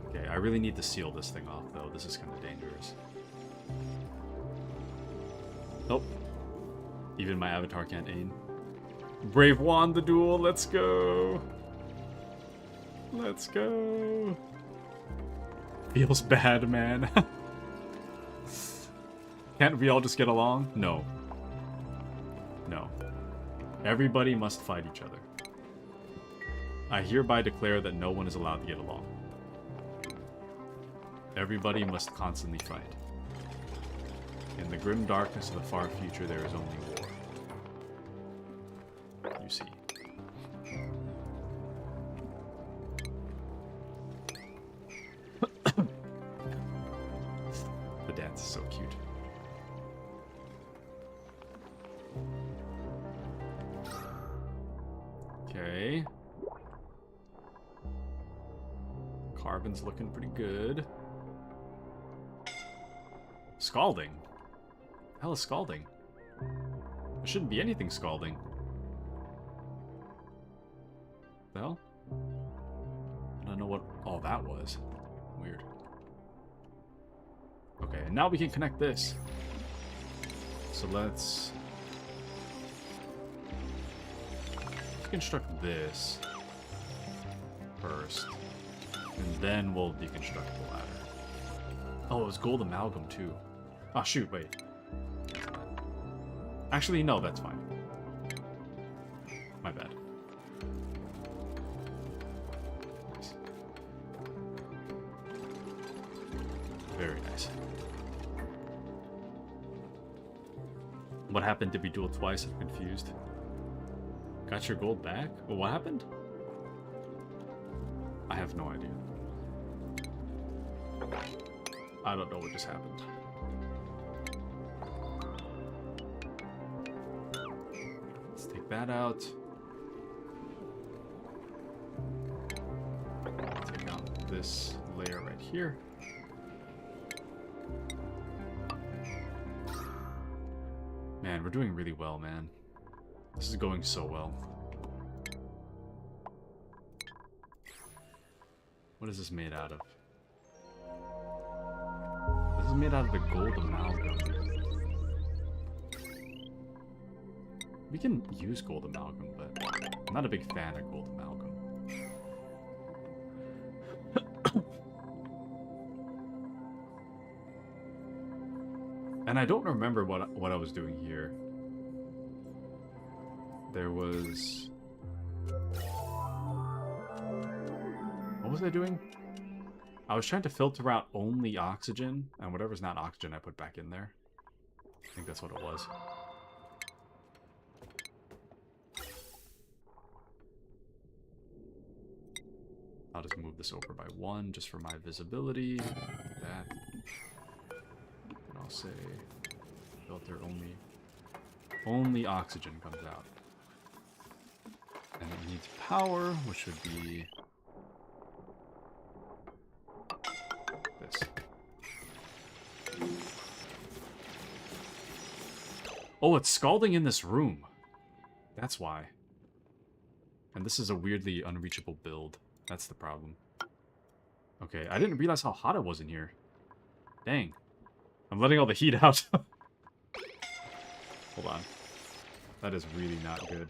Okay, I really need to seal this thing off, though. This is kind of dangerous. Nope. Even my avatar can't aim. Brave won the duel. Let's go. Let's go. Feels bad, man. Can't we all just get along? No. No. Everybody must fight each other. I hereby declare that no one is allowed to get along. Everybody must constantly fight. In the grim darkness of the far future, there is only war. You see. The dance is so cute. Okay. Carbon's looking pretty good. Scalding? Hell is scalding? There shouldn't be anything scalding. The hell? I don't know what all that was. Weird. Okay, and now we can connect this. So let's construct this first. And then we'll deconstruct the ladder. Oh, it was gold amalgam too. Oh shoot, wait. Actually, no, that's fine. My bad. Nice. Very nice. What happened? Did we duel twice? I'm confused. Got your gold back? Well, what happened? I have no idea. I don't know what just happened. Let's take that out. Take out this layer right here. Man, we're doing really well, man. This is going so well. What is this made out of? This is made out of the gold amalgam. We can use gold amalgam, but I'm not a big fan of gold amalgam. And I don't remember what I was doing here. There was... What was I doing? I was trying to filter out only oxygen, and whatever's not oxygen I put back in there. I think that's what it was. I'll just move this over by 1 just for my visibility. Like that. And I'll say filter only oxygen comes out. And it needs power, which would be this. Oh, it's scalding in this room. That's why. And this is a weirdly unreachable build. That's the problem. Okay, I didn't realize how hot it was in here. Dang. I'm letting all the heat out. Hold on. That is really not good.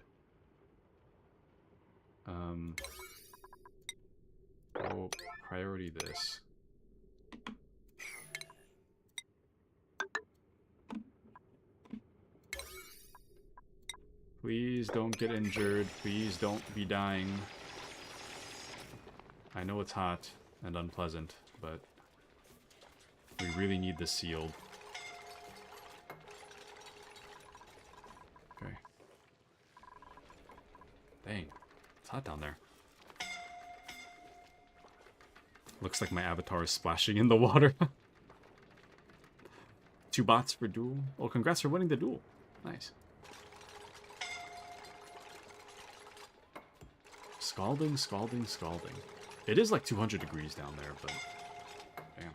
Oh, priority this. Please don't get injured. Please don't be dying. I know it's hot and unpleasant, but we really need this sealed. Okay. Dang. It's hot down there. Looks like my avatar is splashing in the water. 2 bots for duel. Oh, congrats for winning the duel. Nice. Scalding, scalding, scalding. It is like 200 degrees down there, but... Damn.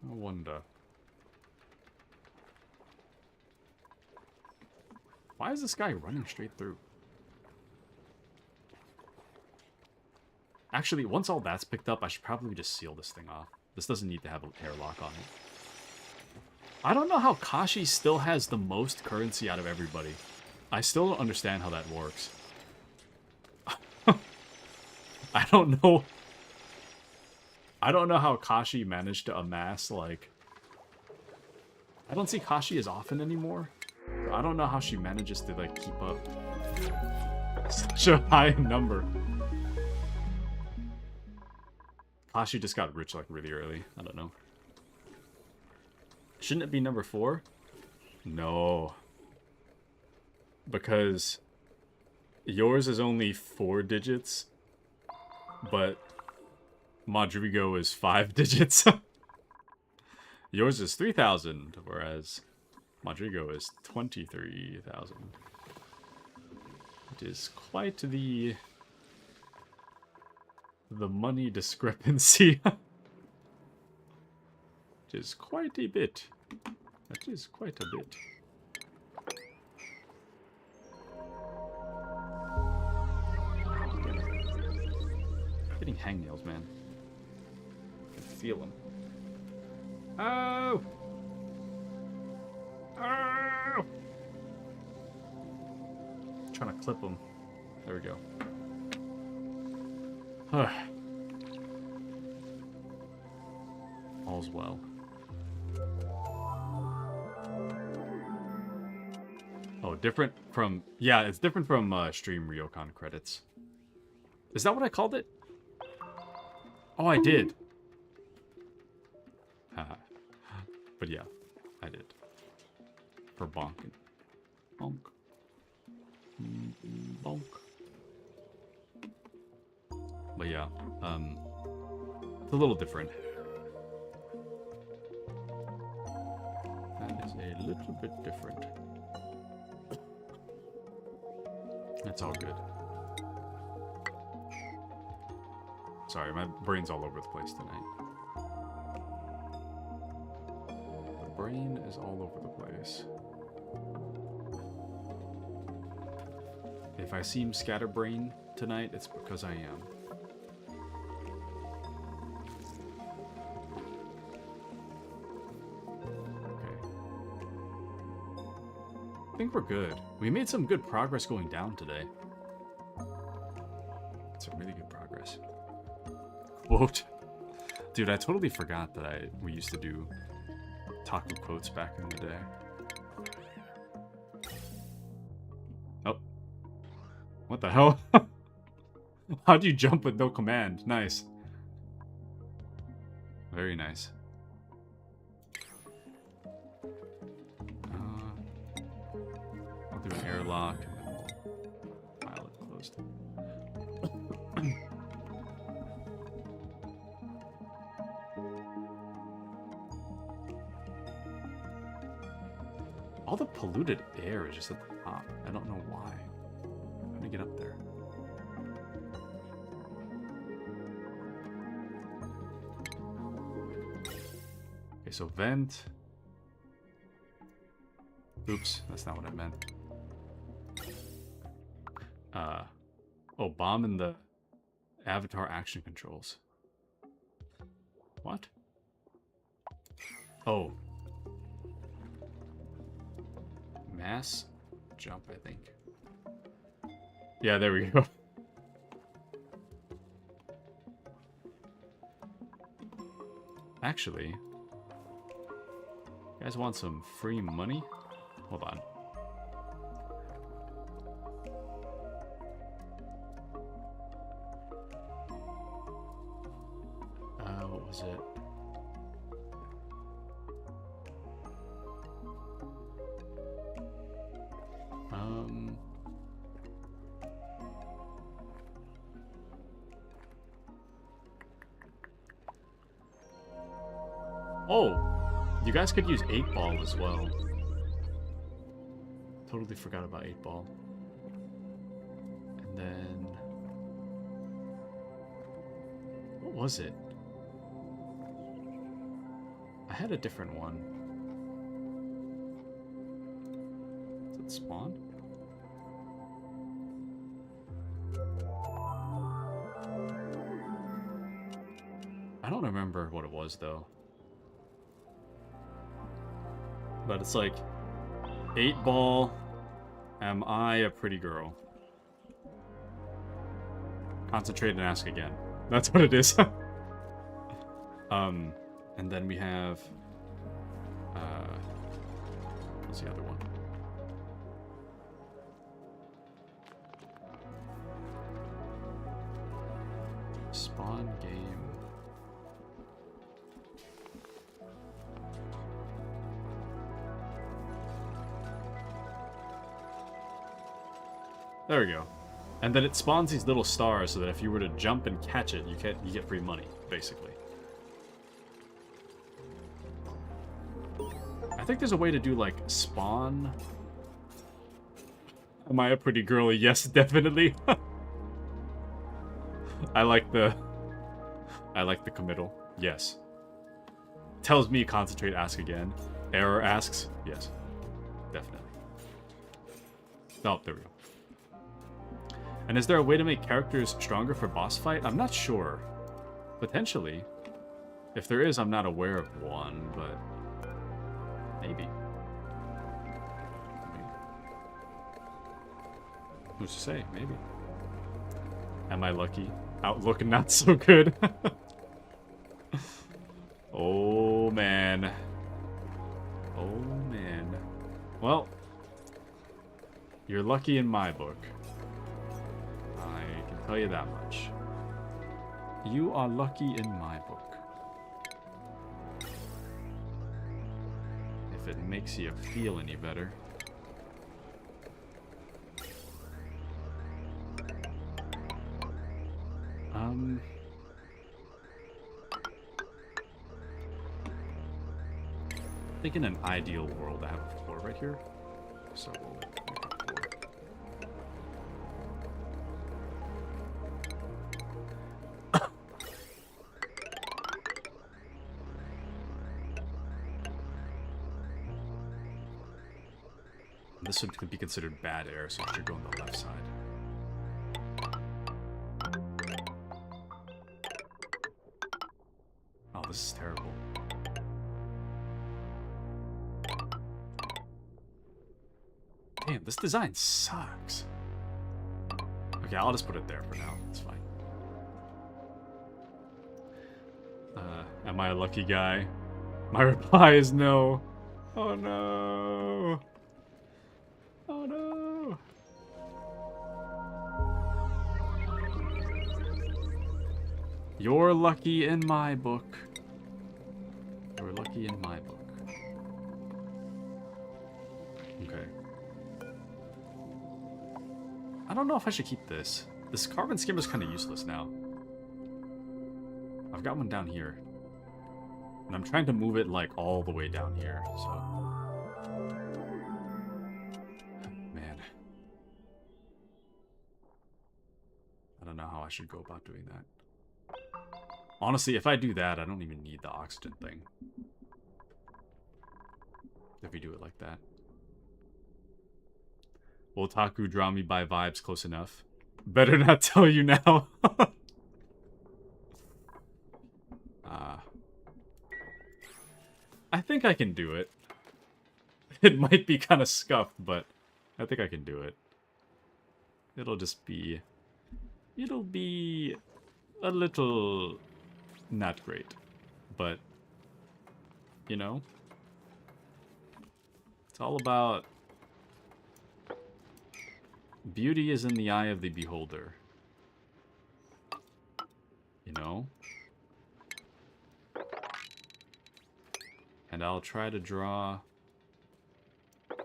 I wonder. Why is this guy running straight through? Actually, once all that's picked up, I should probably just seal this thing off. This doesn't need to have an airlock on it. I don't know how Kashi still has the most currency out of everybody. I still don't understand how that works. I don't know. I don't know how Kashi managed to amass, like... I don't see Kashi as often anymore. So I don't know how she manages to, like, keep up such a high number. Kashi just got rich, like, really early. I don't know. Shouldn't it be number 4? No. Because yours is only 4 digits, but Madrigo is 5 digits. Yours is 3,000, whereas Madrigo is 23,000. It is quite the money discrepancy. It is quite a bit. That is quite a bit. Getting hangnails, man. I can feel them. Oh! Oh! Trying to clip them. There we go. All's well. Oh, different from... Yeah, it's different from Stream Ryokan credits. Is that what I called it? Oh, I did. Haha. But yeah, I did. For bonking. Bonk. Bonk. But yeah, it's a little different. That is a little bit different. It's all good. Sorry, my brain's all over the place tonight. The brain is all over the place. If I seem scatterbrained tonight, it's because I am. Okay. I think we're good. We made some good progress going down today. Some really good progress. Quote. Dude, I totally forgot that we used to do taco quotes back in the day. Oh. What the hell? How'd you jump with no command? Nice. Very nice. I'll do an airlock and then we'll file it closed. All the polluted air is just at the top. I don't know why. How do I get up there? Okay, so vent. Oops, that's not what I meant. Oh, bomb in the avatar action controls. What? Oh. Mass jump, I think. Yeah, there we go. Actually, you guys want some free money? Hold on. What was it? Oh, you guys could use 8-ball as well. Totally forgot about 8-ball. And then... what was it? I had a different one. Did it spawn? I don't remember what it was, though. But it's like, 8-ball, am I a pretty girl? Concentrate and ask again. That's what it is. And then we have... what's the other one? Spawn game. There we go. And then it spawns these little stars so that if you were to jump and catch it, you get free money, basically. I think there's a way to do, like, spawn. Am I a pretty girly? Yes, definitely. I like the committal. Yes. Tells me concentrate, ask again. Error asks. Yes. Definitely. Oh, there we go. And is there a way to make characters stronger for boss fight? I'm not sure. Potentially. If there is, I'm not aware of one, but... maybe. Who's to say? Maybe. Am I lucky? Outlook not so good. Oh, man. Oh, man. Well, you're lucky in my book. I can tell you that much. You are lucky in my book. If it makes you feel any better. I think in an ideal world I have a floor right here. So we'll make a floor. This could be considered bad air, so I should go on the left side. Oh, this is terrible. Damn, this design sucks. Okay, I'll just put it there for now. It's fine. Am I a lucky guy? My reply is no. Oh no. Oh no. You're lucky in my book. You're lucky in my book. Okay. I don't know if I should keep this. This carbon skimmer is kind of useless now. I've got one down here. And I'm trying to move it, like, all the way down here, so... man. I don't know how I should go about doing that. Honestly, if I do that, I don't even need the oxygen thing. If we do it like that. Will Taku draw me by vibes close enough? Better not tell you now. I think I can do it. It might be kind of scuffed, but I think I can do it. It'll just be... it'll be a little not great. But, you know, it's all about... beauty is in the eye of the beholder. You know? And I'll try to draw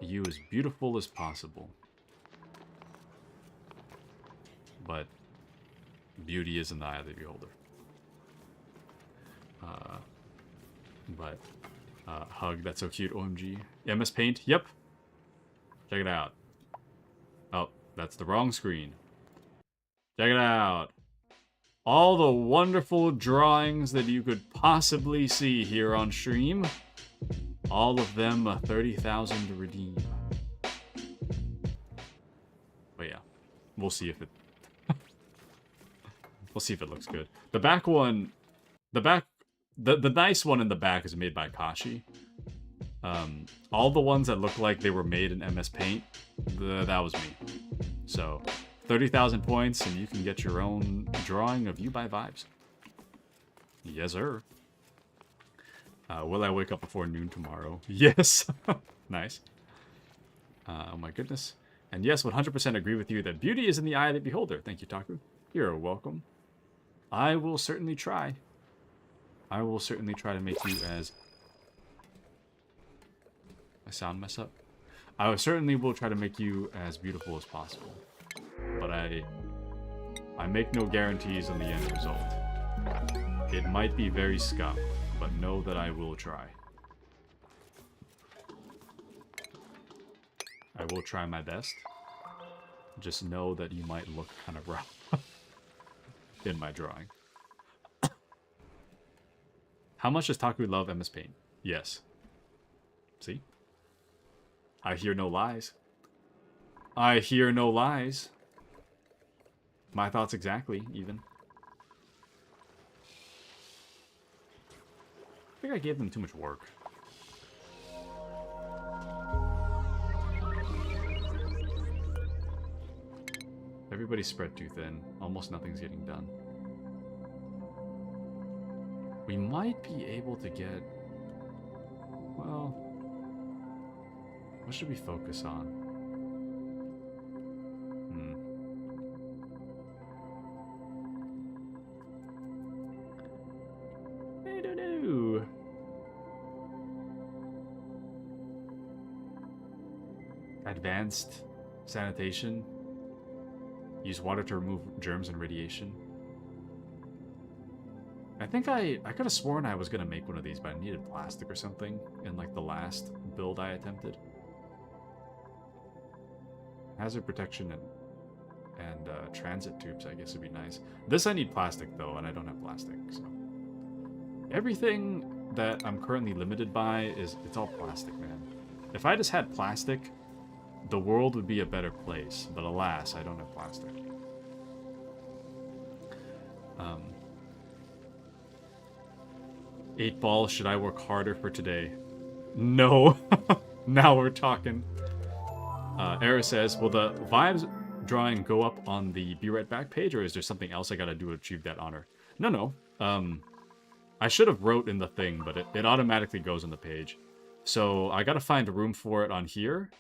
you as beautiful as possible. But beauty is in the eye of the beholder. Hug, that's so cute, OMG. MS Paint, yep. Check it out. Oh, that's the wrong screen. Check it out. All the wonderful drawings that you could possibly see here on stream. All of them 30,000 to redeem. But yeah, we'll see if it... we'll see if it looks good. The back one The back, the nice one in the back is made by Kashi. All the ones that look like they were made in MS Paint, that was me. So, 30,000 points and you can get your own drawing of You by Vibes. Yes, sir. Will I wake up before noon tomorrow? Yes. Nice. Oh my goodness. And yes, 100% agree with you that beauty is in the eye of the beholder. Thank you, Taku. You're welcome. I will certainly try. I will certainly try to make you as... My sound mess up? I certainly will try to make you as beautiful as possible. But I make no guarantees on the end result. It might be very scuffed, but know that I will try. I will try my best. Just know that you might look kind of rough in my drawing. How much does Taku love MS Paint? Yes. See? I hear no lies. I hear no lies. My thoughts exactly, even. I think I gave them too much work. Everybody's spread too thin. Almost nothing's getting done. We might be able to get... Well... What should we focus on? I don't know. Advanced sanitation. Use water to remove germs and radiation. I think I could have sworn I was going to make one of these, but I needed plastic or something in like the last build I attempted. Hazard protection and transit tubes, I guess, would be nice. This I need plastic though, and I don't have plastic, so. Everything that I'm currently limited by it's all plastic, man. If I just had plastic, the world would be a better place, but alas, I don't have plastic. 8 ball, should I work harder for today? No. Now we're talking. Era says, will the vibes drawing go up on the Be Right Back page, or is there something else I gotta do to achieve that honor? No. I should have wrote in the thing, but it automatically goes on the page. So I gotta find room for it on here,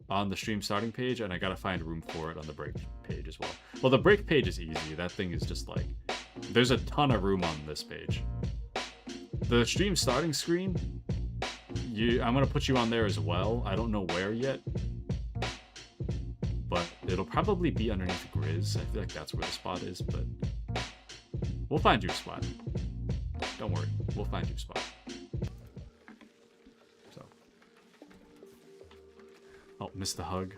on the stream starting page, and I gotta find room for it on the break page as well. Well, the break page is easy. That thing is just like, there's a ton of room on this page. The stream starting screen, I'm gonna put you on there as well. I don't know where yet, but it'll probably be underneath Grizz. I feel like that's where the spot is, but we'll find you a spot. Don't worry, we'll find you a spot. So, oh, missed the hug.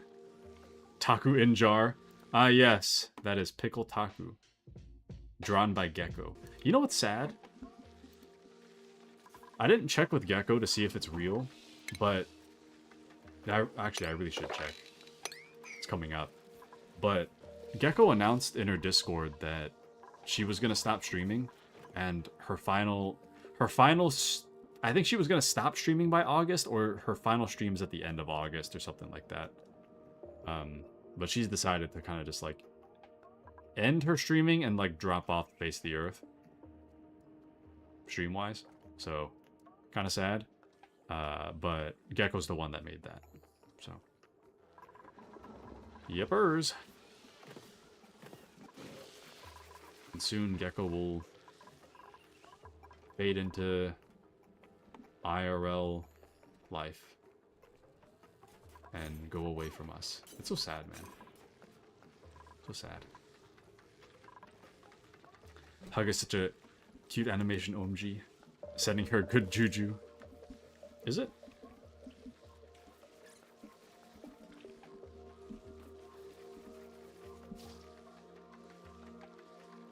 Taku in jar. Ah, yes, that is Pickle Taku, drawn by Gecko. You know what's sad? I didn't check with Gecko to see if it's real, but I really should check. It's coming up. But Gecko announced in her Discord that she was gonna stop streaming, and her final, I think she was gonna stop streaming by August, or her final stream's at the end of August or something like that. But she's decided to kind of just like end her streaming and like drop off the face of the earth, stream wise. So kind of sad. But Gecko's the one that made that. So yepers. And soon Gecko will fade into IRL life and go away from us. It's so sad, man. So sad. Hug is such a cute animation OMG. Sending her good juju. Is it?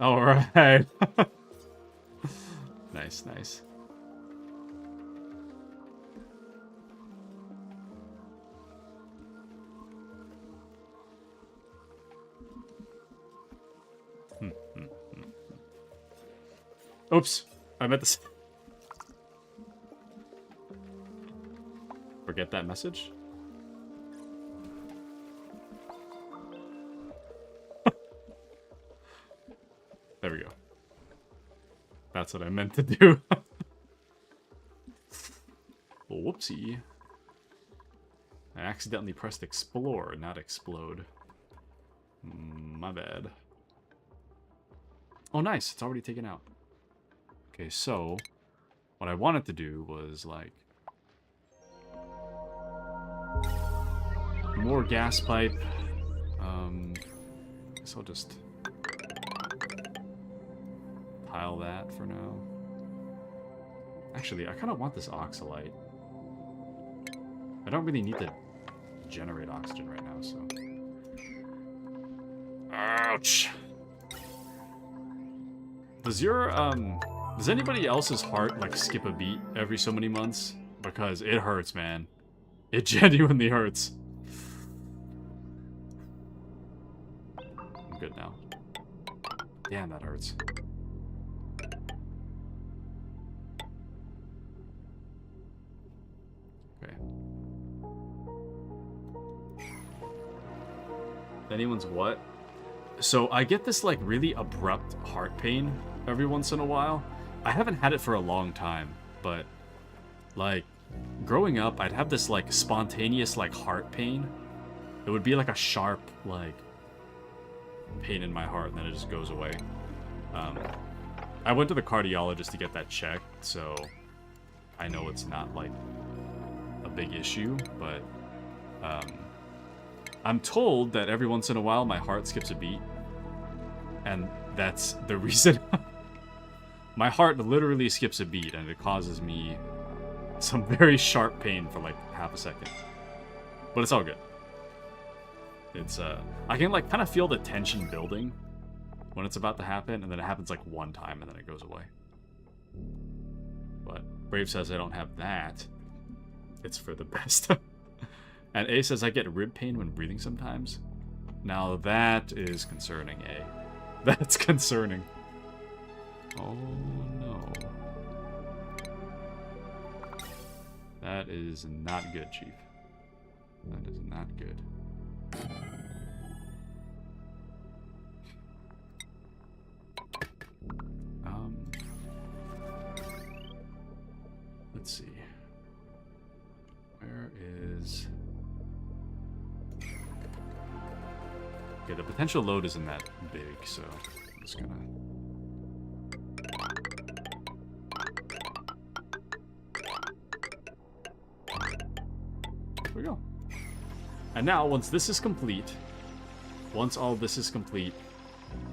Alright. Nice, nice. Oops. I meant to. Forget that message. There we go. That's what I meant to do. Whoopsie. I accidentally pressed explore, not explode. My bad. Oh, nice. It's already taken out. Okay, so what I wanted to do was like more gas pipe. Guess I'll just tile that for now. Actually, I kind of want this oxalite. I don't really need to generate oxygen right now, so. Ouch! Does anybody else's heart, like, skip a beat every so many months? Because it hurts, man. It genuinely hurts. I'm good now. Damn, that hurts. Okay. Anyone's what? So I get this like really abrupt heart pain every once in a while. I haven't had it for a long time, but like growing up, I'd have this like spontaneous like heart pain. It would be like a sharp like pain in my heart, and then it just goes away. I went to the cardiologist to get that checked, so I know it's not like a big issue, but I'm told that every once in a while my heart skips a beat, and that's the reason. My heart literally skips a beat, and it causes me some very sharp pain for like half a second. But it's all good. It's I can like kind of feel the tension building when it's about to happen, and then it happens like one time and then it goes away. But Brave says I don't have that. It's for the best. And A says I get rib pain when breathing sometimes. Now that is concerning, A. That's concerning. Oh no. That is not good, Chief. That is not good. Let's see. Where is... Okay, the potential load isn't that big, so I'm just gonna... There we go. And now, once this is complete, once all this is complete,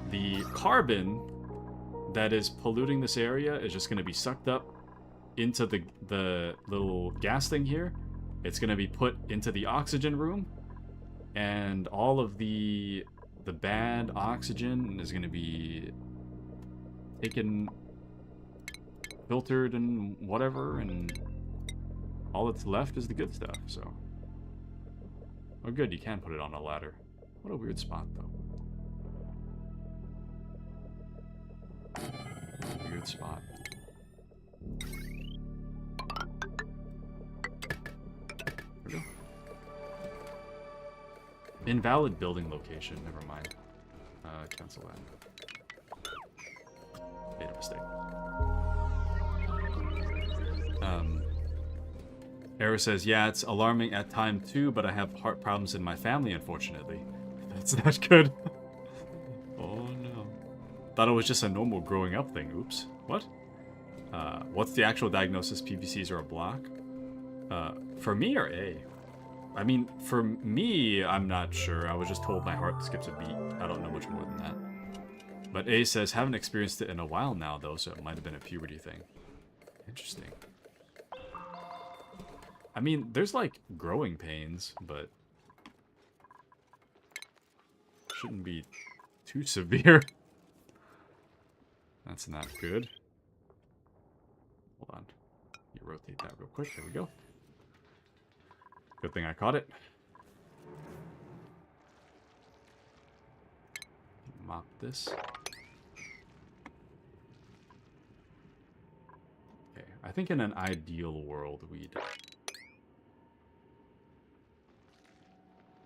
the carbon that is polluting this area is just going to be sucked up into the little gas thing here. It's going to be put into the oxygen room, and all of the bad oxygen is going to be taken, filtered, and whatever, and all that's left is the good stuff, so. Oh good, you can put it on a ladder. What a weird spot, though. Weird spot. There we go. Invalid building location, never mind. Cancel that. Made a mistake. Era says, yeah, it's alarming at time too, but I have heart problems in my family, unfortunately. That's not good. Oh no. Thought it was just a normal growing up thing. Oops. What? What's the actual diagnosis? PVCs are a block? For me or A? I mean, for me, I'm not sure. I was just told my heart skips a beat. I don't know much more than that. But A says, haven't experienced it in a while now, though, so it might have been a puberty thing. Interesting. I mean, there's like growing pains, but shouldn't be too severe. That's not good. Hold on. You rotate that real quick. There we go. Good thing I caught it. Mop this. I think in an ideal world, we'd...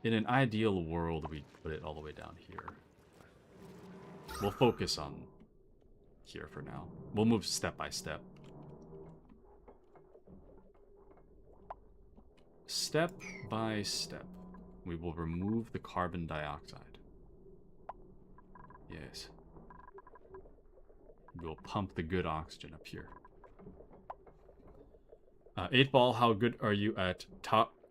In an ideal world, we'd put it all the way down here. We'll focus on here for now. We'll move step by step. Step by step, we will remove the carbon dioxide. Yes. We'll pump the good oxygen up here. 8-Ball, how good are you at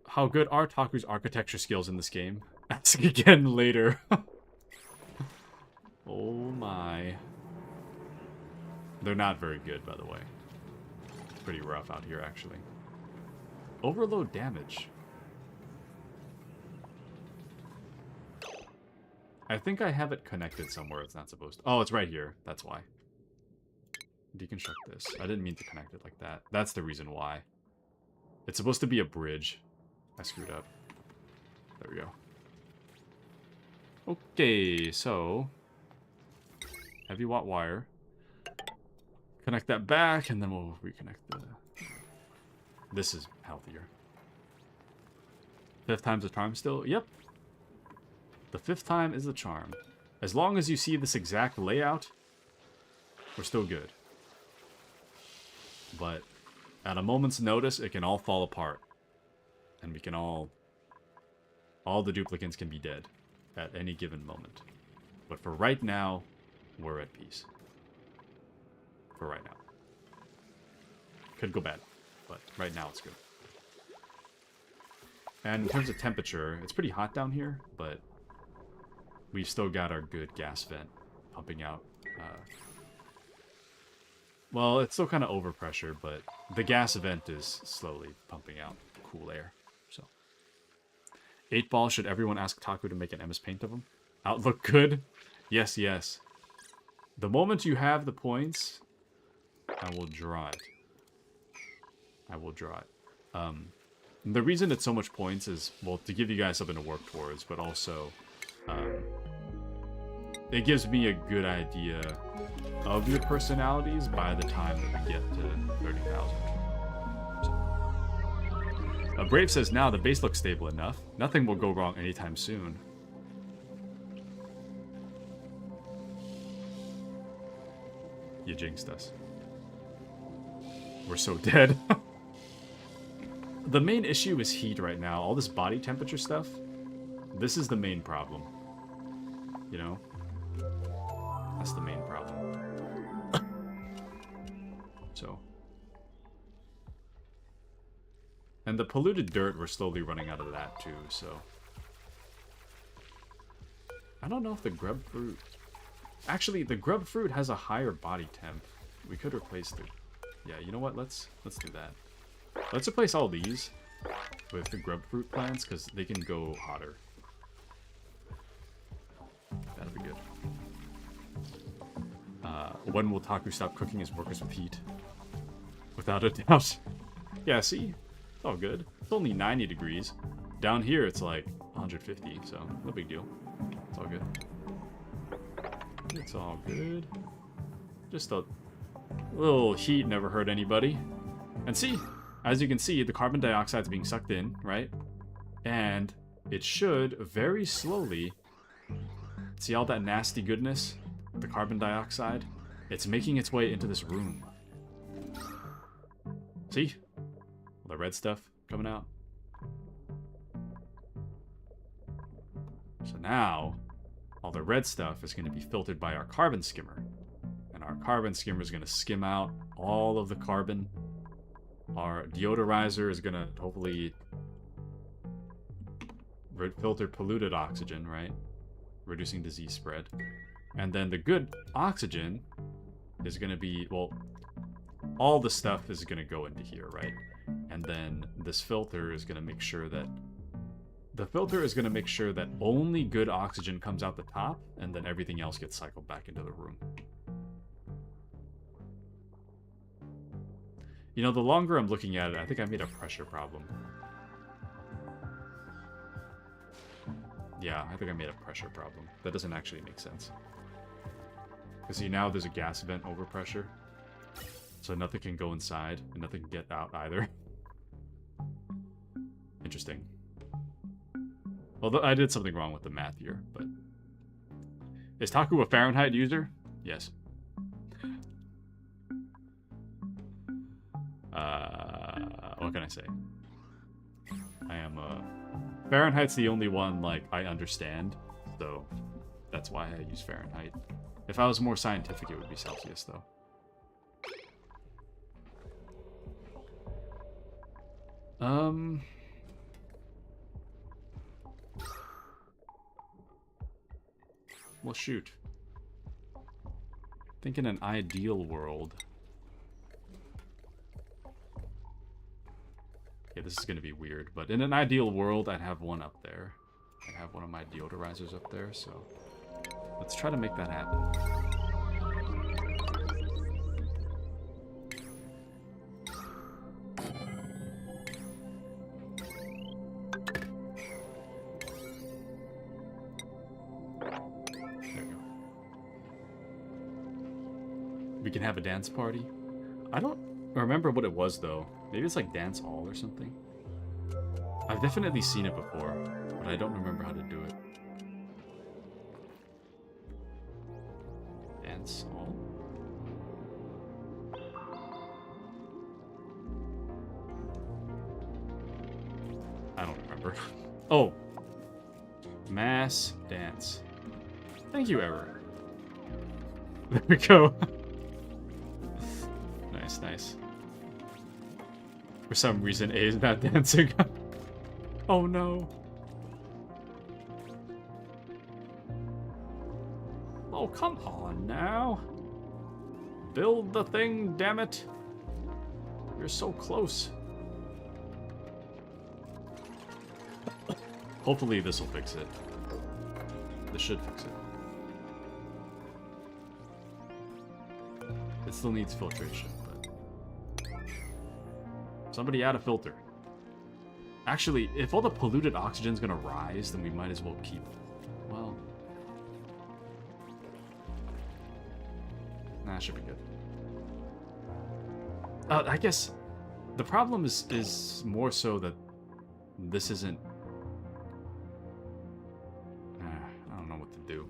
how good are Taku's architecture skills in this game? Ask again later. Oh my. They're not very good, by the way. It's pretty rough out here, actually. Overload damage. I think I have it connected somewhere it's not supposed to. Oh, it's right here. That's why. Deconstruct this. I didn't mean to connect it like that. That's the reason why. It's supposed to be a bridge. I screwed up. There we go. Okay, so... heavy watt wire. Connect that back, and then we'll reconnect the... This is healthier. 5th time's a charm still? Yep. The 5th time is the charm. As long as you see this exact layout, we're still good. But at a moment's notice, it can all fall apart. And we can all the duplicants can be dead at any given moment. But for right now, we're at peace. For right now. Could go bad. But right now it's good. And in terms of temperature, it's pretty hot down here, but we've still got our good gas vent pumping out. Well, it's still kind of overpressure, but the gas vent is slowly pumping out cool air. So, 8-Ball, should everyone ask Taku to make an MS Paint of him? Outlook good? Yes, yes. The moment you have the points, I will draw it. I will draw it. The reason it's so much points is, well, to give you guys something to work towards, but also, it gives me a good idea of your personalities by the time that we get to 30,000. So. Brave says, now the base looks stable enough. Nothing will go wrong anytime soon. You jinxed us. We're so dead. The main issue is heat right now. All this body temperature stuff. This is the main problem. You know? That's the main problem. So. And the polluted dirt, we're slowly running out of that too, so. I don't know if the grub fruit... Actually, the grub fruit has a higher body temp. We could replace the... Yeah, you know what? Let's do that. Let's replace all these with the grub fruit plants, because they can go hotter. That'll be good. When will Taku stop cooking his workers with heat? Without a doubt. Yeah, see? It's all good. It's only 90 degrees. Down here, it's like 150, so no big deal. It's all good. It's all good. Just a little heat never hurt anybody. And see, as you can see, the carbon dioxide is being sucked in, right? And it should very slowly... See all that nasty goodness? The carbon dioxide? It's making its way into this room. See? All the red stuff coming out. So now, all the red stuff is going to be filtered by our carbon skimmer. And our carbon skimmer is going to skim out all of the carbon. Our deodorizer is going to hopefully filter polluted oxygen, right? Reducing disease spread. And then the good oxygen is going to be, well, all the stuff is going to go into here, right? And then this filter is going to make sure that only good oxygen comes out the top, and then everything else gets cycled back into the room. You know, the longer I'm looking at it, I think I made a pressure problem. Yeah, I think I made a pressure problem. That doesn't actually make sense. Because see, now there's a gas vent overpressure. So nothing can go inside, and nothing can get out either. Interesting. Although I did something wrong with the math here, but... Is Taku a Fahrenheit user? Yes. What can I say? I am, Fahrenheit's the only one, like, I understand, so that's why I use Fahrenheit. If I was more scientific, it would be Celsius, though. Well, shoot. I think in an ideal world... Yeah, this is going to be weird, but in an ideal world, I'd have one up there. I'd have one of my deodorizers up there, so... Let's try to make that happen. There we go. We can have a dance party. I don't remember what it was, though. Maybe it's like Dance Hall or something. I've definitely seen it before, but I don't remember how to do it. Dance Hall? I don't remember. Oh! Mass dance. Thank you, Error. There we go. Nice, nice. For some reason, A is not dancing. Oh no. Oh, come on now. Build the thing, damn it. You're so close. Hopefully this will fix it. This should fix it. It still needs filtration, but... Somebody add a filter. Actually, if all the polluted oxygen's gonna rise, then we might as well keep... Well... Nah, should be good. I guess the problem is more so that this isn't... I don't know what to do.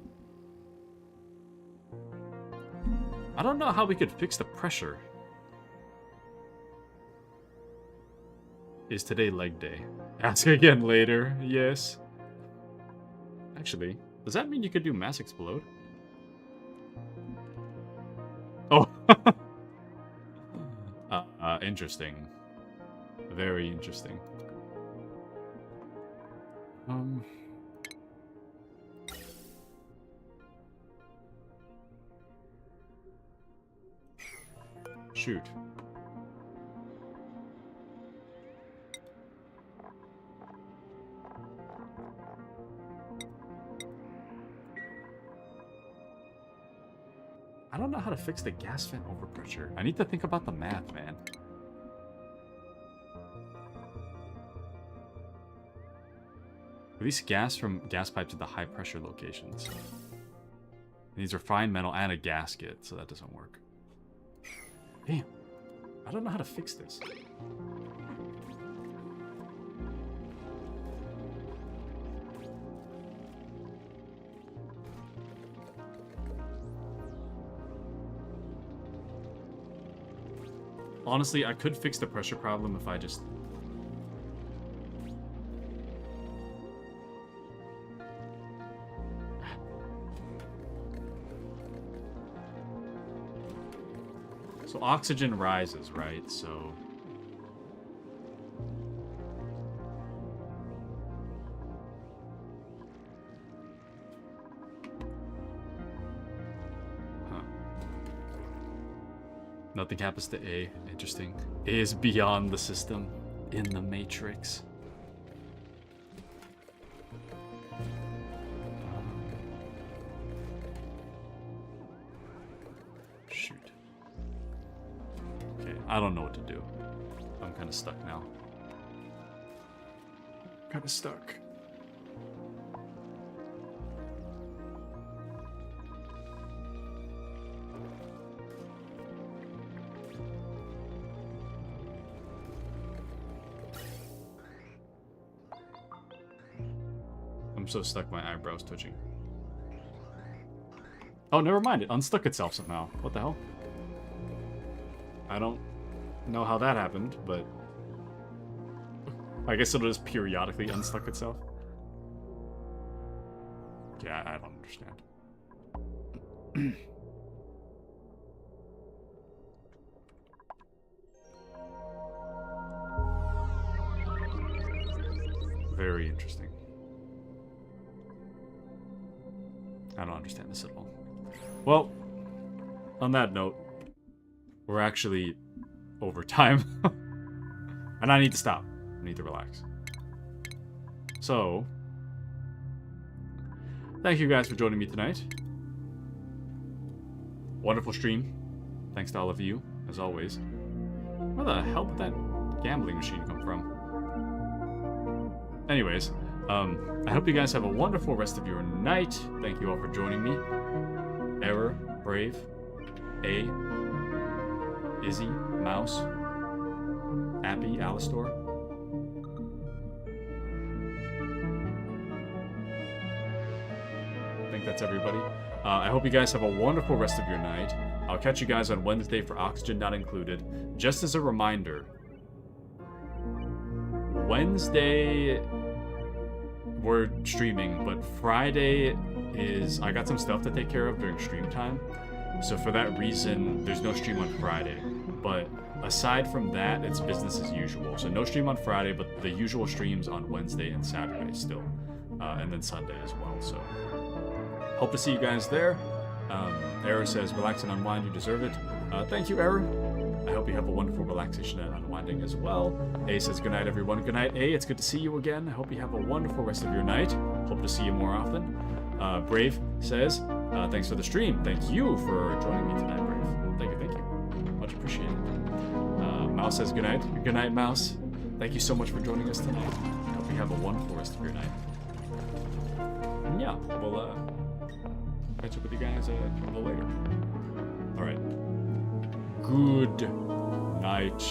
I don't know how we could fix the pressure. Is today leg day? Ask again later. Yes. Actually, does that mean you could do mass explode? Oh. Interesting. Very interesting. Shoot. I don't know how to fix the gas vent overpressure. I need to think about the math, man. Release gas from gas pipe to the high pressure locations. These are fine metal and a gasket, so that doesn't work. Damn. I don't know how to fix this. Honestly, I could fix the pressure problem if I just... So oxygen rises, right? So... Huh. Nothing happens to A. Interesting. A is beyond the system. In the Matrix. Shoot. Okay, I don't know what to do. I'm kind of stuck now. Kind of stuck. I'm so stuck, my eyebrows twitching. Oh, never mind. It unstuck itself somehow. What the hell? I don't know how that happened, but I guess it'll just periodically unstuck itself. Yeah, I don't understand. Very interesting. I don't understand this at all. Well, on that note, we're actually over time. And I need to stop. I need to relax. So, thank you guys for joining me tonight. Wonderful stream. Thanks to all of you, as always. Where the hell did that gambling machine come from? Anyways, I hope you guys have a wonderful rest of your night. Thank you all for joining me. Error, Brave, A, Izzy, Mouse, Appy, Alistor. I think that's everybody. I hope you guys have a wonderful rest of your night. I'll catch you guys on Wednesday for Oxygen Not Included. Just as a reminder, Wednesday we're streaming, but Friday is... I got some stuff to take care of during stream time. So for that reason, there's no stream on Friday. But aside from that, it's business as usual. So no stream on Friday, but the usual streams on Wednesday and Saturday still. And then Sunday as well, so... Hope to see you guys there. Error says, relax and unwind, you deserve it. Thank you, Error. I hope you have a wonderful relaxation and unwinding as well. A says, good night, everyone. Good night, A. It's good to see you again. I hope you have a wonderful rest of your night. Hope to see you more often. Brave says, thanks for the stream. Thank you for joining me tonight, Brave. Thank you. Much appreciated. Mouse says, good night. Good night, Mouse. Thank you so much for joining us tonight. I hope you have a wonderful rest of your night. And yeah, we'll, catch up with you guys a little later. Alright. Good night,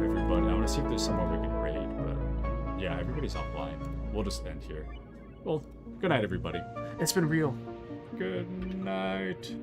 everybody. I want to see if there's somewhere we can raid, but yeah, everybody's offline. We'll just end here. Well, good night, everybody. It's been real. Good night.